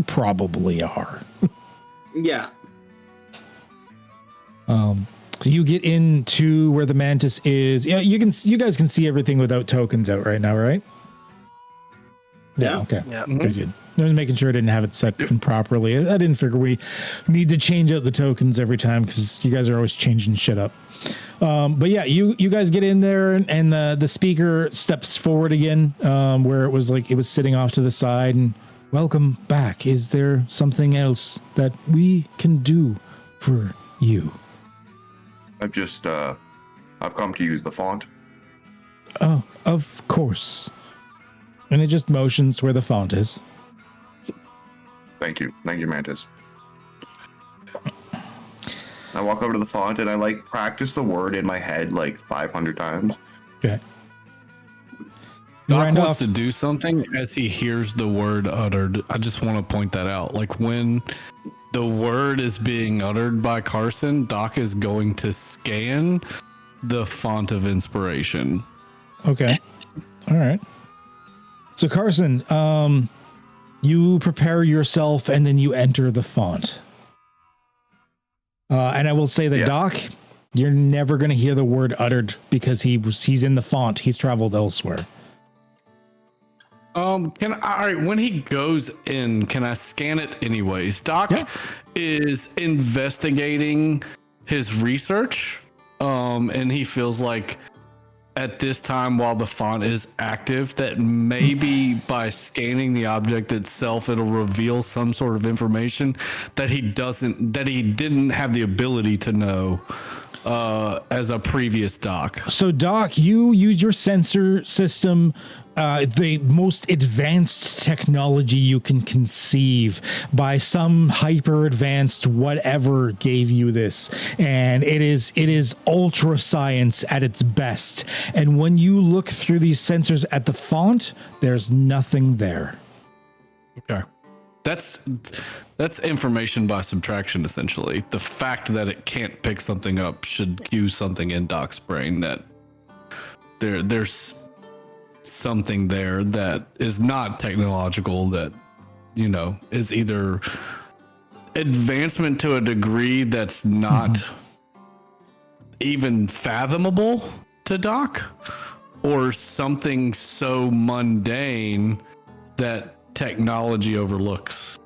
probably are. Yeah. So you get into where the Mantis is. Yeah, you guys can see everything without tokens out right now, right? Yeah. Okay. Yeah. Good. I was making sure I didn't have it set in properly. I didn't figure we need to change out the tokens every time because you guys are always changing shit up. But yeah, you guys get in there and the speaker steps forward again, where it was sitting off to the side and welcome back. Is there something else that we can do for you? I've come to use the font. Oh, of course. And it just motions where the font is. Thank you, Mantis. I walk over to the font and I like practice the word in my head like 500 times. Okay. Doc wants to do something as he hears the word uttered. I just want to point that out. Like when the word is being uttered by Carson, Doc is going to scan the font of inspiration. Okay. All right. So Carson, you prepare yourself and then you enter the font. And I will say that Doc, you're never going to hear the word uttered because he's in the font. He's traveled elsewhere. All right, when he goes in, can I scan it anyways? Doc is investigating his research, and he feels like at this time, while the font is active, that maybe by scanning the object itself, it'll reveal some sort of information that he didn't have the ability to know as a previous Doc. So, Doc, you use your sensor system, the most advanced technology you can conceive by some hyper advanced whatever gave you this. And it is ultra science at its best. And when you look through these sensors at the font, there's nothing there. Okay. That's information by subtraction, essentially. The fact that it can't pick something up should cue something in Doc's brain that there's something there that is not technological, that, you know, is either advancement to a degree that's not even fathomable to Doc, or something so mundane that technology overlooks.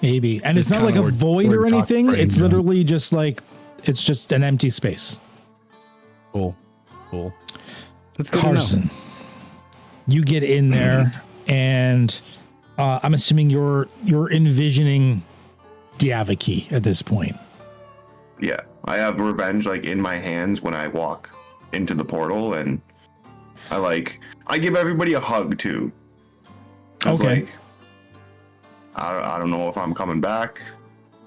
Maybe. And it's not like a void or anything. It's literally just like, it's just an empty space. Cool. That's good Carson, to know. you get in there, and I'm assuming you're envisioning Diaviki at this point. Yeah, I have revenge like in my hands when I walk into the portal, and I give everybody a hug too. Okay. I don't know if I'm coming back.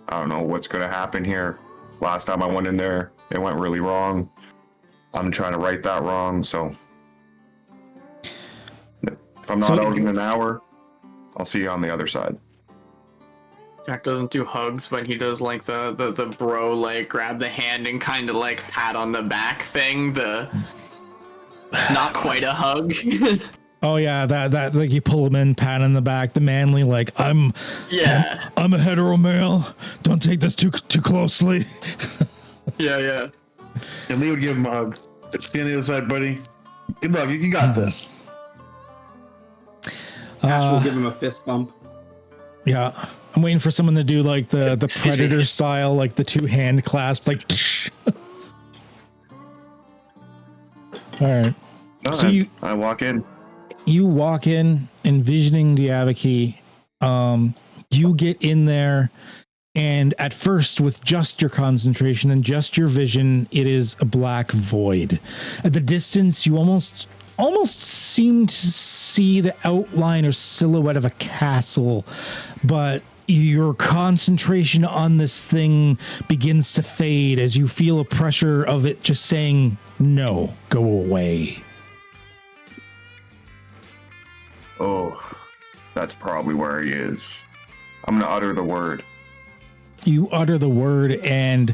I don't know what's gonna happen here. Last time I went in there, it went really wrong. I'm trying to right that wrong, so if I'm not out in an hour, I'll see you on the other side. Jack doesn't do hugs, but he does like the bro, like grab the hand and kind of like pat on the back thing. Not quite a hug. Oh yeah, that like you pull him in, pat on the back, the manly like I'm a hetero male. Don't take this too closely. Yeah. And Lee would give him a hug. See you on the other side, buddy. Good luck. You got this. Ash will give him a fist bump. Yeah, I'm waiting for someone to do like the Predator style, like the two hand clasp, like. All right. So I walk in. You walk in, envisioning Diaviki. You get in there, and at first, with just your concentration and just your vision, it is a black void. At the distance, you almost seem to see the outline or silhouette of a castle, but your concentration on this thing begins to fade as you feel a pressure of it just saying, no, go away. Oh, that's probably where he is. I'm gonna utter the word. You utter the word, and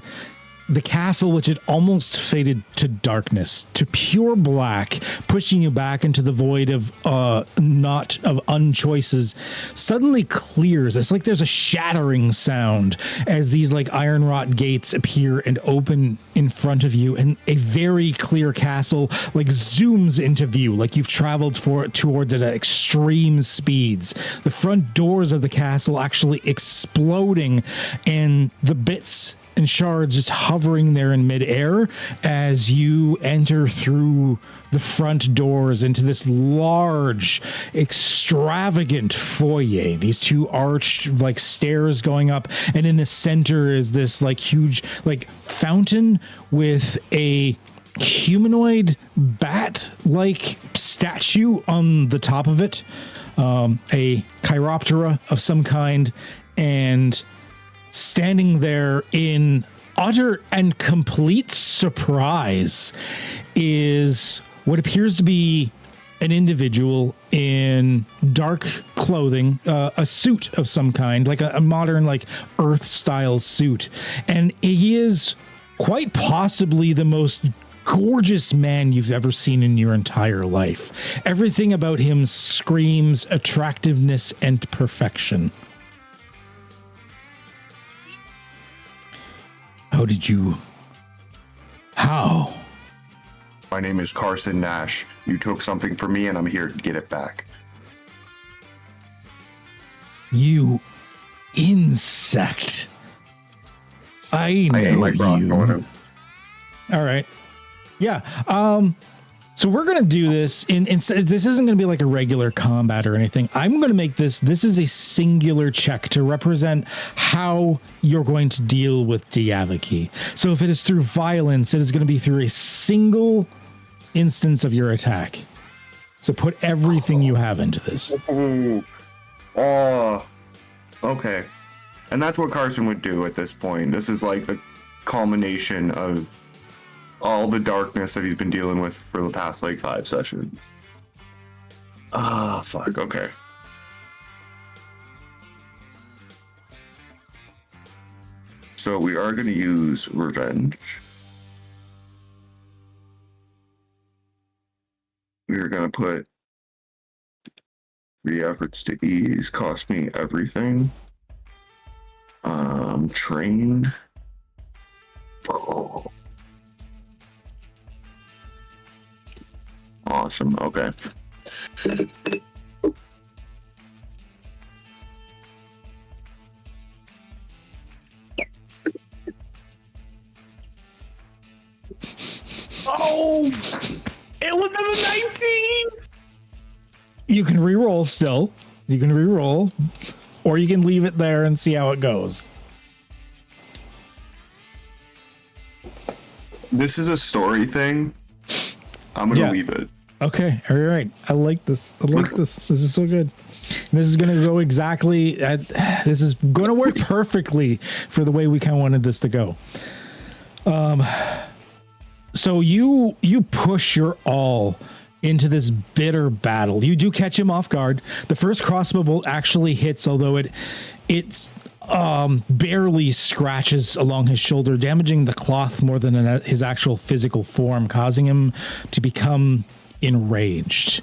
the castle, which had almost faded to darkness, to pure black, pushing you back into the void of unchoices, suddenly clears. It's like there's a shattering sound as these like iron wrought gates appear and open in front of you, and a very clear castle like zooms into view, like you've traveled towards it at extreme speeds. The front doors of the castle actually exploding, and the bits and shards just hovering there in midair as you enter through the front doors into this large, extravagant foyer. These two arched like stairs going up, and in the center is this like huge like fountain with a humanoid bat-like statue on the top of it, a chiroptera of some kind, and standing there in utter and complete surprise is what appears to be an individual in dark clothing, a suit of some kind, like a modern, like Earth style suit. And he is quite possibly the most gorgeous man you've ever seen in your entire life. Everything about him screams attractiveness and perfection. How? My name is Carson Nash. You took something from me, and I'm here to get it back. You insect. I know you. All right. Yeah. So we're going to do this this isn't going to be like a regular combat or anything. I'm going to make this is a singular check to represent how you're going to deal with Diaviki. So if it is through violence, it is going to be through a single instance of your attack. So put everything you have into this. Oh, okay. And that's what Carson would do at this point. This is like the culmination of all the darkness that he's been dealing with for the past like 5 sessions. Ah, fuck. Okay. So we are going to use revenge. We are going to put the efforts to ease cost me everything. Trained. Oh. Awesome. Okay. Oh, it was a 19. You can re-roll still. You can re-roll, or you can leave it there and see how it goes. This is a story thing. I'm gonna leave it. Okay, all right. I like this. This is so good. And this is going to go exactly. This is going to work perfectly for the way we kind of wanted this to go. So you push your all into this bitter battle. You do catch him off guard. The first crossbow bolt actually hits, although it's barely scratches along his shoulder, damaging the cloth more than his actual physical form, causing him to become enraged.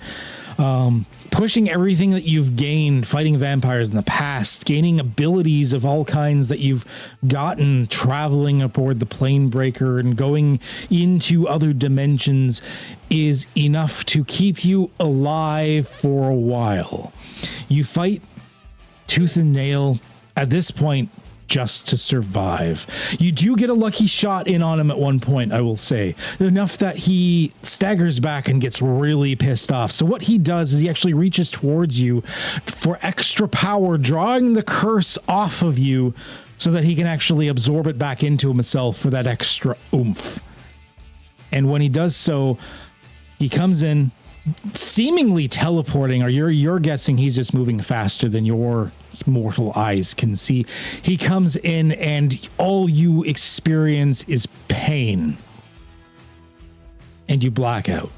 Pushing everything that you've gained fighting vampires in the past, gaining abilities of all kinds that you've gotten traveling aboard the plane breaker and going into other dimensions is enough to keep you alive for a while. You fight tooth and nail at this point just to survive. You do get a lucky shot in on him at one point, I will say. Enough that he staggers back and gets really pissed off. So what he does is he actually reaches towards you for extra power, drawing the curse off of you so that he can actually absorb it back into himself for that extra oomph. And when he does so, he comes in seemingly teleporting, or you're guessing he's just moving faster than your mortal eyes can see. He comes in and all you experience is pain. And you black out.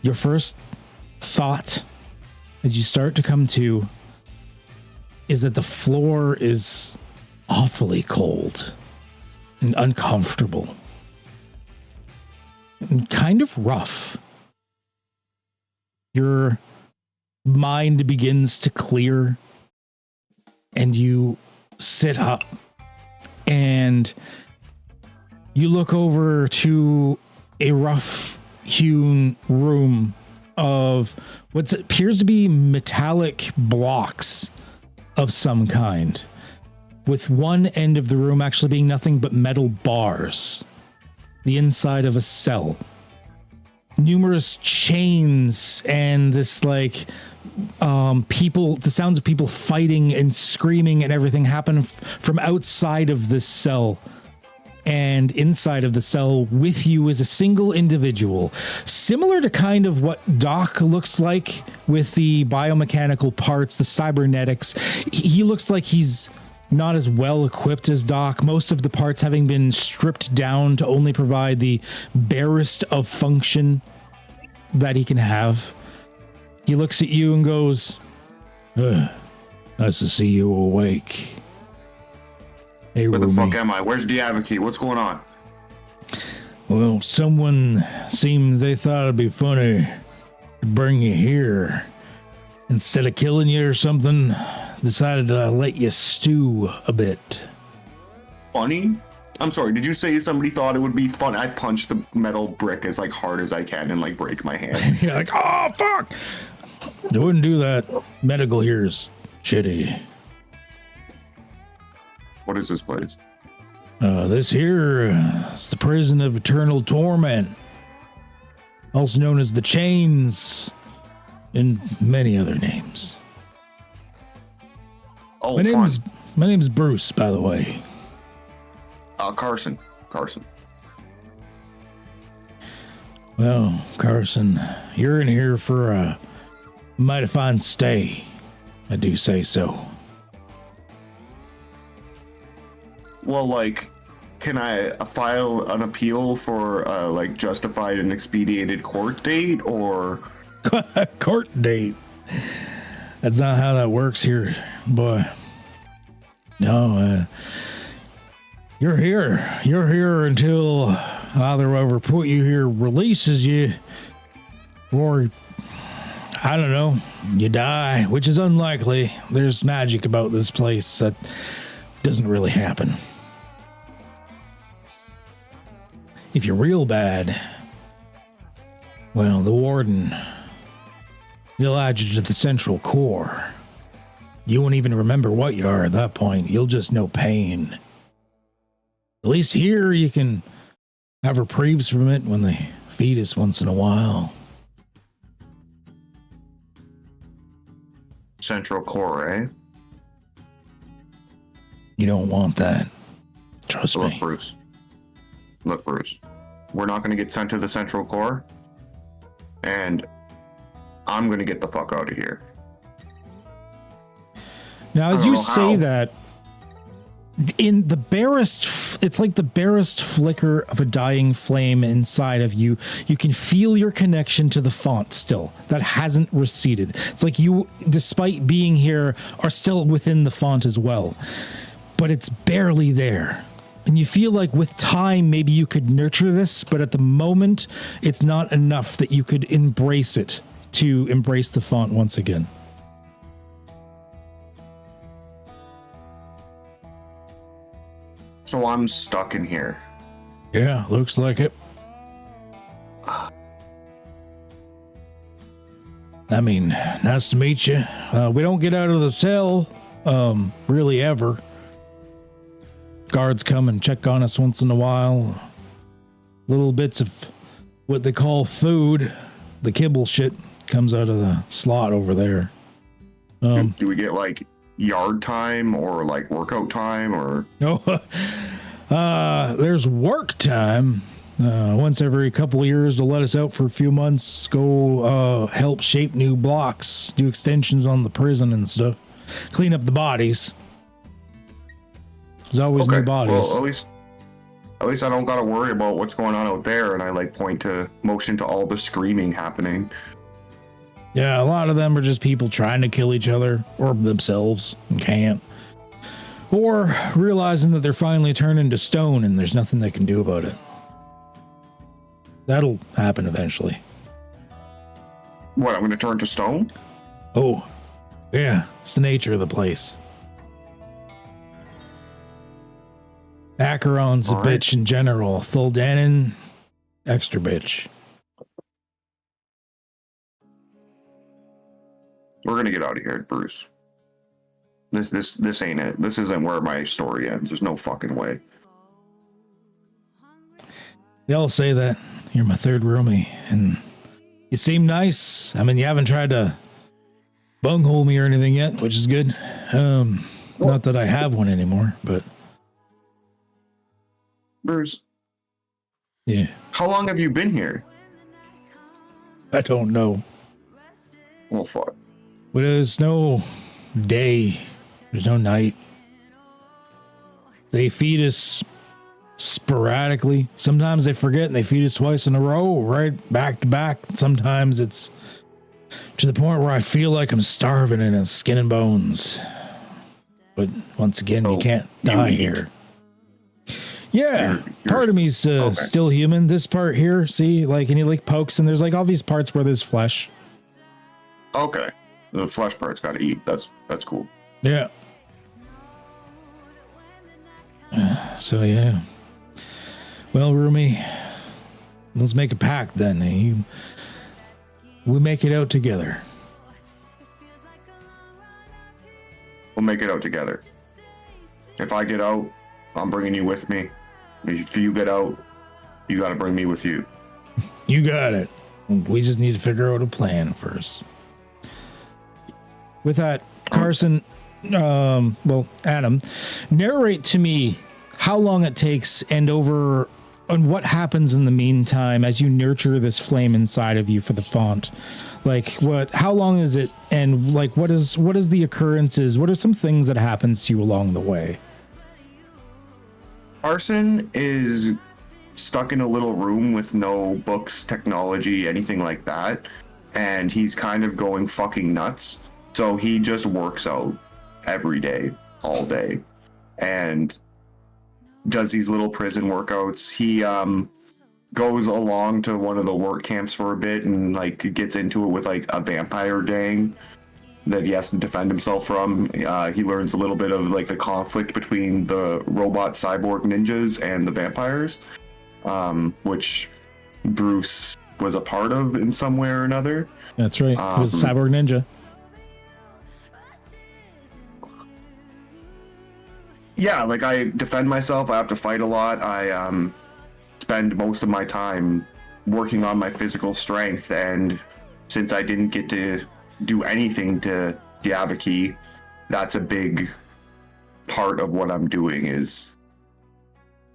Your first thought as you start to come to is that the floor is awfully cold and uncomfortable and kind of rough. Your mind begins to clear and you sit up and you look over to a rough hewn room of what appears to be metallic blocks of some kind, with one end of the room actually being nothing but metal bars, the inside of a cell. Numerous chains and this the sounds of people fighting and screaming and everything happen from outside of this cell. And inside of the cell with you is a single individual, similar to kind of what Doc looks like with the biomechanical parts, the cybernetics. He looks like he's not as well equipped as Doc, most of the parts having been stripped down to only provide the barest of function that he can have. He looks at you and goes, nice to see you awake. Hey, where the Rumi. fuck am I? Where's Diaviki? What's going on? Well, someone seemed they thought it'd be funny to bring you here. Instead of killing you or something, decided to let you stew a bit. Funny? I'm sorry, did you say somebody thought it would be fun? I punched the metal brick as hard as I can and break my hand. You're like, oh, fuck! I wouldn't do that. Medical here's shitty. What is this place? This here is the prison of eternal torment, also known as the chains, and many other names. Oh, My name's Bruce, by the way. Carson. Well, Carson, you're in here for a mighty fine stay. I do say so. Well, like, can I file an appeal for like justified and expedited court date, or Court date. That's not how that works here, boy. No, you're here. You're here until either whoever put you here releases you, or I don't know, you die, which is unlikely. There's magic about this place that doesn't really happen. If you're real bad, well, the warden, he'll add you to the central core. You won't even remember what you are at that point. You'll just know pain. At least here you can have reprieves from it when they feed us once in a while. central core, eh? You don't want that. Trust me. Look, Bruce. We're not going to get sent to the central core. And I'm going to get the fuck out of here. Now, as you say that, in the barest, it's like the barest flicker of a dying flame inside of you. You can feel your connection to the font still. That hasn't receded. It's like you, despite being here, are still within the font as well. But it's barely there. And you feel like with time, maybe you could nurture this, but at the moment, it's not enough that you could embrace it to embrace the font once again. So I'm stuck in here. Yeah, looks like it. I mean, nice to meet you. We don't get out of the cell, really ever. Guards come and check on us once in a while. Little bits of what they call food. The kibble shit comes out of the slot over there. Do we get like yard time or like workout time or? No, there's work time. Once every couple of years, they'll let us out for a few months, go help shape new blocks, do extensions on the prison and stuff, clean up the bodies. There's always new bodies. Well, at least I don't got to worry about what's going on out there. And I like motion to all the screaming happening. Yeah, a lot of them are just people trying to kill each other or themselves and can't. Or realizing that they're finally turned into stone and there's nothing they can do about it. That'll happen eventually. What, I'm going to turn to stone? Oh, yeah, it's the nature of the place. Acheron's a bitch in general. Thuldanin, extra bitch. We're gonna get out of here, Bruce. This ain't it. This isn't where my story ends. There's no fucking way. They all say that. You're my third roomie, and you seem nice. I mean, you haven't tried to bunghole me or anything yet, which is good. Not that I have one anymore, but Bruce. Yeah. How long have you been here? I don't know. Well, fuck. But there's no day. There's no night. They feed us sporadically. Sometimes they forget and they feed us twice in a row, right back to back. Sometimes it's to the point where I feel like I'm starving and I'm skin and bones. But once again, you can't die here. Yeah, part of me's still human. This part here, see, like, and he like pokes, and there's like all these parts where there's flesh. Okay, the flesh part's got to eat. That's cool. Yeah. So yeah. Well, roomie, let's make a pact then. Eh? We make it out together. we'll make it out together. If I get out, I'm bringing you with me. If you get out, you got to bring me with you. You got it. We just need to figure out a plan first. With that, Carson, Adam, narrate to me how long it takes and what happens in the meantime as you nurture this flame inside of you for the font. Like how long is it? And like, what is the occurrences? What are some things that happens to you along the way? Carson is stuck in a little room with no books, technology, anything like that. And he's kind of going fucking nuts. So he just works out every day, all day, and does these little prison workouts. He goes along to one of the work camps for a bit and like gets into it with like a vampire gang that he has to defend himself from. He learns a little bit of like the conflict between the robot cyborg ninjas and the vampires, which Bruce was a part of in some way or another. That's right. He was a cyborg ninja. Yeah, like I defend myself. I have to fight a lot. I spend most of my time working on my physical strength, and since I didn't get to do anything to Diavaki, that's a big part of what I'm doing is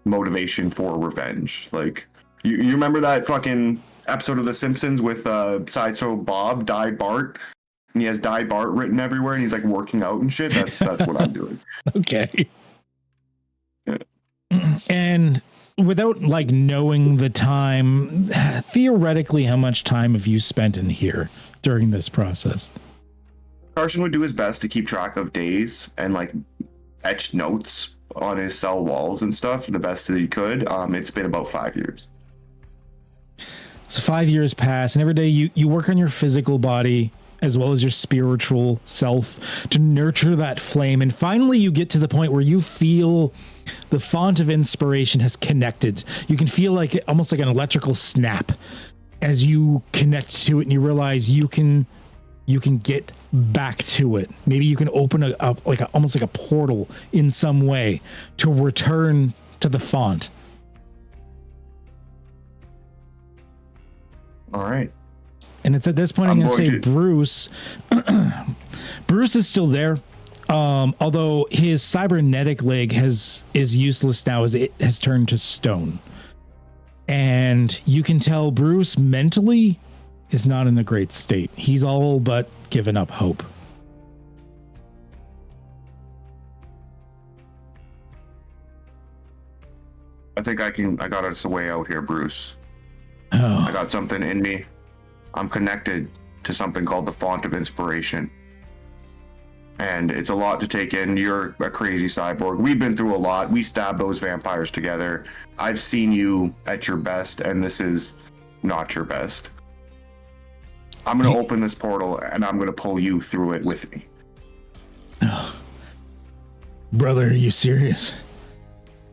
motivation for revenge. Like you remember that fucking episode of The Simpsons with Sideshow Bob, Die Bart, and he has Die Bart written everywhere, and he's like working out and shit. That's what I'm doing. Okay. And without like knowing the time, theoretically, how much time have you spent in here during this process? Carson would do his best to keep track of days and like etch notes on his cell walls and stuff the best that he could. It's been about 5 years. So 5 years pass, and every day you work on your physical body as well as your spiritual self to nurture that flame. And finally you get to the point where you feel the font of inspiration has connected. You can feel like almost like an electrical snap as you connect to it, and you realize you can get back to it. Maybe you can open almost like a portal in some way to return to the font. All right. And it's at this point I'm going to say Bruce. Bruce is still there. Although his cybernetic leg is useless now as it has turned to stone. And you can tell Bruce mentally is not in a great state. He's all but given up hope. I think I got us a way out here, Bruce. Oh. I got something in me. I'm connected to something called the Font of Inspiration. And it's a lot to take in. You're a crazy cyborg. We've been through a lot. We stabbed those vampires together. I've seen you at your best, and this is not your best. I'm going to open this portal, and I'm going to pull you through it with me. Oh. Brother, are you serious?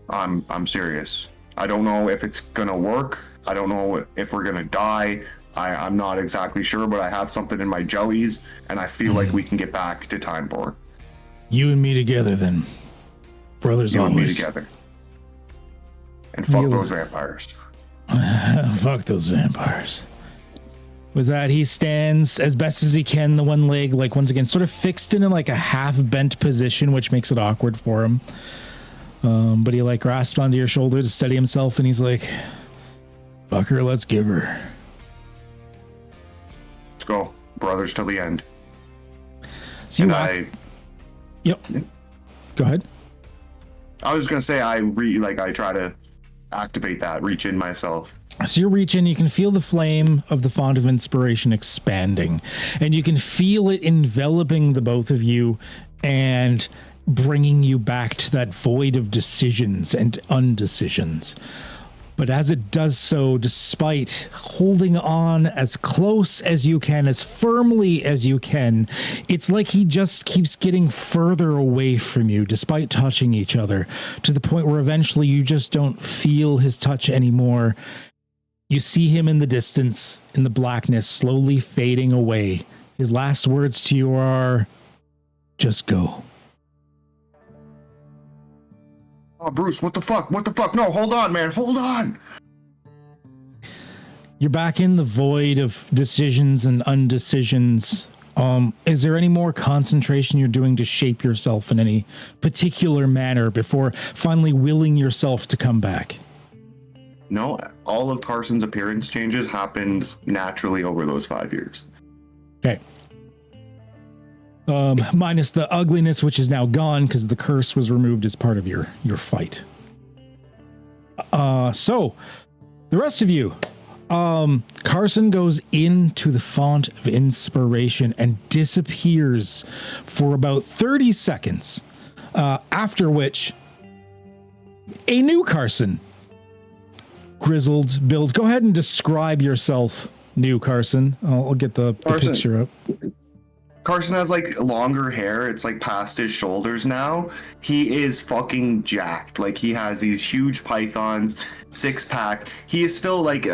I'm serious. I don't know if it's going to work. I don't know if we're going to die. I'm not exactly sure, but I have something in my jellies, and I feel like we can get back to Time Born. You and me together, then. Brothers you always. And me together. And fuck those vampires. Fuck those vampires. With that, he stands as best as he can, the one leg, like once again, sort of fixed in like a half-bent position, which makes it awkward for him. But he like grasps onto your shoulder to steady himself, and he's like, fuck her, let's give her. Go, brothers to the end. So you Yep. Go ahead. I was gonna say I try to activate that, reach in myself. So you reach in, you can feel the flame of the Font of Inspiration expanding, and you can feel it enveloping the both of you and bringing you back to that void of decisions and undecisions. But as it does so, despite holding on as close as you can, as firmly as you can, it's like he just keeps getting further away from you, despite touching each other, to the point where eventually you just don't feel his touch anymore. You see him in the distance, in the blackness, slowly fading away. His last words to you are, just go. Oh, Bruce, what the fuck? What the fuck? No, hold on, man. Hold on. You're back in the void of decisions and undecisions. Is there any more concentration you're doing to shape yourself in any particular manner before finally willing yourself to come back? No, all of Carson's appearance changes happened naturally over those 5 years. Okay. Minus the ugliness, which is now gone because the curse was removed as part of your fight. So the rest of you, Carson goes into the font of inspiration and disappears for about 30 seconds, after which a new Carson, grizzled build. Go ahead and describe yourself, new Carson. I'll get the picture up. Carson has like longer hair. It's like past his shoulders now. He is fucking jacked. Like he has these huge pythons, 6-pack. He is still like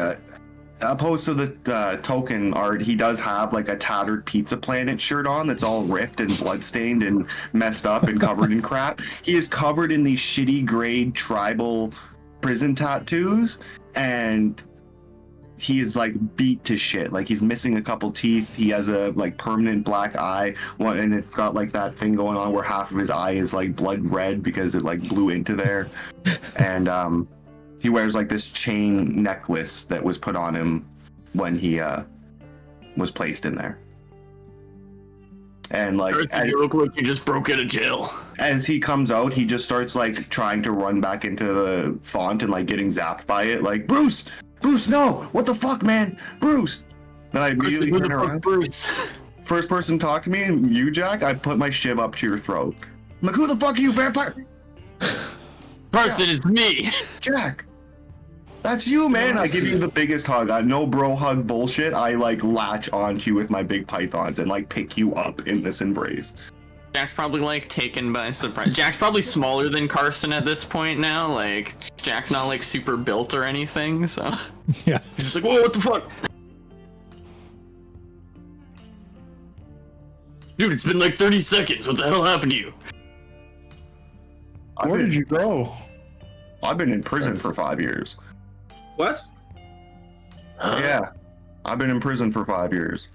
opposed to the token art, he does have like a tattered Pizza Planet shirt on that's all ripped and bloodstained and messed up and covered in crap. He is covered in these shitty grade tribal prison tattoos, and he is like beat to shit. Like he's missing a couple teeth. He has a like permanent black eye, and it's got like that thing going on where half of his eye is like blood red because it like blew into there. And he wears like this chain necklace that was put on him when he was placed in there. And like, you look like you just broke out of jail. As he comes out, he just starts like trying to run back into the font and like getting zapped by it. Like, Bruce, no! What the fuck, man? Bruce! Then I immediately turn around. Bruce. First person to talk to me, you, Jack, I put my shiv up to your throat. I'm like, who the fuck are you, vampire? Carson, it's me. Jack. That's you, man. I give you the biggest hug. No bro hug bullshit. I like latch onto you with my big pythons and like pick you up in this embrace. Jack's probably like taken by surprise. Jack's probably smaller than Carson at this point now. Like Jack's not like super built or anything, so yeah. He's just like, whoa, what the fuck? Dude, it's been like 30 seconds. What the hell happened to you? Where did you go? I've been in prison for 5 years. What? Yeah. I've been in prison for 5 years.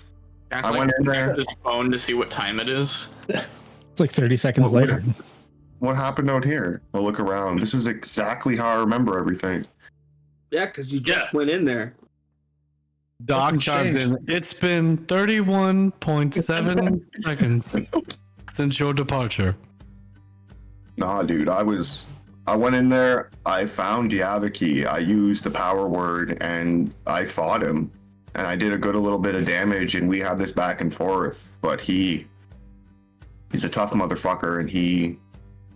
Jack, I went in there. His phone to see what time it is. It's like 30 seconds later. What happened out here? I'll look around. This is exactly how I remember everything. Yeah, because you just went in there. Doc chimed in. It's been 31.7 seconds since your departure. Nah, dude, I went in there, I found Yaviki, I used the power word, and I fought him. And I did a little bit of damage, and we had this back and forth, but he's a tough motherfucker, and he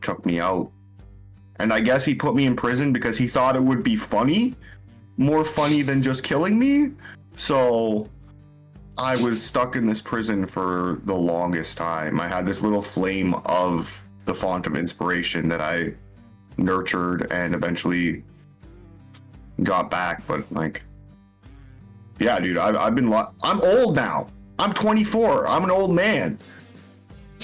took me out. And I guess he put me in prison because he thought it would be funny, more funny than just killing me. So I was stuck in this prison for the longest time. I had this little flame of the font of inspiration that I nurtured and eventually got back, but like, yeah, dude, I'm old now. I'm 24. I'm an old man.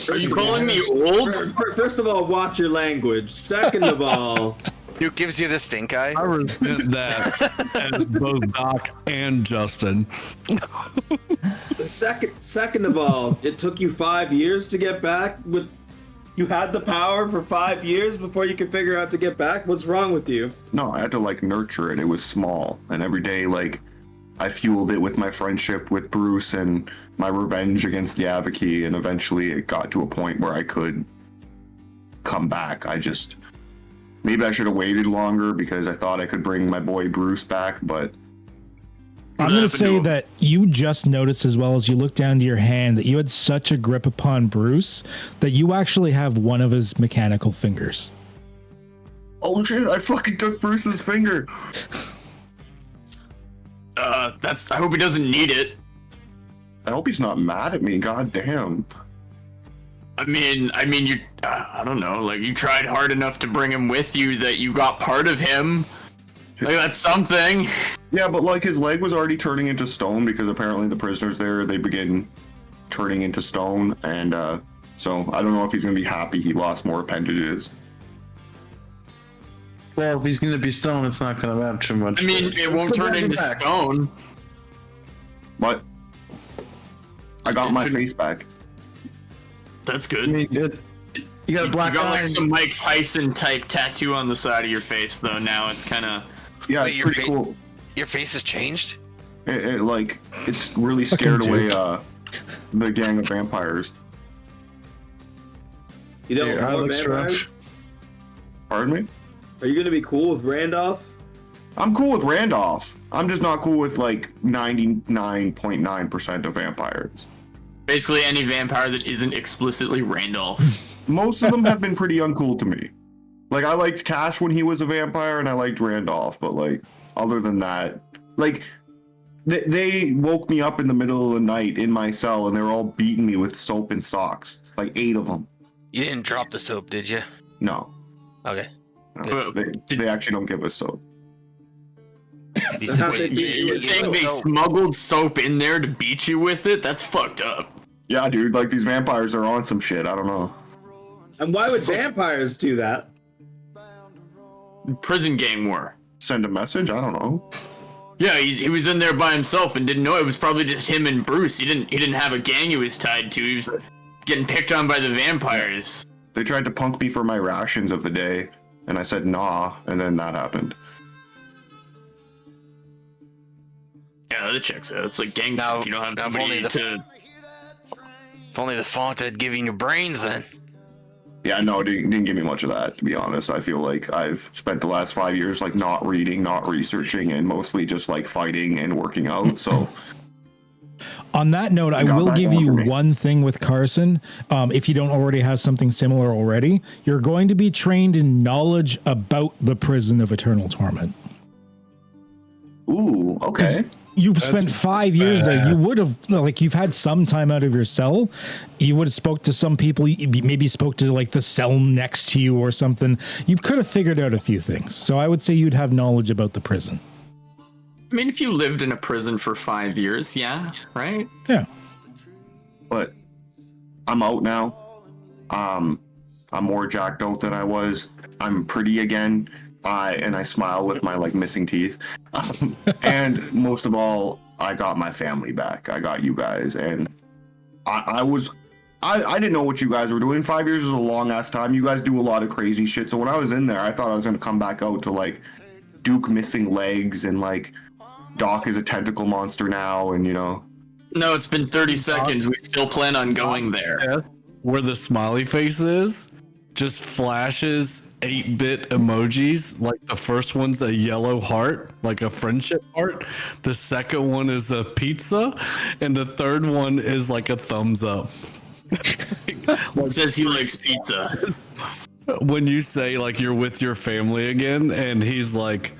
Are you calling me old? First of all, watch your language. Second of all, Who gives you the stink eye? I resent that as both Doc and Justin. second of all, it took you 5 years to get back. You had the power for 5 years before you could figure out to get back. What's wrong with you? No, I had to like nurture it. It was small, and every day like I fueled it with my friendship with Bruce and my revenge against Yaviki, and eventually it got to a point where I could come back. Maybe I should have waited longer because I thought I could bring my boy Bruce back, but I'm going to say that you just noticed, as well as you look down to your hand, that you had such a grip upon Bruce that you actually have one of his mechanical fingers. oh shit, I fucking took Bruce's finger. I hope he doesn't need it. I hope he's not mad at me, god damn. I mean, you, I don't know, like, you tried hard enough to bring him with you that you got part of him. Like, that's something. Yeah, but like his leg was already turning into stone because apparently the prisoners there, they begin turning into stone, and so I don't know if he's gonna be happy he lost more appendages. Well, if he's gonna be stone, it's not gonna matter too much. I mean, it won't turn into stone. What? I got my face back. That's I good. mean, you got a black You got eye. like some Mike Tyson type tattoo on the side of your face, though. Now it's kind of. Yeah, Wait, it's your pretty fa- cool. Your face has changed? It's really scared away the gang of vampires. You don't Your eye want looks vampires? rough. Pardon me? Are you gonna be cool with Randolph? I'm cool with Randolph. I'm just not cool with like 99.9% of vampires. Basically, any vampire that isn't explicitly Randolph. Most of them have been pretty uncool to me. Like, I liked Cash when he was a vampire, and I liked Randolph, but like, other than that, like, they woke me up in the middle of the night in my cell, and they were all beating me with soap and socks. Like 8 of them. You didn't drop the soap, did you? No. Okay. No. They actually don't give us soap. You How wait, they You're you saying gave they us soap. smuggled soap in there to beat you with it? That's fucked up. Yeah, dude, like, these vampires are on some shit. I don't know. And why would vampires do that? Prison gang war. Send a message? I don't know. Yeah, he was in there by himself and didn't know it was probably just him and Bruce. He didn't have a gang he was tied to. He was getting picked on by the vampires. They tried to punk me for my rations of the day, and I said nah, and then that happened. Yeah, that checks out. It's like gang Now- shit. You don't have now if somebody only the- to. If only the font had given you brains then. Yeah, no, it didn't give me much of that, to be honest. I feel like I've spent the last 5 years like not reading, not researching, and mostly just like fighting and working out. So On that note, I Got will that give going you for me. one thing with Carson. If you don't already have something similar already, you're going to be trained in knowledge about the prison of eternal torment. ooh, okay. You've spent 5 years there. You would have, like, you've had some time out of your cell. You would have spoke to some people. You maybe spoke to like the cell next to you or something. You could have figured out a few things. So I would say you'd have knowledge about the prison. I mean, if you lived in a prison for 5 years, yeah, right? Yeah. But I'm out now. I'm more jacked out than I was. I'm pretty again. And I smile with my like missing teeth. And most of all, I got my family back. I got you guys, and I didn't know what you guys were doing. 5 years is a long ass time. You guys do a lot of crazy shit. So when I was in there, I thought I was gonna come back out to like Duke missing legs and like Doc is a tentacle monster now, and you know. No, it's been 30 seconds. We still plan on going there. Yeah, where the smiley face is, just flashes 8-bit emojis. Like the first one's a yellow heart, like a friendship heart. The second one is a pizza, and the third one is like a thumbs up. It says he likes pizza. When you say like you're with your family again, and he's like,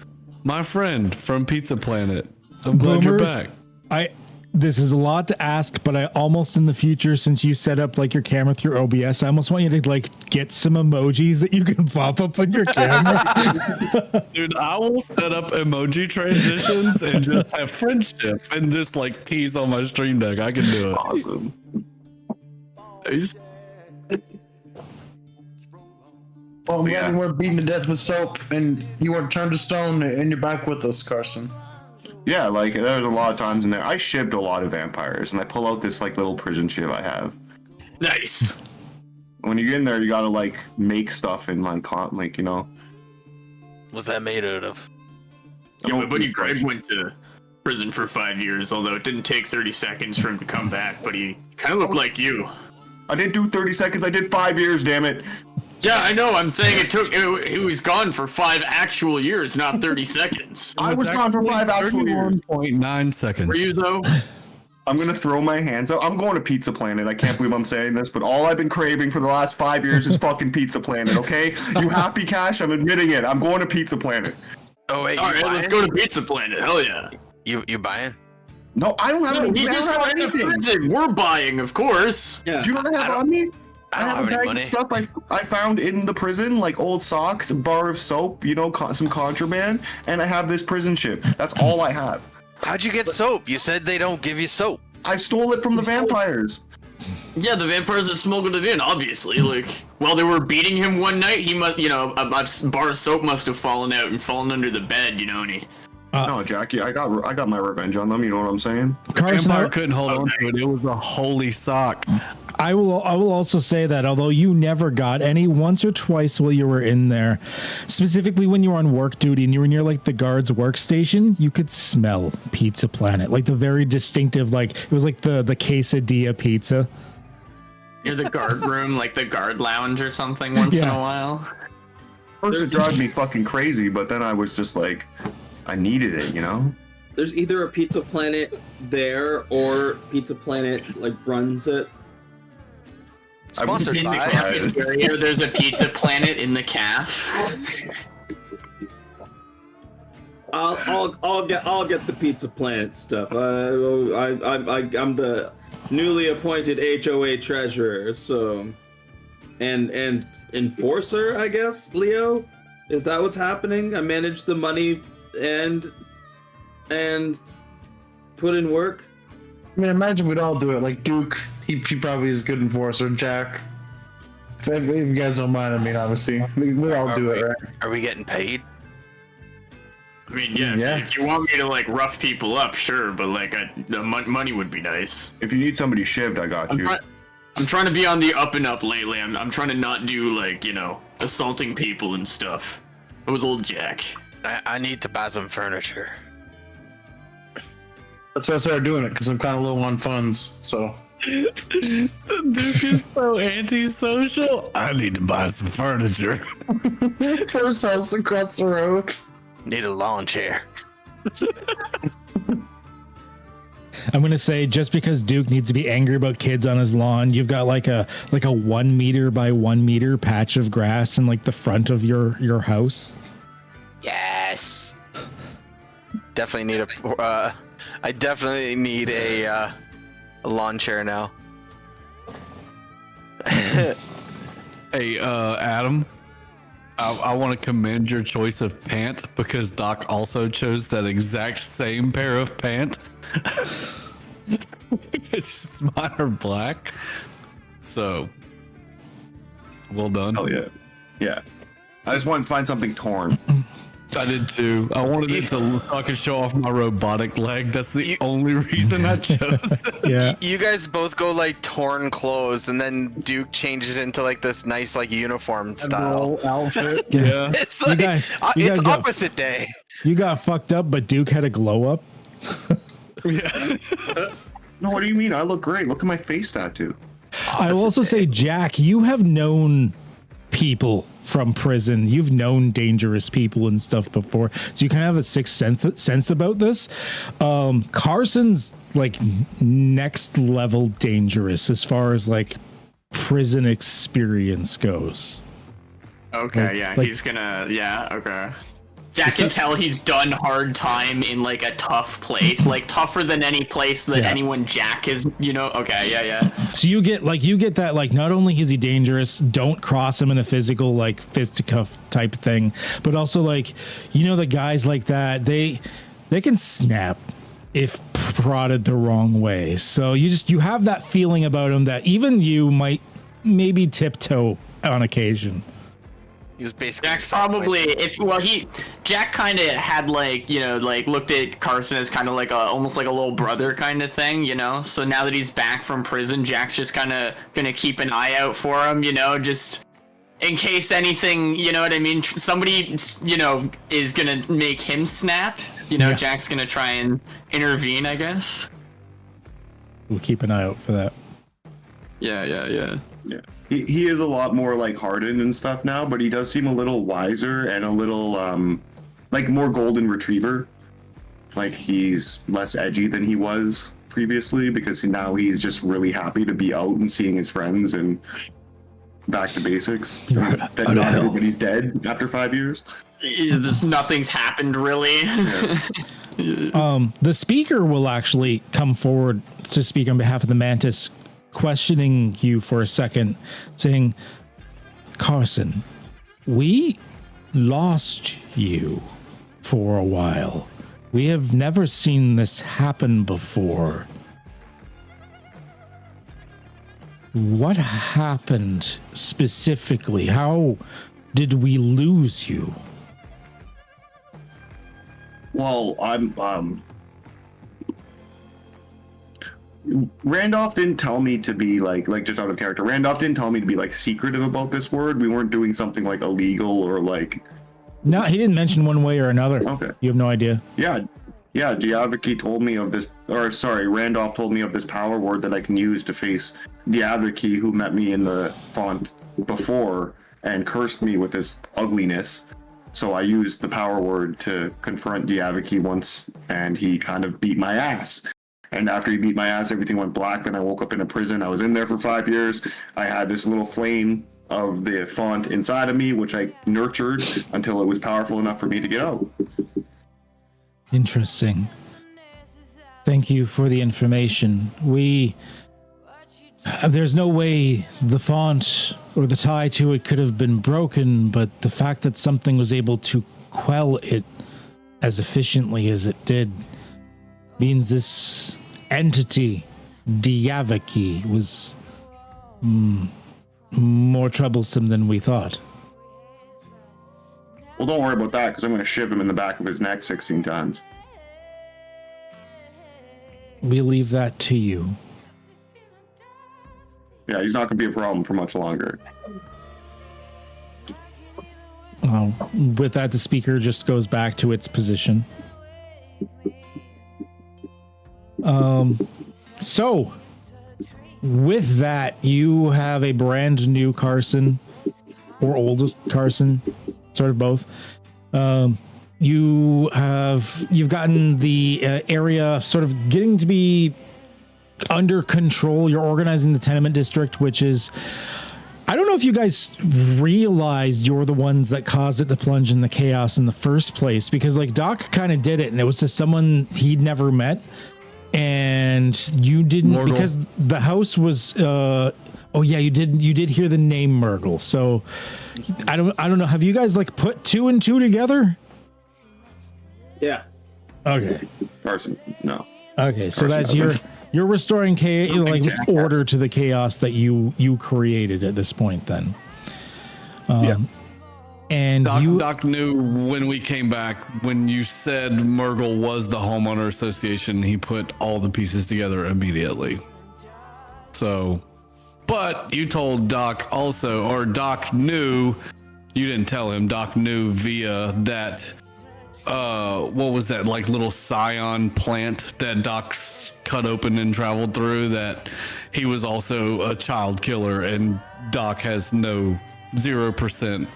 my friend from Pizza Planet. I'm glad you're Boomer, back. This is a lot to ask, but I almost in the future, since you set up like your camera through OBS, I almost want you to like get some emojis that you can pop up on your camera. Dude, I will set up emoji transitions and just have friendship and just like keys on my stream deck. I can do it. Awesome. Well, I'm glad Yeah. you weren't beaten to death with soap and you weren't turned to stone and you're back with us, Carson. Yeah, like there was a lot of times in there. I shipped a lot of vampires, and I pull out this like little prison ship I have. Nice. When you get in there, you gotta like make stuff and like you know. What's that made out of? Yeah, Don't my buddy be Greg fresh. went to prison for 5 years, although it didn't take 30 seconds for him to come back, but he kind of looked like you. I didn't do 30 seconds. I did 5 years. Damn it. Yeah, I know. I'm saying it was gone for 5 actual years, not 30 seconds. I was gone for 5 actual years. 31.9 seconds. Were you though? I'm gonna throw my hands up. I'm going to Pizza Planet. I can't believe I'm saying this, but all I've been craving for the last 5 years is fucking Pizza Planet. Okay, you happy, Cash? I'm admitting it. I'm going to Pizza Planet. Oh wait, All you right, buying? let's go to Pizza Planet. Hell yeah. You buying? No, I don't have. No, I he don't just have got in anything. prison. We're buying, of course. Yeah. Do you know what I have on me? I don't have have a any bag money. of stuff I found in the prison, like old socks, a bar of soap, you know, some contraband, and I have this prison ship. That's all I have. How'd you get soap? You said they don't give you soap. I stole it from the vampires. Yeah, the vampires have smuggled it in, obviously. Like, while they were beating him one night, he must, you know, a bar of soap must have fallen out and fallen under the bed, you know, and he... No, Jackie, I got my revenge on them. You know what I'm saying? Carson, Vampire couldn't hold on to it. It was a holy sock. I will also say that although you never got any, once or twice while you were in there, specifically when you were on work duty and you were near like the guard's workstation, you could smell Pizza Planet, like the very distinctive, like it was like the quesadilla pizza. Near the guard room, like the guard lounge or something once in a while. First it drives me fucking crazy, but then I was just like, I needed it, you know? There's either a Pizza Planet there or Pizza Planet like runs it. Sponsored In the by. cafeteria, there's a Pizza Planet in the caf. I'll get the Pizza Planet stuff. I'm the newly appointed HOA treasurer, so and enforcer, I guess. Leo, is that what's happening? I manage the money and put in work. I mean, imagine we'd all do it. Like Duke, he probably is a good enforcer. Jack, if you guys don't mind, I mean, obviously, we'd all do it, right? Are we getting paid? I mean, yeah. If you want me to like rough people up, sure, but like the money would be nice. If you need somebody shivved, I got you. I'm trying to be on the up and up lately. I'm trying to not do like, you know, assaulting people and stuff. It was old Jack. I need to buy some furniture. That's why I started doing it, because I'm kind of low on funds. So Duke is so antisocial. I need to buy some furniture. first house across the road. Need a lawn chair. I'm gonna say just because Duke needs to be angry about kids on his lawn, you've got like a 1 meter by 1 meter patch of grass in like the front of your house. Yes. Definitely need a. I definitely need a lawn chair now. Hey, Adam, I want to commend your choice of pant because Doc also chose that exact same pair of pant. It's just mine are black. So, well done. Oh yeah. Yeah. I just wanted to find something torn. I did too. I wanted it to fucking show off my robotic leg. That's the only reason I chose. Yeah. You guys both go like torn clothes, and then Duke changes into like this nice like uniform style Outfit. Yeah. It's like you it's guys got- opposite day. You got fucked up, but Duke had a glow up. Yeah. No, what do you mean? I look great. Look at my face tattoo. I will also say, Jack, you have known people from prison. You've known dangerous people and stuff before, so you kind of have a sixth sense about this. Carson's like next level dangerous as far as like prison experience goes. Okay, he's gonna, okay. Jack can tell he's done hard time in like a tough place, like tougher than any place that anyone Jack has, you know. Okay, yeah. So you get that, like, not only is he dangerous, don't cross him in a physical, like, fisticuff type thing, but also, like, you know, the guys like that, they can snap if prodded the wrong way. So you have that feeling about him that even you might maybe tiptoe on occasion. He was basically Jack's probably Jack kind of had like, you know, like looked at Carson as kind of like almost like a little brother kind of thing, you know. So now that he's back from prison, Jack's just kind of gonna keep an eye out for him, you know, just in case anything, you know what I mean. Somebody, you know, is gonna make him snap. You know, Jack's gonna try and intervene, I guess. We'll keep an eye out for that. Yeah. Yeah. He is a lot more like hardened and stuff now, but he does seem a little wiser and a little like more golden retriever. Like he's less edgy than he was previously because now he's just really happy to be out and seeing his friends and back to basics. That not everybody's dead after 5 years. Nothing's happened really. Yeah. The speaker will actually come forward to speak on behalf of the Mantis, questioning you for a second, saying, Carson, we lost you for a while. We have never seen this happen before. what happened specifically? How did we lose you? Well, Randolph didn't tell me to be like just out of character. Randolph didn't tell me to be like secretive about this word. We weren't doing something like illegal or like. No, he didn't mention one way or another. Okay. You have no idea. Yeah. Diaviki told me of this, or sorry, Randolph told me of this power word that I can use to face Diaviki, who met me in the font before and cursed me with his ugliness. So I used the power word to confront Diaviki once, and he kind of beat my ass. And after he beat my ass, everything went black. Then I woke up in a prison. I was in there for 5 years. I had this little flame of the font inside of me, which I nurtured until it was powerful enough for me to get out. Interesting. Thank you for the information. There's no way the font or the tie to it could have been broken, but the fact that something was able to quell it as efficiently as it did means this entity, Diaviki, was more troublesome than we thought. Well, don't worry about that, because I'm going to shiv him in the back of his neck 16 times. We leave that to you. Yeah, he's not going to be a problem for much longer. With that, the speaker just goes back to its position. So, with that, you have a brand new Carson, or old Carson, sort of both. You've gotten the area sort of getting to be under control. You're organizing the tenement district, which is, I don't know if you guys realized you're the ones that caused it to plunge in the chaos in the first place, because like Doc kind of did it, and it was to someone he'd never met, and you didn't, Morgul. Because the house was oh yeah, you did hear the name Murgle. So I don't know, have you guys like put 2 and 2 together? Yeah. Okay. Carson, no. Okay, so that's you're restoring order to the chaos that you created at this point then. Yeah. And Doc knew when we came back, when you said Murgle was the homeowner association, he put all the pieces together immediately. So, but you told Doc also, or Doc knew, you didn't tell him, Doc knew via that, what was that, like little scion plant that Doc's cut open and traveled through, that he was also a child killer, and Doc has no 0%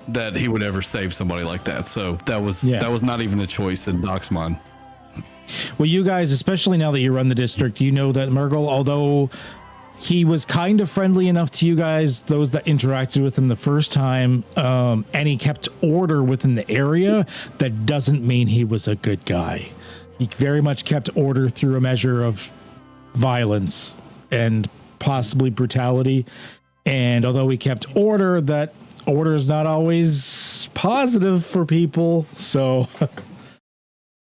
that he would ever save somebody like that. So that was not even a choice in Doc's mind. Well, you guys, especially now that you run the district, you know that Murgle, although he was kind of friendly enough to you guys, those that interacted with him the first time, and he kept order within the area, that doesn't mean he was a good guy. He very much kept order through a measure of violence and possibly brutality. And although he kept order, that order is not always positive for people. So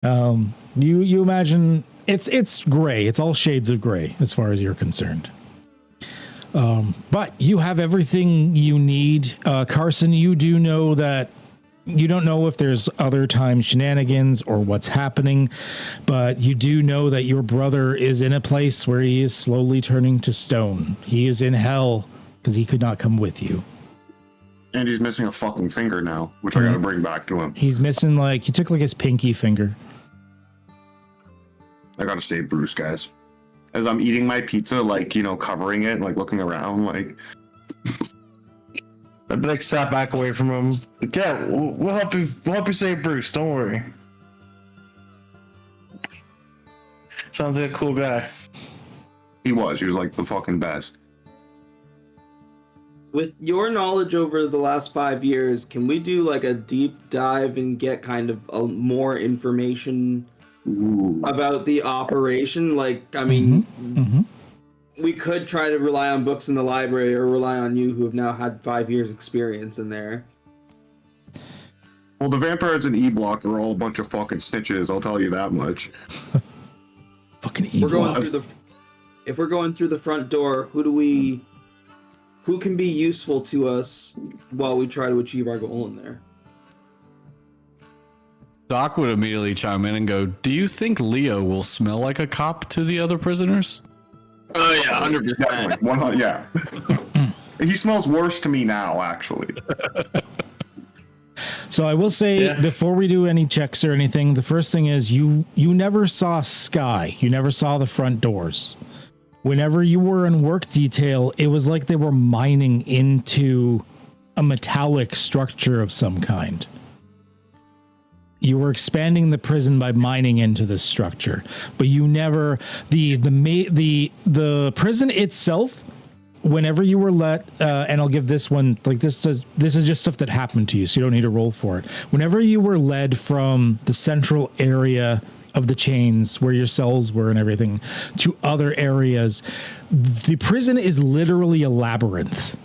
you imagine it's gray. It's all shades of gray as far as you're concerned. But you have everything you need. Carson, you do know that you don't know if there's other time shenanigans or what's happening, but you do know that your brother is in a place where he is slowly turning to stone. He is in hell because he could not come with you. And he's missing a fucking finger now, which I gotta bring back to him. He's missing, like, he took like his pinky finger. I gotta save Bruce, guys. As I'm eating my pizza, like, you know, covering it, like looking around, like. I'd like step back away from him. Like, yeah, we'll help you. We'll help you save Bruce. Don't worry. Sounds like a cool guy. He was like the fucking best. With your knowledge over the last 5 years, can we do like a deep dive and get kind of more information about the operation? Like, I mean, we could try to rely on books in the library or rely on you, who have now had 5 years experience in there. Well, the vampires in E-Block are all a bunch of fucking snitches, I'll tell you that much. Fucking E-Block. if we're going through the front door, who can be useful to us while we try to achieve our goal in there? Doc would immediately chime in and go, "Do you think Leo will smell like a cop to the other prisoners?" Oh yeah, 100%. Definitely. 100, yeah. He smells worse to me now, actually. So I will say, before we do any checks or anything, the first thing is you never saw Sky. You never saw the front doors. Whenever you were in work detail, it was like they were mining into a metallic structure of some kind. You were expanding the prison by mining into this structure, but you never the prison itself. Whenever you were let, and I'll give this one like this is just stuff that happened to you, so you don't need to roll for it. Whenever you were led from the central area of the chains where your cells were and everything to other areas, the prison is literally a labyrinth.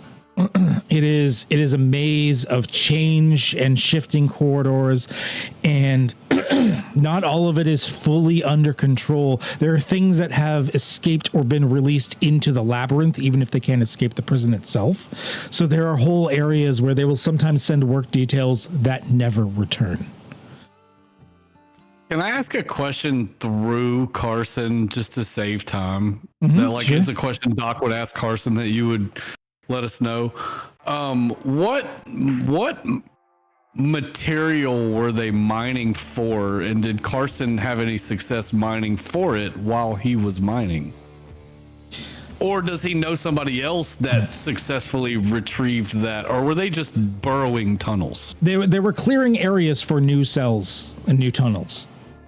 It is a maze of change and shifting corridors, and not all of it is fully under control. There are things that have escaped or been released into the labyrinth, even if they can't escape the prison itself. So there are whole areas where they will sometimes send work details that never return. Can I ask a question through Carson just to save time? Sure. It's a question Doc would ask Carson that you would let us know. What material were they mining for, and did Carson have any success mining for it while he was mining? Or does he know somebody else that successfully retrieved that, or were they just burrowing tunnels? They were clearing areas for new cells and new tunnels.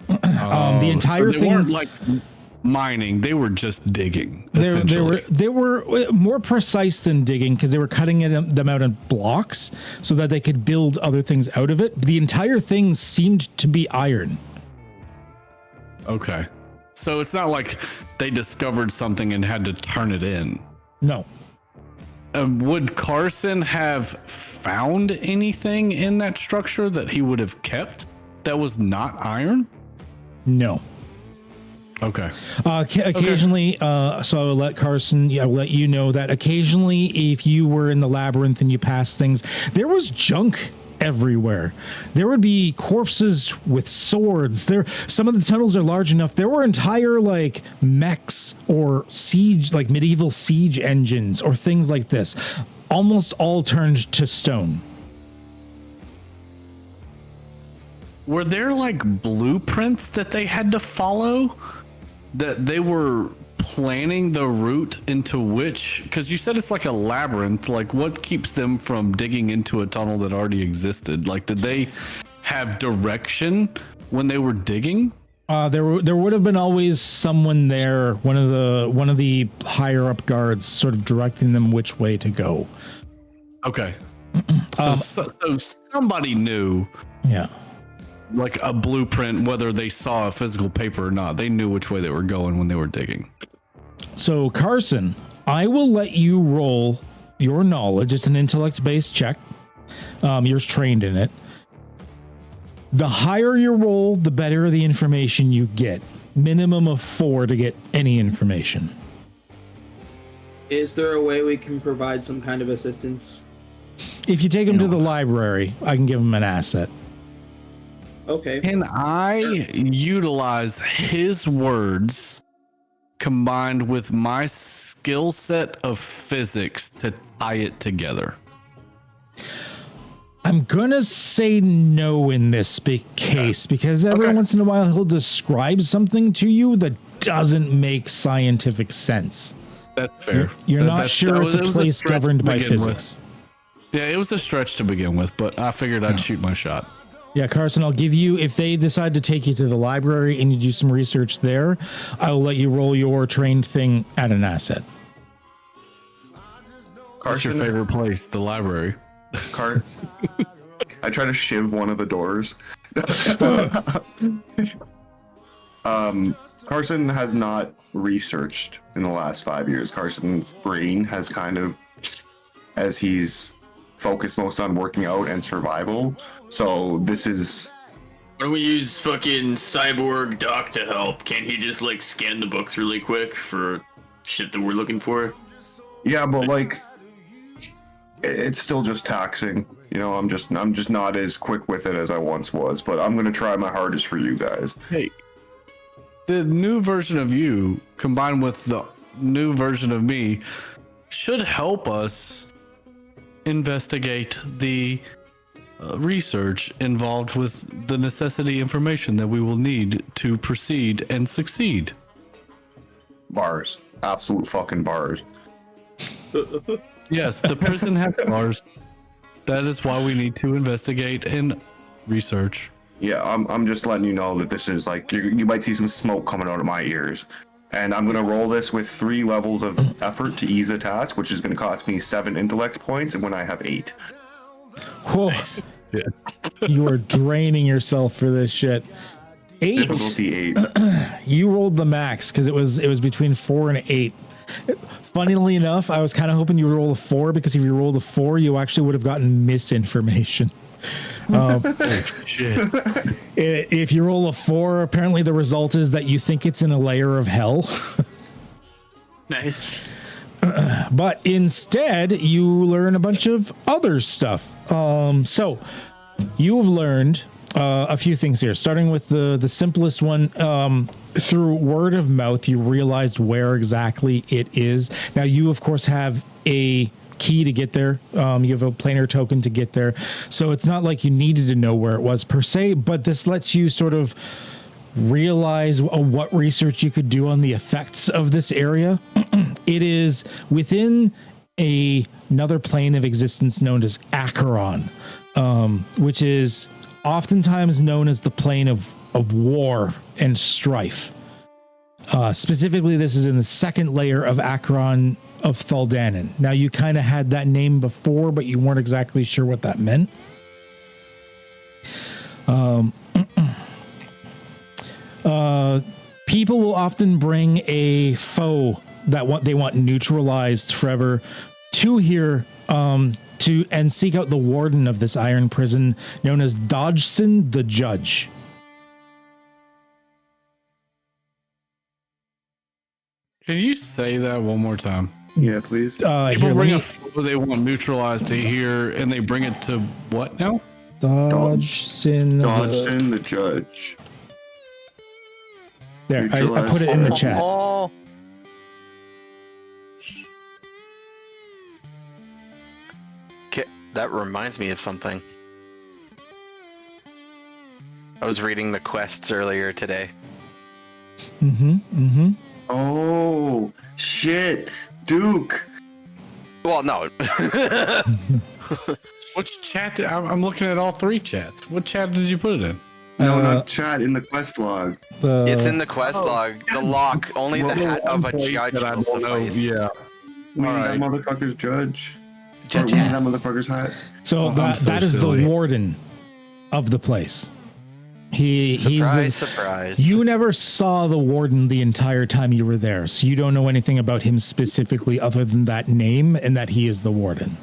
The entire they thing weren't like mining; they were just digging. They were more precise than digging because they were cutting them out in blocks so that they could build other things out of it. The entire thing seemed to be iron. Okay, so it's not like they discovered something and had to turn it in. No. Would Carson have found anything in that structure that he would have kept that was not iron? No. Okay. Occasionally, so I'll let Carson, I'll let you know that occasionally if you were in the labyrinth and you passed things, there was junk everywhere. There would be corpses with swords. Some of the tunnels are large enough. There were entire like mechs or siege, like medieval siege engines or things like this, almost all turned to stone. Were there like blueprints that they had to follow? That they were planning the route into which, because you said it's like a labyrinth, like what keeps them from digging into a tunnel that already existed? Like, did they have direction when they were digging? There would have been always someone there, one of the higher up guards sort of directing them which way to go. Okay. So somebody knew. Yeah. Like a blueprint, whether they saw a physical paper or not, they knew which way they were going when they were digging. So Carson, I will let you roll your knowledge. It's an intellect-based check. You're trained in it. The higher your roll, the better the information you get. Minimum of 4 to get any information. Is there a way we can provide some kind of assistance? If you take him to the library, I can give him an asset. Okay. Can I utilize his words combined with my skill set of physics to tie it together? I'm gonna say no in this case because every once in a while he'll describe something to you that doesn't make scientific sense. That's fair. You're not sure it's a place governed by physics. Yeah, it was a stretch to begin with, but I figured I'd shoot my shot. Yeah, Carson, I'll give you, if they decide to take you to the library and you do some research there, I'll let you roll your trained thing at an asset. What's your favorite place? The library. I try to shiv one of the doors. Carson has not researched in the last 5 years. Carson's brain has kind of, as he's focused most on working out and survival. So this is... Why don't we use fucking Cyborg Doc to help? Can't he just like scan the books really quick for shit that we're looking for. Yeah, but like, it's still just taxing. You know, I'm just not as quick with it as I once was. But I'm gonna try my hardest for you guys. Hey, the new version of you combined with the new version of me should help us investigate the research involved with the necessity information that we will need to proceed and succeed. Bars, absolute fucking bars. Yes, the prison has bars. That is why we need to investigate and research. Yeah, I'm just letting you know that this is like you might see some smoke coming out of my ears, and I'm gonna roll this with 3 levels of effort to ease the task, which is gonna cost me 7 intellect points, and when I have 8. Whoa. Yeah. You are draining yourself for this shit. 8. Difficulty 8. You rolled the max because it was between 4 and 8. Funnily enough, I was kind of hoping you would roll a 4 because if you rolled a 4, you actually would have gotten misinformation. Shit. If you roll a 4, apparently the result is that you think it's in a layer of hell. Nice. But instead, you learn a bunch of other stuff. So you've learned a few things here, starting with the simplest one. Through word of mouth, you realized where exactly it is. Now, you, of course, have a key to get there. You have a planar token to get there. So it's not like you needed to know where it was per se, but this lets you sort of realize what research you could do on the effects of this area. It is within another plane of existence known as Acheron, which is oftentimes known as the plane of war and strife. Specifically, this is in the second layer of Acheron of Thaldanan. Now, you kind of had that name before, but you weren't exactly sure what that meant. People will often bring a foe that they want neutralized forever to here and seek out the warden of this iron prison known as Dodgson the Judge. Can you say that one more time? Yeah, please. People bring a foe they want neutralized to here, and they bring it to what now? Dodgson the Judge. There, I put it in the chat. Oh. Okay, that reminds me of something. I was reading the quests earlier today. Oh, shit. Duke. Well, no. Which chat? I'm looking at all 3 chats. What chat did you put it in? No, not chat, in the quest log. It's in the quest log. The lock. Only the hat of a judge will suffice. Yeah. We need that motherfucker's judge. Or we need that motherfucker's hat. So that is the warden of the place. Surprise. You never saw the warden the entire time you were there, so you don't know anything about him specifically other than that name and that he is the warden.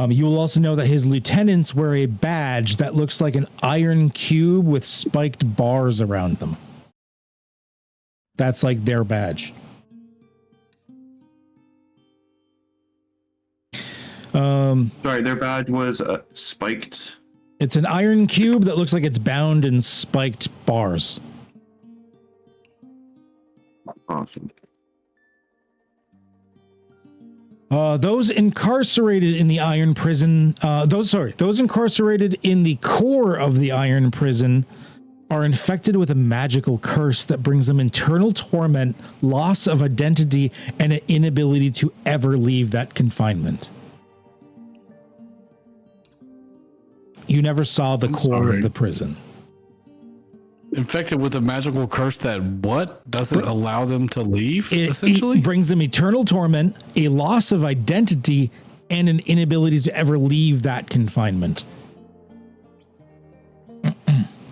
You will also know that his lieutenants wear a badge that looks like an iron cube with spiked bars around them. That's like their badge. Sorry, their badge was spiked. It's an iron cube that looks like it's bound in spiked bars. Awesome. Those incarcerated in the iron prison, those incarcerated in the core of the iron prison are infected with a magical curse that brings them internal torment, loss of identity, and an inability to ever leave that confinement. You never saw the core of the prison. Infected with a magical curse that what? Doesn't allow them to leave, essentially? It brings them eternal torment, a loss of identity, and an inability to ever leave that confinement.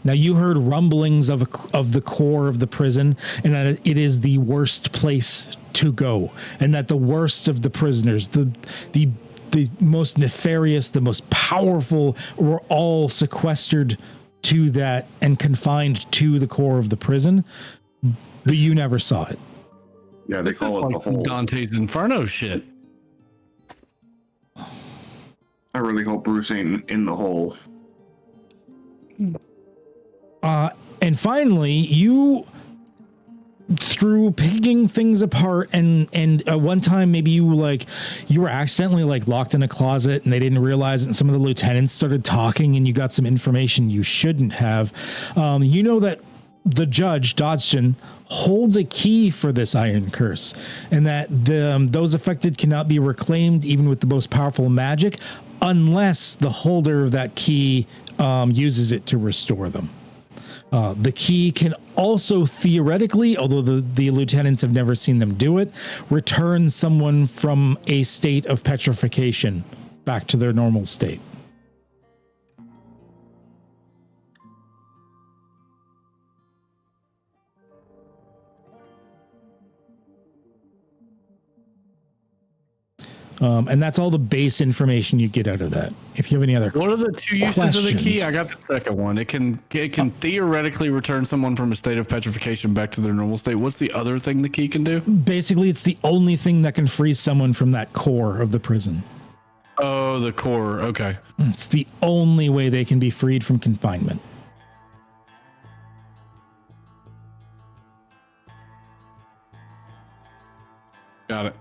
Now, you heard rumblings of the core of the prison, and that it is the worst place to go, and that the worst of the prisoners, the most nefarious, the most powerful, were all sequestered to that and confined to the core of the prison, but you never saw it. Yeah, they This is call it like the some hole. Dante's Inferno shit. I really hope Bruce ain't in the hole. And finally, you, through picking things apart, and one time maybe you were accidentally like locked in a closet and they didn't realize it, and some of the lieutenants started talking and you got some information you shouldn't have. You know that the judge, Dodgson, holds a key for this iron curse, and that those affected cannot be reclaimed even with the most powerful magic unless the holder of that key uses it to restore them. The key can also theoretically, although the lieutenants have never seen them do it, return someone from a state of petrification back to their normal state. And that's all the base information you get out of that. If you have any other What are the two uses of the key? questions. I got the second one. It can theoretically return someone from a state of petrification back to their normal state. What's the other thing the key can do? Basically, it's the only thing that can free someone from that core of the prison. Oh, the core. Okay. It's the only way they can be freed from confinement. Got it.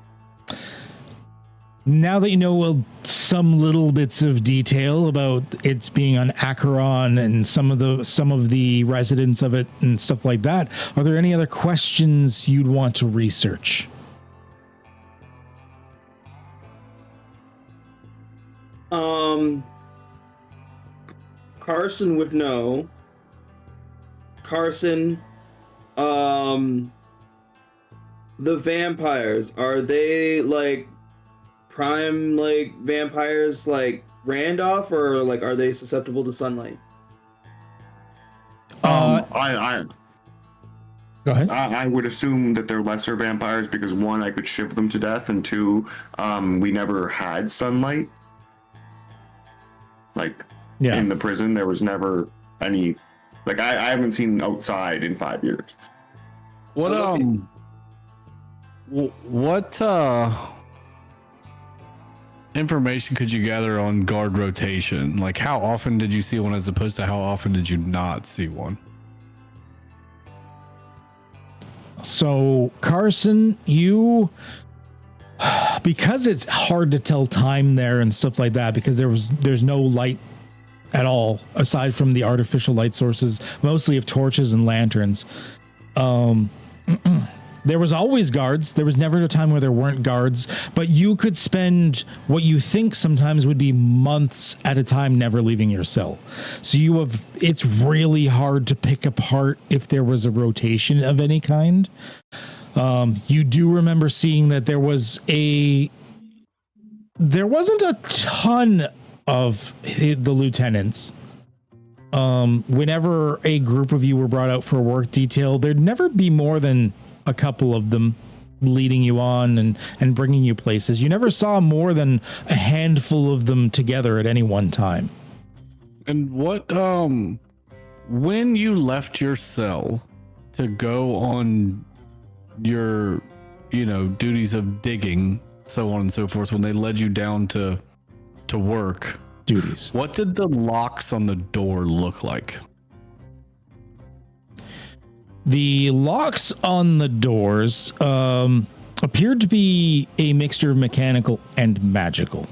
Now that you know some little bits of detail about its being on Acheron and some of the residents of it and stuff like that, are there any other questions you'd want to research? Carson would know. Carson, the vampires, are they like prime like vampires like Randolph, or like are they susceptible to sunlight? I Go ahead. I would assume that they're lesser vampires because one, I could shiv them to death, and two, we never had sunlight. Like in the prison, there was never any. Like I haven't seen outside in 5 years. What information could you gather on guard rotation? Like how often did you see one as opposed to how often did you not see one? So Carson, because it's hard to tell time there and stuff like that, because there's no light at all aside from the artificial light sources, mostly of torches and lanterns. There was always guards. There was never a time where there weren't guards, but you could spend what you think sometimes would be months at a time never leaving your cell. So it's really hard to pick apart if there was a rotation of any kind. You do remember seeing that there wasn't a ton of the lieutenants. Whenever a group of you were brought out for work detail, there'd never be more than a couple of them leading you on and bringing you places. You never saw more than a handful of them together at any one time. And what, when you left your cell to go on your, duties of digging, so on and so forth, when they led you down to work duties, what did the locks on the door look like? The locks on the doors appeared to be a mixture of mechanical and magical,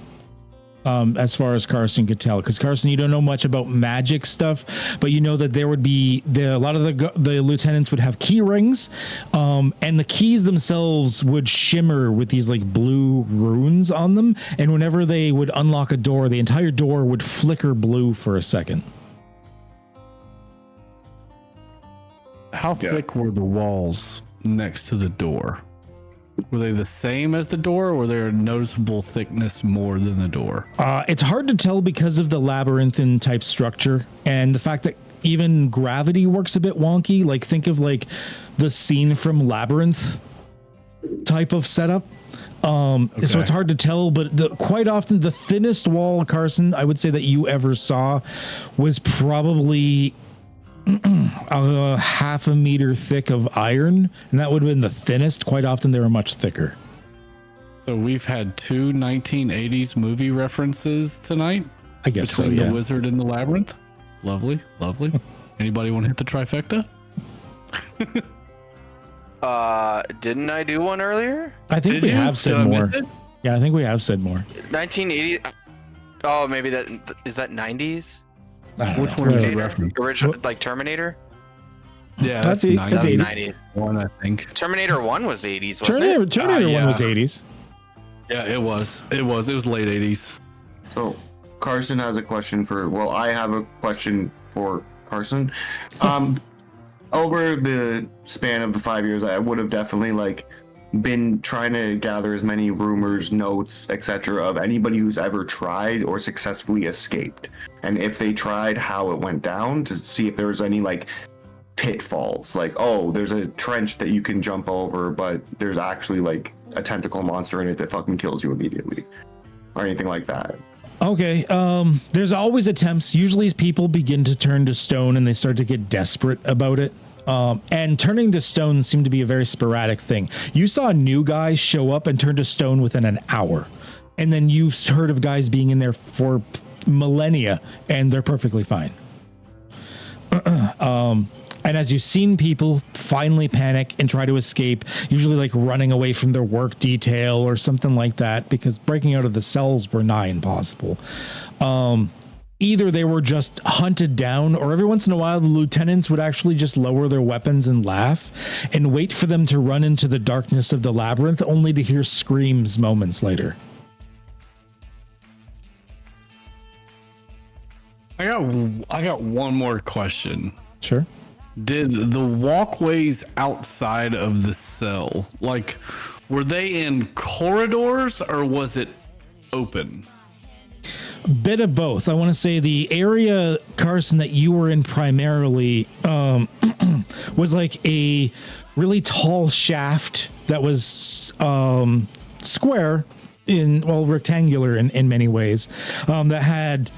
as far as Carson could tell. Because Carson, you don't know much about magic stuff, but you know that there would be a lot of the lieutenants would have key rings, and the keys themselves would shimmer with these like blue runes on them. And whenever they would unlock a door, the entire door would flicker blue for a second. How thick were the walls next to the door? Were they the same as the door, or were there a noticeable thickness more than the door? It's hard to tell because of the labyrinthine type structure and the fact that even gravity works a bit wonky. Like think of like the scene from Labyrinth type of setup. So it's hard to tell, but quite often the thinnest wall, Carson, I would say that you ever saw was probably half a meter thick of iron, and that would have been the thinnest. Quite often, they were much thicker. So we've had two 1980s movie references tonight. I guess so, between yeah. The Wizard and the Labyrinth. Lovely, lovely. Anybody want to hit the trifecta? Didn't I do one earlier? I think Did we you? have said Did I miss more. it? Yeah, I think we have said more. 1980. Oh, maybe that is that 90s. I don't Which know. one is Really. the reference? Original, like Terminator. Yeah, That's that's, it. 90s. That's That was 80s. 90s. One, I think. Terminator 1 was 80s, wasn't it? Terminator yeah. one was 80s. Yeah, it was. It was late 80s. So Carson has a question I have a question for Carson. Over the span of the 5 years, I would have definitely been trying to gather as many rumors, notes, etc. of anybody who's ever tried or successfully escaped. And if they tried, how it went down, to see if there was any pitfalls. There's a trench that you can jump over, but there's actually a tentacle monster in it that fucking kills you immediately. Or anything like that. Okay. There's always attempts. Usually people begin to turn to stone and they start to get desperate about it. And turning to stone seemed to be a very sporadic thing. You saw new guys show up and turn to stone within an hour. And then you've heard of guys being in there for millennia and they're perfectly fine. And as you've seen people finally panic and try to escape, usually running away from their work detail or something like that, because breaking out of the cells were nigh impossible. Either they were just hunted down, or every once in a while the lieutenants would actually just lower their weapons and laugh and wait for them to run into the darkness of the labyrinth, only to hear screams moments later. I got one more question. Sure. Did the walkways outside of the cell, were they in corridors or was it open? Bit of both. I want to say the area, Carson, that you were in primarily was a really tall shaft that was square rectangular in many ways, that had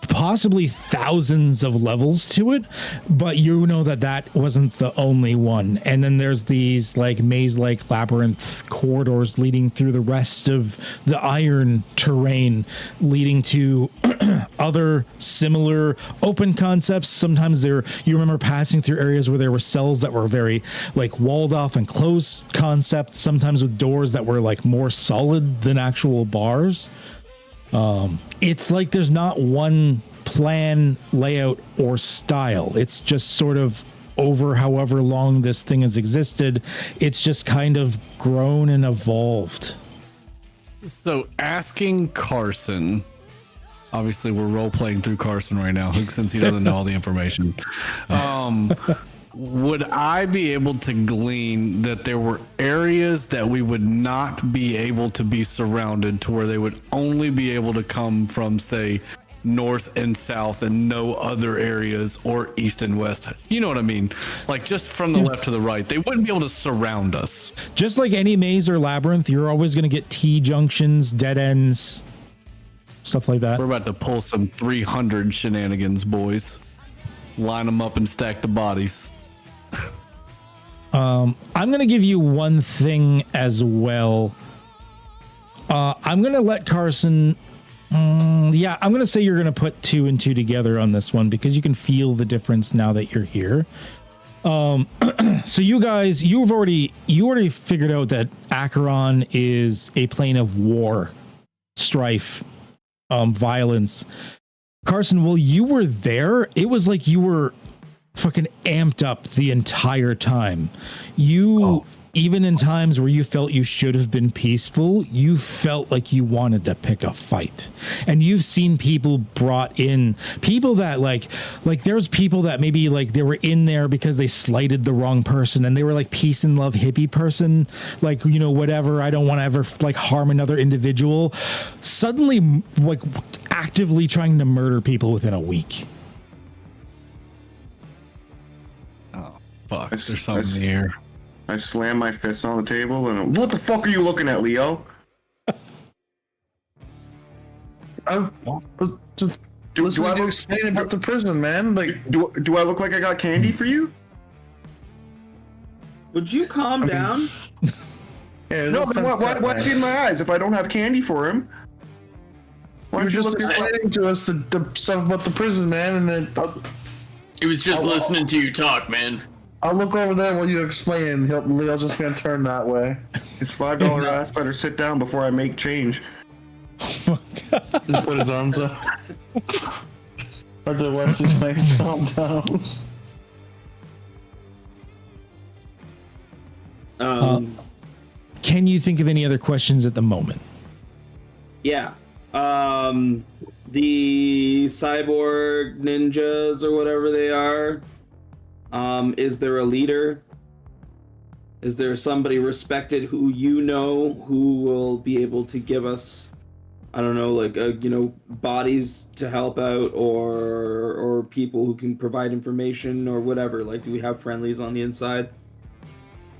possibly thousands of levels to it, but you know that wasn't the only one. And then there's these maze-like labyrinth corridors leading through the rest of the iron terrain, leading to other similar open concepts. Sometimes you remember passing through areas where there were cells that were very walled off and closed concepts, sometimes with doors that were more solid than actual bars. It's there's not one plan, layout, or style. It's just sort of over however long this thing has existed. It's just kind of grown and evolved. So asking Carson, obviously we're role playing through Carson right now since he doesn't know all the information. Would I be able to glean that there were areas that we would not be able to be surrounded, to where they would only be able to come from, say, north and south and no other areas, or east and west? You know what I mean? Just from the left to the right. They wouldn't be able to surround us. Just like any maze or labyrinth, you're always going to get T-junctions, dead ends, stuff like that. We're about to pull some 300 shenanigans, boys. Line them up and stack the bodies. I'm going to give you one thing as well. I'm going to let Carson... I'm going to say you're going to put 2 and 2 together on this one, because you can feel the difference now that you're here. So you guys, you already figured out that Acheron is a plane of war, strife, violence. Carson, while you were there, it was like you were fucking amped up the entire time. Even in times where you felt you should have been peaceful, you felt like you wanted to pick a fight. And you've seen people brought in, people that there's people that maybe they were in there because they slighted the wrong person, and they were peace and love hippie person, whatever, I don't want to ever harm another individual, suddenly actively trying to murder people within a week. Oh, fuck. There's something here. I slam my fist on the table and, what the fuck are you looking at, Leo? Do Listen I to you look explain about the prison, man. Like, do I look like I got candy for you? Would you calm down? yeah, No, but why see in my eyes if I don't have candy for him? Why You were don't you just look at explaining to us the stuff about the prison, man, and then He was just listening to you talk, man. I'll look over there while you explain. He'll just gonna turn that way. It's $5 ass. Better sit down before I make change. Just put his arms up. Let the Wesley Snipes calm down. Can you think of any other questions at the moment? Yeah. The cyborg ninjas or whatever they are. Is there a leader? Is there somebody respected who you know who will be able to give us, I don't know, like bodies to help out, or people who can provide information or whatever? Like, do we have friendlies on the inside?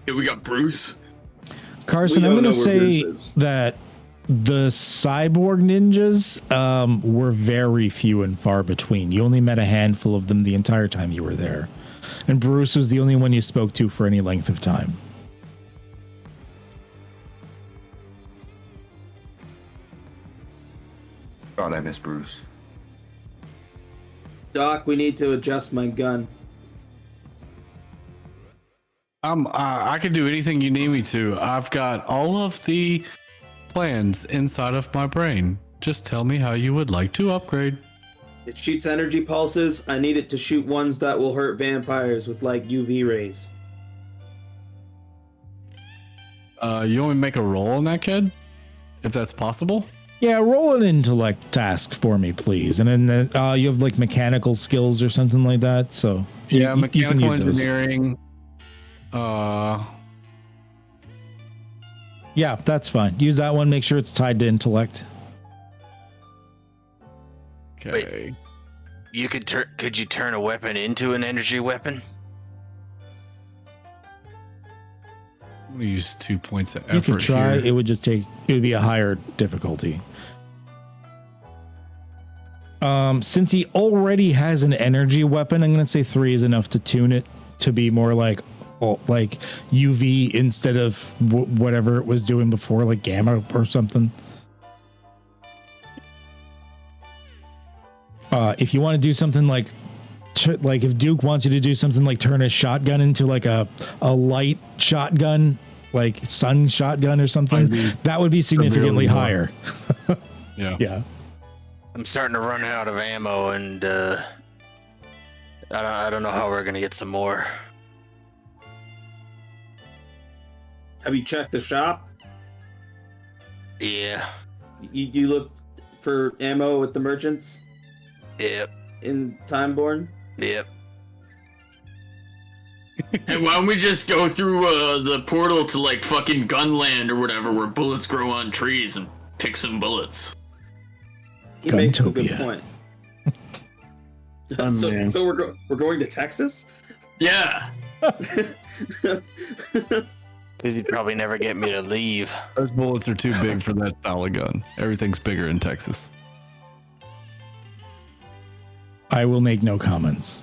Yeah, we got Bruce. Carson, We I'm don't going to know where say Bruce is. that the cyborg ninjas were very few and far between. You only met a handful of them the entire time you were there. And Bruce was the only one you spoke to for any length of time. God, I miss Bruce. Doc, we need to adjust my gun. I can do anything you need me to. I've got all of the plans inside of my brain. Just tell me how you would like to upgrade. It shoots energy pulses. I need it to shoot ones that will hurt vampires with like UV rays. You want me to make a roll on that, kid? If that's possible? Yeah, roll an intellect task for me, please. And then you have like mechanical skills or something like that. So Yeah, you mechanical can use those. engineering. Yeah, that's fine. Use that one. Make sure it's tied to intellect. Okay. You could you turn a weapon into an energy weapon? I'm gonna use 2 points of You effort could try. here. It would be a higher difficulty. Since he already has an energy weapon, I'm going to say 3 is enough to tune it to be more like UV instead of whatever it was doing before, like gamma or something. If you want to do something like if Duke wants you to do something like turn a shotgun into like a light shotgun, like sun shotgun or something, that would be significantly higher. Yeah. Yeah. I'm starting to run out of ammo, and I don't know how we're gonna get some more. Have you checked the shop? Yeah. You looked for ammo at the merchants Yep. in Timeborn? Yep. Hey, why don't we just go through the portal to like fucking Gunland or whatever, where bullets grow on trees, and pick some bullets? He makes a good Guntopia. point. Man. So we're going to Texas? Yeah. Because you'd probably never get me to leave. Those bullets are too big for that style of gun. Everything's bigger in Texas. I will make no comments.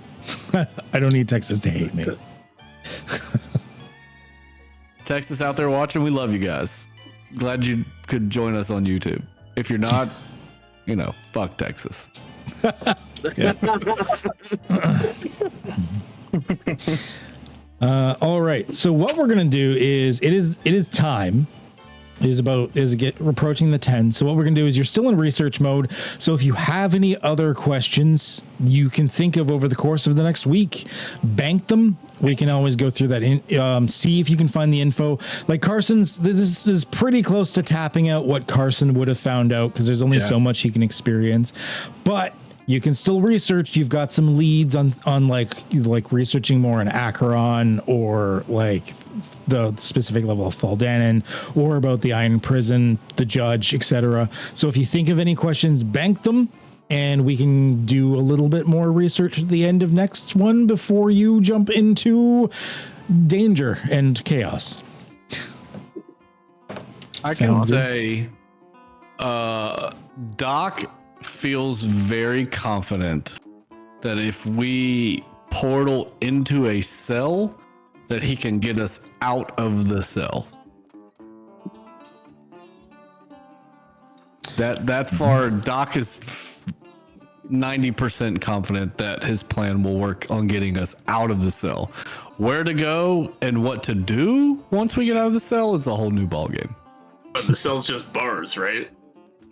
I don't need Texas to hate me. Texas out there watching, we love you guys. Glad you could join us on YouTube. If you're not, fuck Texas. All right. So what we're gonna do is it is time. Approaching the 10. So what we're gonna do is you're still in research mode. So if you have any other questions you can think of over the course of the next week, bank them. We can always go through that. See if you can find the info. Like Carson's, this is pretty close to tapping out what Carson would have found out because there's only so much he can experience. But you can still research. You've got some leads on like researching more in Acheron or like the specific level of Thaldanan or about the Iron Prison, the Judge, etc. So if you think of any questions, bank them. And we can do a little bit more research at the end of next one before you jump into danger and chaos. I can say, Doc feels very confident that if we portal into a cell, that he can get us out of the cell. That far, Doc is 90% confident that his plan will work on getting us out of the cell. Where to go and what to do once we get out of the cell is a whole new ballgame. But the cell's just bars, right?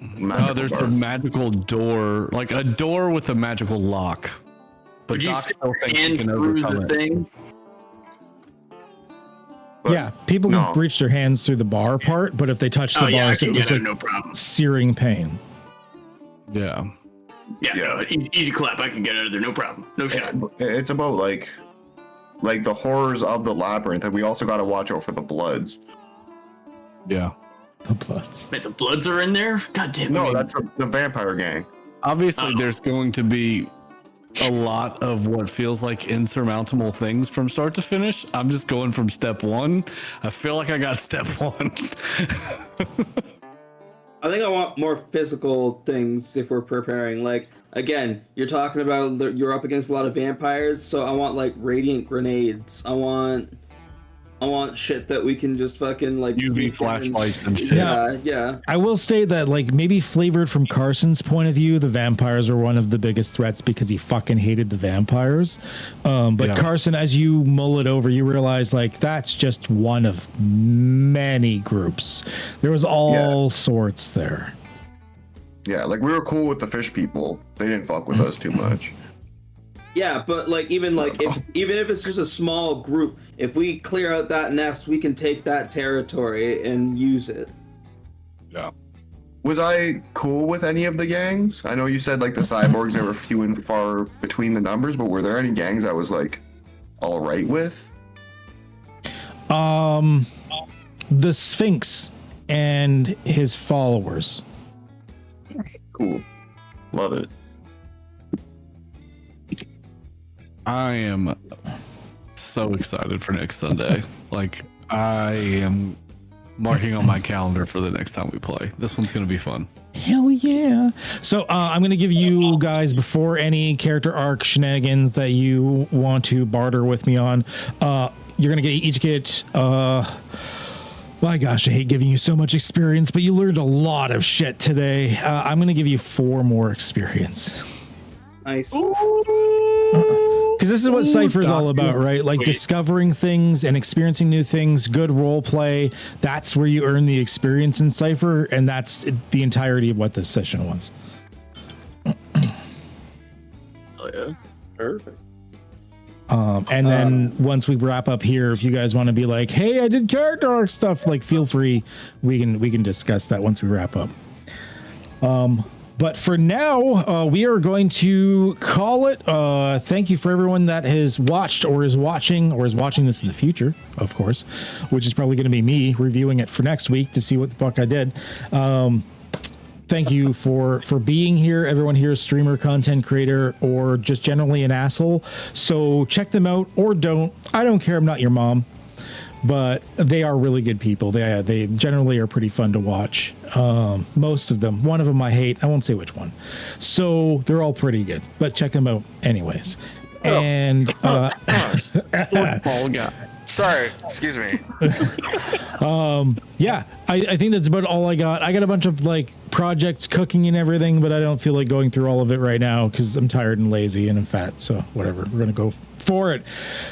No, there's a magical door, like a door with a magical lock. But Would you Doc still thinks he scan can through overcome the it. thing? But Yeah, people no. can reach their hands through the bar part, but if they touch the Oh yeah, I bars, can it was get it, like no problem. searing pain. Yeah. Yeah, Yeah. no, easy clap. I can get out of there, no problem. No shot. It's about like the horrors of the labyrinth, and we also got to watch out for the bloods. Yeah. The bloods. Wait, the Bloods are in there? God damn it. No, that's the vampire gang. Obviously, Oh. there's going to be a lot of what feels like insurmountable things from start to finish. I'm just going from step one. I feel like I got step one. I think I want more physical things if we're preparing. Like, again, you're talking about you're up against a lot of vampires, so I want like radiant grenades. I want shit that we can just fucking like UV sneak in. flashlights and shit. Yeah. I will say that, like, maybe flavored from Carson's point of view, the vampires are one of the biggest threats because he fucking hated the vampires. But Yeah. Carson, as you mull it over, you realize, like, that's just one of many groups. There was all sorts there. Yeah, like we were cool with the fish people. They didn't fuck with us too much. Yeah, but like even if it's just a small group, if we clear out that nest, we can take that territory and use it. Yeah. Was I cool with any of the gangs? I know you said like the cyborgs, they were few and far between the numbers, but were there any gangs I was like all right with? The Sphinx and his followers. Cool. Love it. I am so excited for next Sunday. Like, I am marking on my calendar for the next time we play. This one's going to be fun. Hell yeah. So I'm going to give you guys, before any character arc shenanigans that you want to barter with me on, you're going to each get... my gosh, I hate giving you so much experience, but you learned a lot of shit today. I'm going to give you 4 more experience. Nice. Because this is what Cypher is all about, right? Like discovering things and experiencing new things, good role play. That's where you earn the experience in Cypher, and that's the entirety of what this session was. Oh, yeah. Perfect. And then once we wrap up here, if you guys want to be like, "Hey, I did character arc stuff," like feel free. We can discuss that once we wrap up. But for now, we are going to call it. Thank you for everyone that has watched or is watching this in the future, of course, which is probably going to be me reviewing it for next week to see what the fuck I did. Thank you for being here. Everyone here is streamer, content creator, or just generally an asshole. So check them out or don't. I don't care. I'm not your mom. But they are really good people. They generally are pretty fun to watch. Most of them. One of them I hate. I won't say which one. So they're all pretty good. But check them out anyways. And Ball guy. Sorry, excuse me. yeah, I think that's about all I got. I got a bunch of like projects cooking and everything, but I don't feel like going through all of it right now because I'm tired and lazy and I'm fat. So whatever, we're gonna go for it.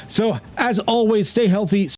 So as always, stay healthy.